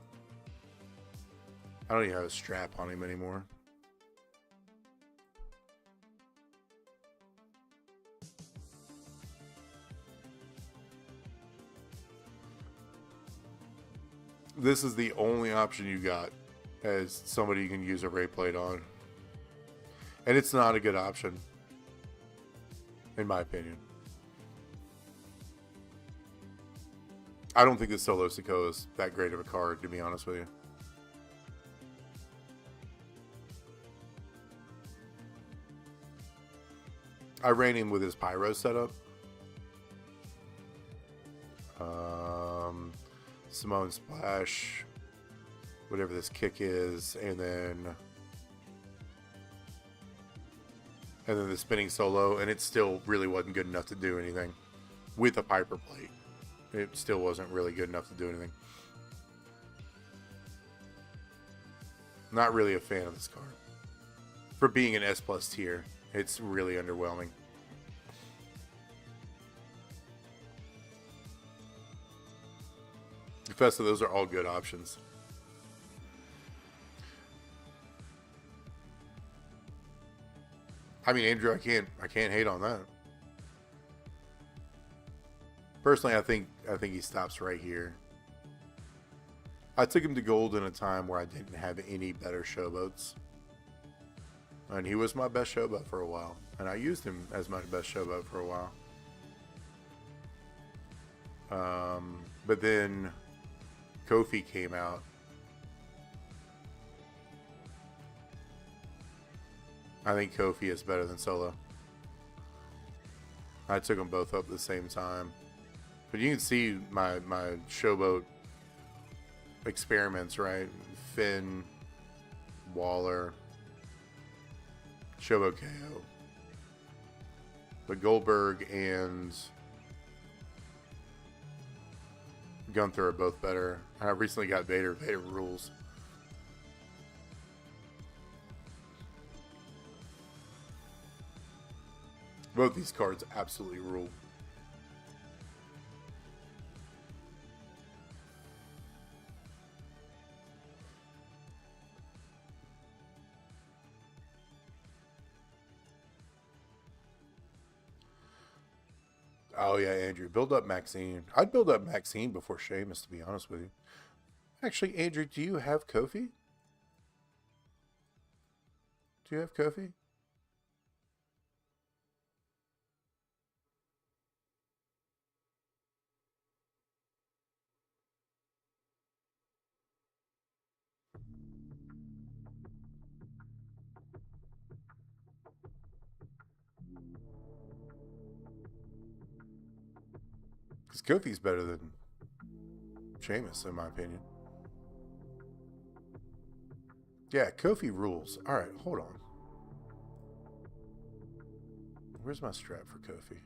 I don't even have a strap on him anymore. This is the only option you got as somebody you can use a Ray plate on. And it's not a good option, in my opinion. I don't think the Solo Sikoa is that great of a card, to be honest with you. I ran him with his Pyro setup. Simone Splash, whatever this kick is, and then the spinning solo, and it still really wasn't good enough to do anything with a Piper plate. It still wasn't really good enough to do anything. Not really a fan of this card. For being an S+ tier, it's really underwhelming. Festa, those are all good options. I mean, Andrew, I can't hate on that. Personally, I think he stops right here. I took him to gold in a time where I didn't have any better showboats. And he was my best showboat for a while. And I used him as my best showboat for a while. But then Kofi came out. I think Kofi is better than Solo. I took them both up at the same time. But you can see my showboat experiments, right? Finn, Waller, showboat KO. But Goldberg and Gunther are both better. I recently got Vader. Vader rules. Both these cards absolutely rule. Oh yeah, Andrew. Build up Maxine. I'd build up Maxine before Sheamus, to be honest with you. Actually, Andrew, do you have Kofi? Do you have Kofi? Because Kofi's better than Sheamus, in my opinion. Yeah, Kofi rules. All right, hold on. Where's my strap for Kofi?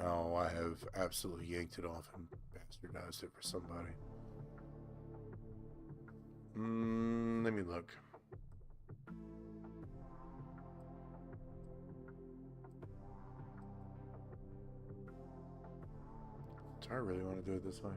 Oh, I have absolutely yanked it off and bastardized it for somebody. Let me look. Do I really want to do it this way?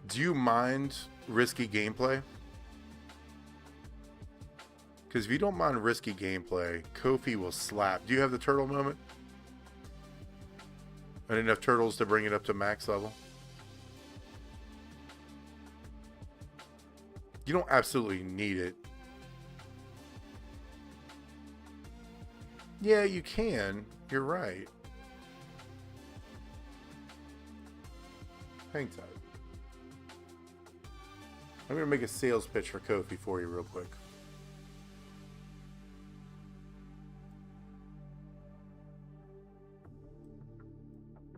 Do you mind risky gameplay? Because if you don't mind risky gameplay, Kofi will slap. Do you have the turtle moment? And enough turtles to bring it up to max level? You don't absolutely need it. Yeah, you can. You're right. Hang tight. I'm going to make a sales pitch for Kofi for you real quick.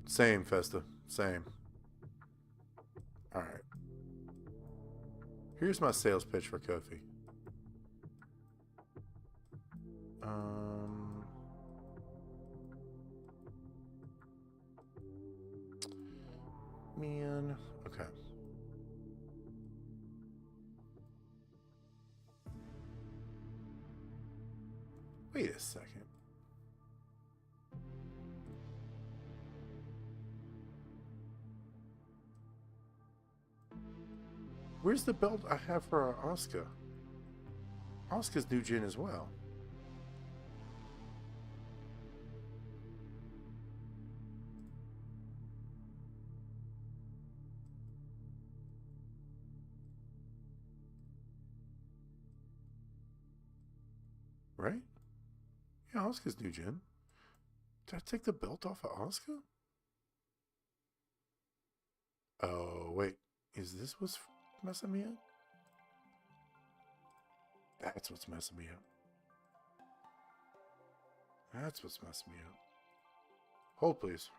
Same, Festa. Same. Alright. Here's my sales pitch for Kofi. Man. Okay. Wait a second. Where's the belt I have for Asuka? Asuka's new gen as well. Right? Yeah, Asuka's new gen. Did I take the belt off of Asuka? Oh, wait. Is this what's messing me up? That's what's messing me up. That's what's messing me up. Hold, please.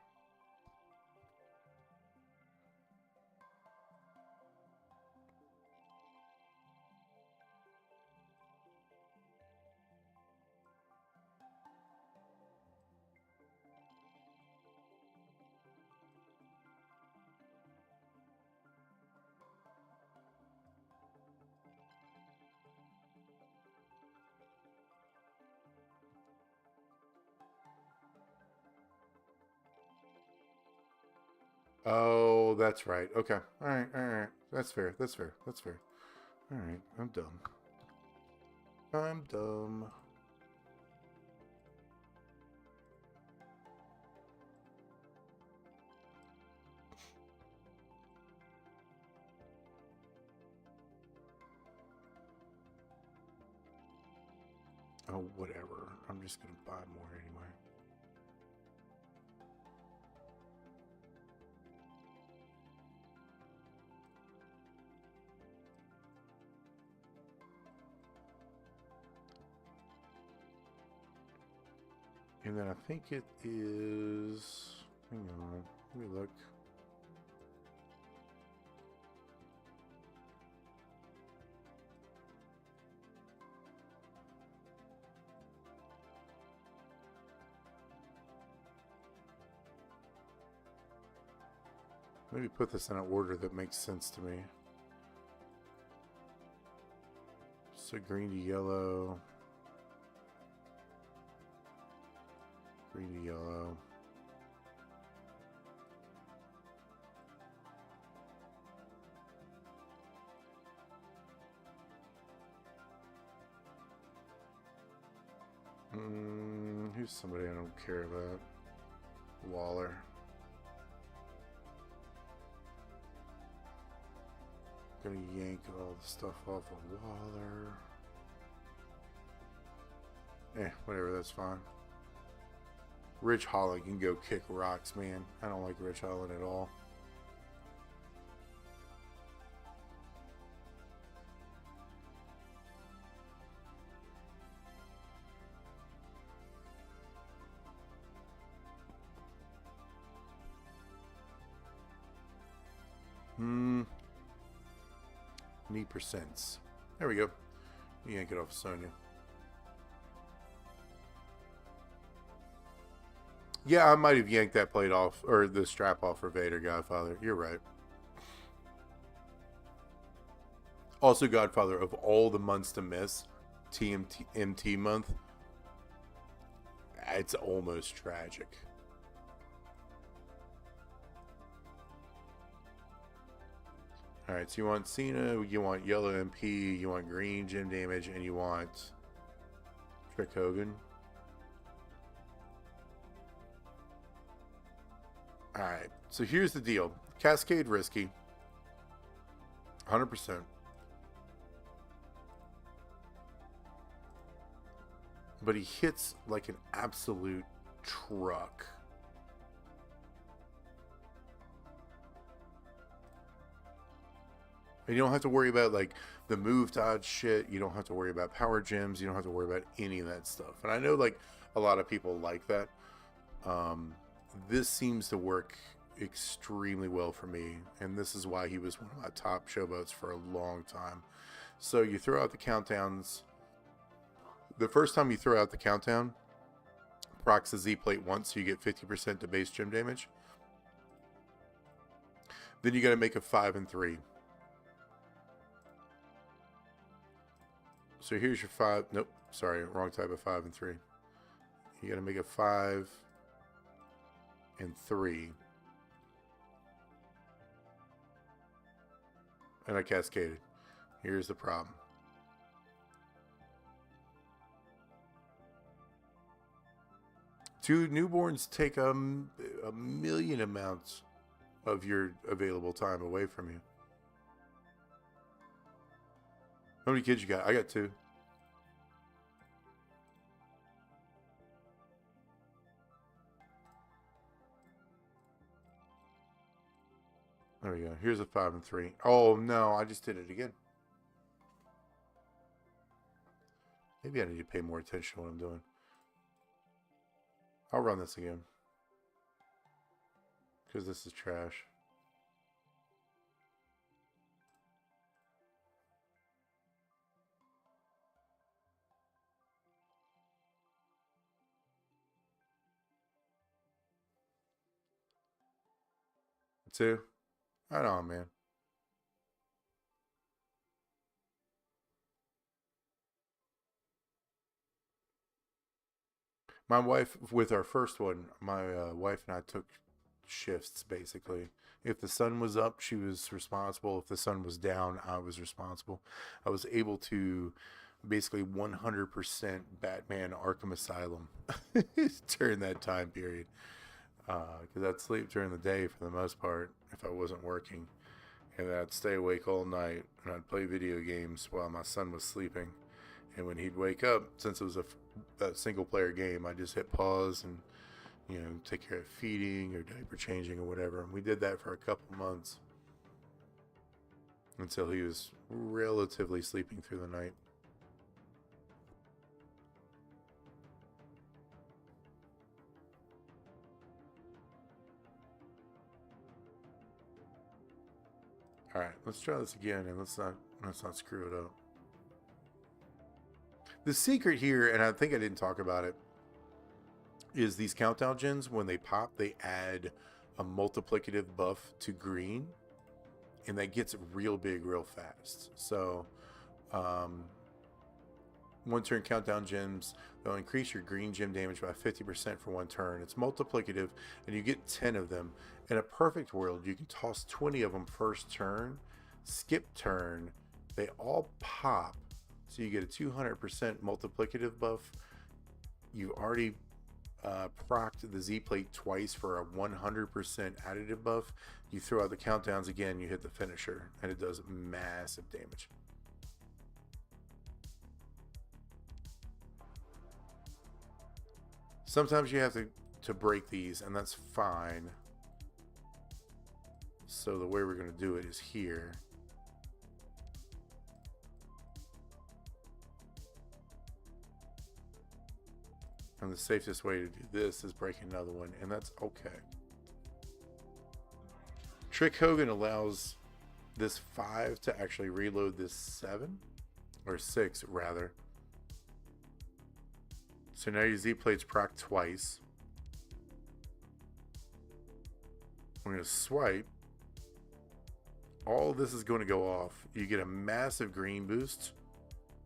Oh, that's right. Okay. All right. All right. That's fair. That's fair. That's fair. All right. I'm dumb. I'm dumb. Oh, whatever. I'm just going to buy more anyway. And then I think it is... Hang on. Let me look. Maybe put this in an order that makes sense to me. So green to yellow. Green to yellow. Who's somebody I don't care about? Waller. Gonna yank all the stuff off of Waller. Whatever, that's fine. Rich Holland can go kick rocks, man. I don't like Rich Holland at all. Need percents. There we go. Yank it off Sonya. Yeah, I might have yanked that plate off, or the strap off for Vader Godfather. You're right. Also, Godfather, of all the months to miss, TMT month, it's almost tragic. Alright, so you want Cena, you want yellow MP, you want green gym damage, and you want Trick Hogan. Alright, so here's the deal. Cascade risky. 100%. But he hits like an absolute truck. And you don't have to worry about like the move dodge shit. You don't have to worry about power gems. You don't have to worry about any of that stuff. And I know like a lot of people like that. This seems to work extremely well for me. And this is why he was one of my top showboats for a long time. So you throw out the countdowns. The first time you throw out the countdown, procs the Z plate once, so you get 50% to base gym damage. Then you got to make a 5 and 3. So here's your 5. Nope, sorry, wrong type of 5 and 3. You got to make a 5 and 3. And I cascaded. Here's the problem. Two newborns take a million amounts of your available time away from you. How many kids you got? I got 2. There we go. Here's a 5 and 3. Oh no, I just did it again. Maybe I need to pay more attention to what I'm doing. I'll run this again. Because this is trash. Two. Right on, man. My wife, with our first one, my wife and I took shifts, basically. If the sun was up, she was responsible. If the sun was down, I was responsible. I was able to basically 100% Batman Arkham Asylum during that time period. Because I'd sleep during the day for the most part if I wasn't working. And I'd stay awake all night and I'd play video games while my son was sleeping. And when he'd wake up, since it was a single player game, I just hit pause and, you know, take care of feeding or diaper changing or whatever. And we did that for a couple months until he was relatively sleeping through the night. All right, let's try this again and let's not screw it up. The secret here, and I think I didn't talk about it, is these countdown gens, when they pop, they add a multiplicative buff to green, and that gets real big real fast. So, one turn countdown gems, they'll increase your green gem damage by 50% for one turn. It's multiplicative, and you get 10 of them. In a perfect world, you can toss 20 of them first turn, skip turn, they all pop, so you get a 200% multiplicative buff. You already procced the Z plate twice for a 100% additive buff. You throw out the countdowns again, you hit the finisher, and it does massive damage. Sometimes you have to break these, and that's fine. So the way we're going to do it is here. And the safest way to do this is break another one, and that's okay. Trick Hogan allows this 5 to actually reload this 7, or 6 rather. So now your Z plates proc twice. I'm going to swipe. All of this is going to go off. You get a massive green boost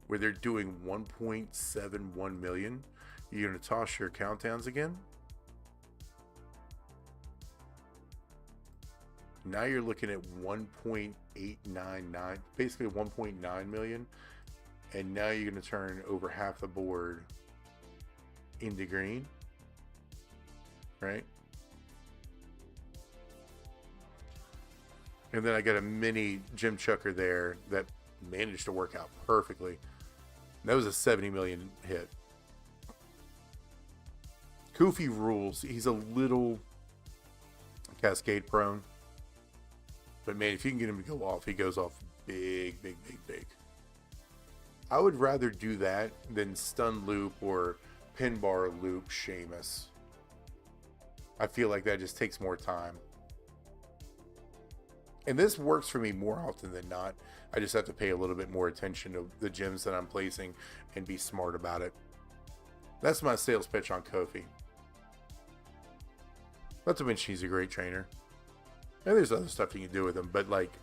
where they're doing 1.71 million. You're going to toss your countdowns again. Now you're looking at 1.899, basically 1.9 million. And now you're going to turn over half the board into green, right? And then I got a mini gem chucker there that managed to work out perfectly. That was a 70 million hit. Kofi rules. He's a little cascade prone, but man, if you can get him to go off, he goes off big, big, big, big. I would rather do that than stun loop or pin bar loop Sheamus. I feel like that just takes more time. And this works for me more often than not. I just have to pay a little bit more attention to the gems that I'm placing and be smart about it. That's my sales pitch on Kofi. Not to mention he's a great trainer. And there's other stuff you can do with him, but like,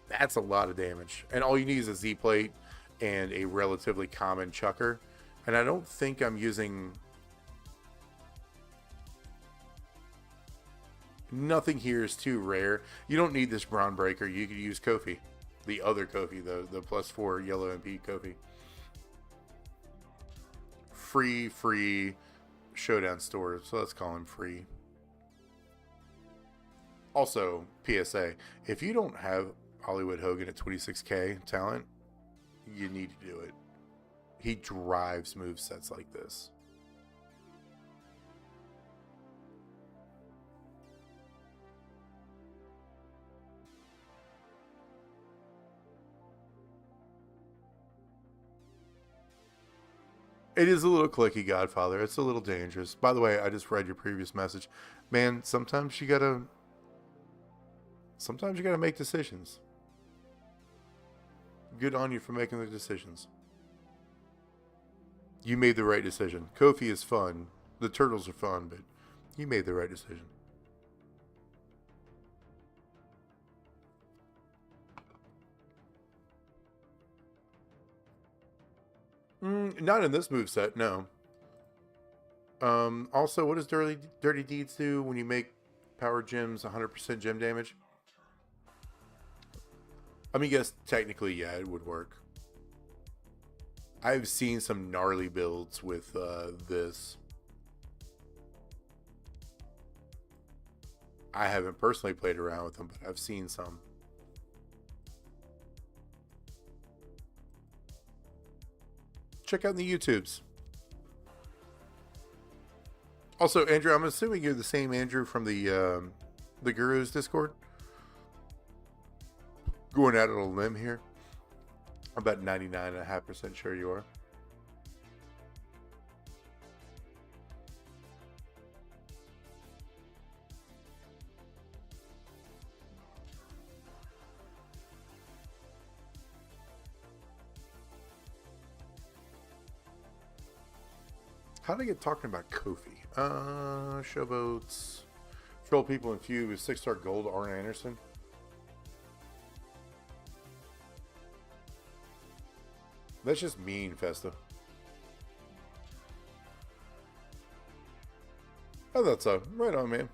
that's a lot of damage. And all you need is a Z plate and a relatively common chucker. And I don't think I'm using... Nothing here is too rare. You don't need this Brawn Breaker. You could use Kofi. The other Kofi, the +4 yellow MP Kofi. Free showdown store. So let's call him free. Also, PSA. If you don't have Hollywood Hogan at 26k talent, you need to do it. He drives movesets like this. It is a little clicky, Godfather. It's a little dangerous. By the way, I just read your previous message. Man, sometimes you gotta make decisions. Good on you for making the decisions. You made the right decision. Kofi is fun. The turtles are fun, but you made the right decision. Not in this moveset, no. Also, what does Dirty Deeds do when you make power gems 100% gem damage? I mean, yes, technically, yeah, it would work. I've seen some gnarly builds with this. I haven't personally played around with them, but I've seen some. Check out the YouTubes. Also, Andrew, I'm assuming you're the same Andrew from the Gurus Discord. Going out on a limb here. I'm about 99.5% sure you are. How did I get talking about Kofi? Showboats. Troll people in few with 6-star gold. Arn Anderson. That's just mean, Festa. I thought so. Right on, man.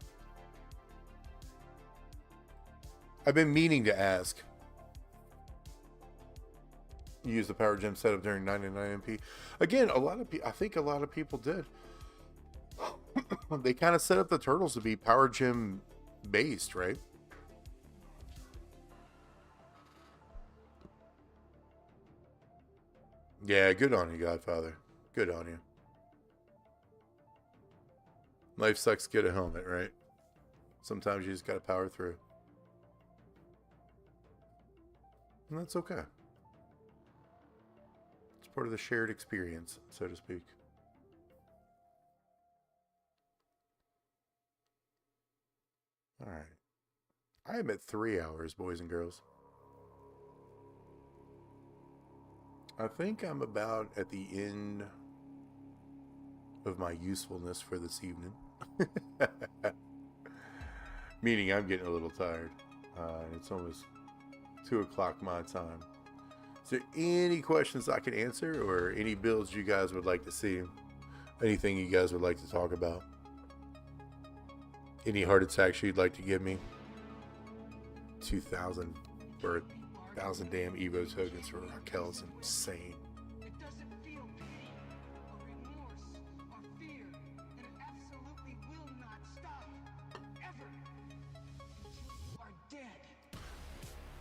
I've been meaning to ask. You use the power gem setup during 99 MP. Again, a lot of people. I think a lot of people did. They kind of set up the turtles to be power gem based, right? Yeah, good on you, Godfather. Good on you. Life sucks, get a helmet, right? Sometimes you just gotta power through. And that's okay. It's part of the shared experience, so to speak. Alright. I am at 3 hours, boys and girls. I think I'm about at the end of my usefulness for this evening. Meaning I'm getting a little tired. It's almost 2 o'clock my time. Is there any questions I can answer or any builds you guys would like to see? Anything you guys would like to talk about? Any heart attacks you'd like to give me? 2,000 or 1,000 damn Evo tokens for Raquel is insane. It doesn't feel pain or remorse or fear, and it absolutely will not stop ever until you are dead.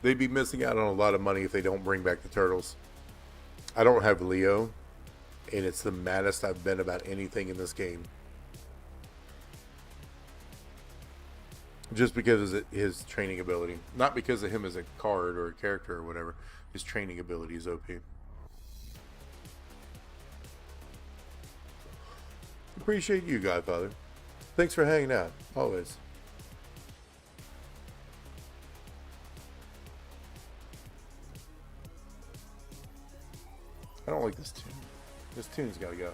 They'd be missing out on a lot of money if they don't bring back the turtles. I don't have Leo, and it's the maddest I've been about anything in this game. Just because of his training ability. Not because of him as a card or a character or whatever. His training ability is OP. Appreciate you, Godfather. Thanks for hanging out. Always. I don't like this tune. This tune's gotta go.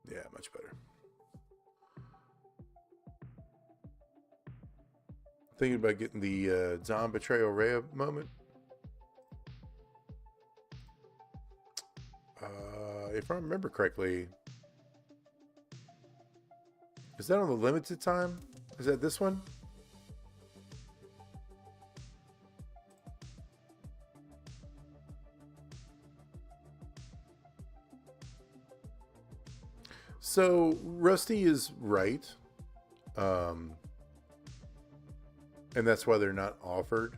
Yeah, much better. Thinking about getting the Zom Betrayal Rhea moment. If I remember correctly, is that on the limited time? Is that this one? So Rusty is right, and that's why they're not offered.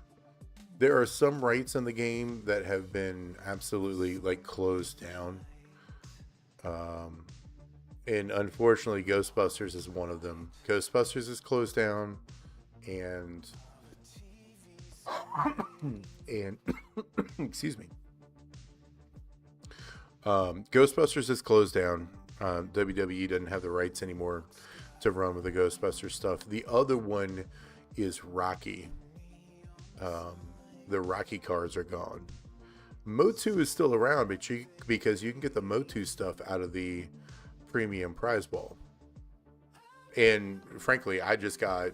There are some rights in the game that have been absolutely like closed down, and unfortunately, Ghostbusters is one of them. Ghostbusters is closed down, and excuse me, Ghostbusters is closed down. WWE doesn't have the rights anymore to run with the Ghostbusters stuff. The other one is Rocky. The Rocky cards are gone. Motu is still around, but because you can get the Motu stuff out of the premium prize ball. And frankly, I just got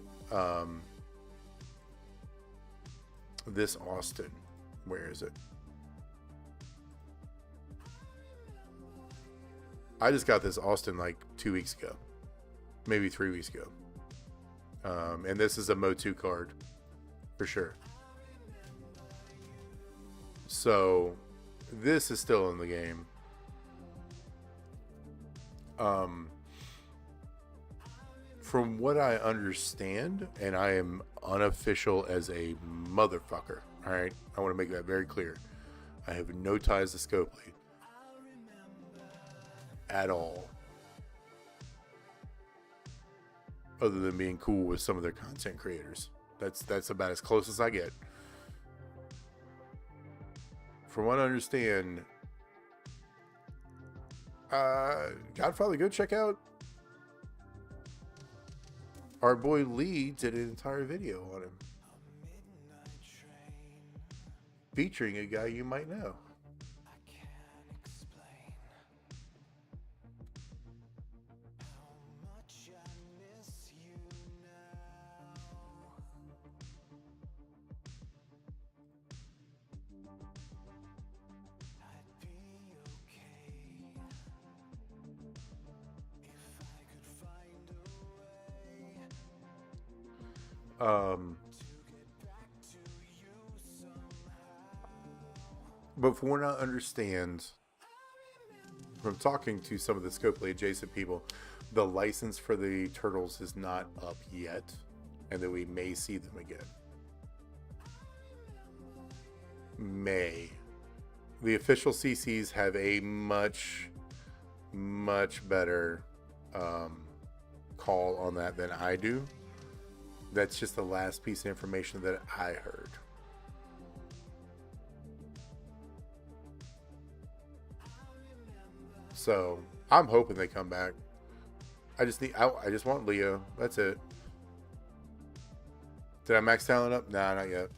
this Austin. Where is it? I just got this Austin like 2 weeks ago, maybe 3 weeks ago. And this is a Motu card for sure. So this is still in the game. From what I understand, and I am unofficial as a motherfucker, all right? I want to make that very clear. I have no ties to Scopely at all, other than being cool with some of their content creators. That's about as close as I get. From what I understand, Godfather, go check out our boy Lee did an entire video on him, featuring a guy you might know. But from what I understand, from talking to some of the Scopely adjacent people, the license for the turtles is not up yet, and that we may see them again. May. The official CCs have a much better call on that than I do. That's just the last piece of information that I heard. So I'm hoping they come back. I just want Leo. That's it. Did I max talent up? Nah, not yet.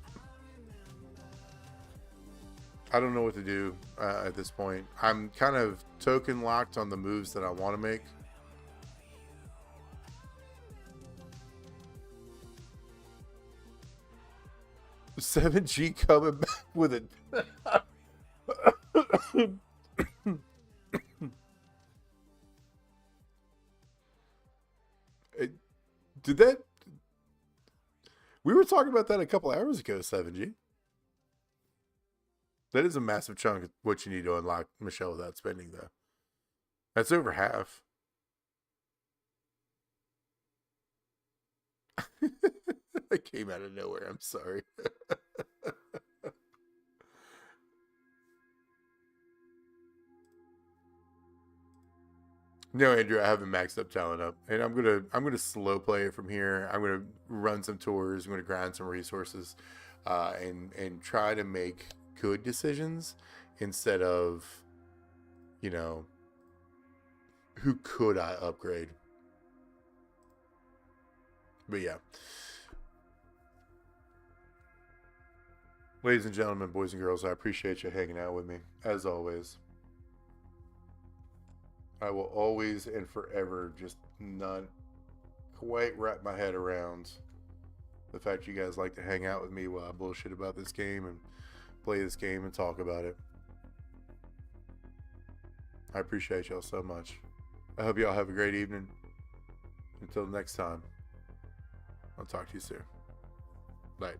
I don't know what to do at this point. I'm kind of token locked on the moves that I want to make. $7G coming back with it. Did that? We were talking about that a couple hours ago, 7G. That is a massive chunk of what you need to unlock Michelle without spending, though. That's over half. I came out of nowhere. I'm sorry. No, Andrew, I haven't maxed up talent up, and I'm gonna slow play it from here. I'm gonna run some tours. I'm gonna grind some resources, and try to make good decisions instead of, you know, who could I upgrade. But yeah, ladies and gentlemen, boys and girls, I appreciate you hanging out with me as always. I will always and forever just not quite wrap my head around the fact you guys like to hang out with me while I bullshit about this game and play this game and talk about it. I appreciate y'all so much. I hope y'all have a great evening. Until next time, I'll talk to you soon. Bye.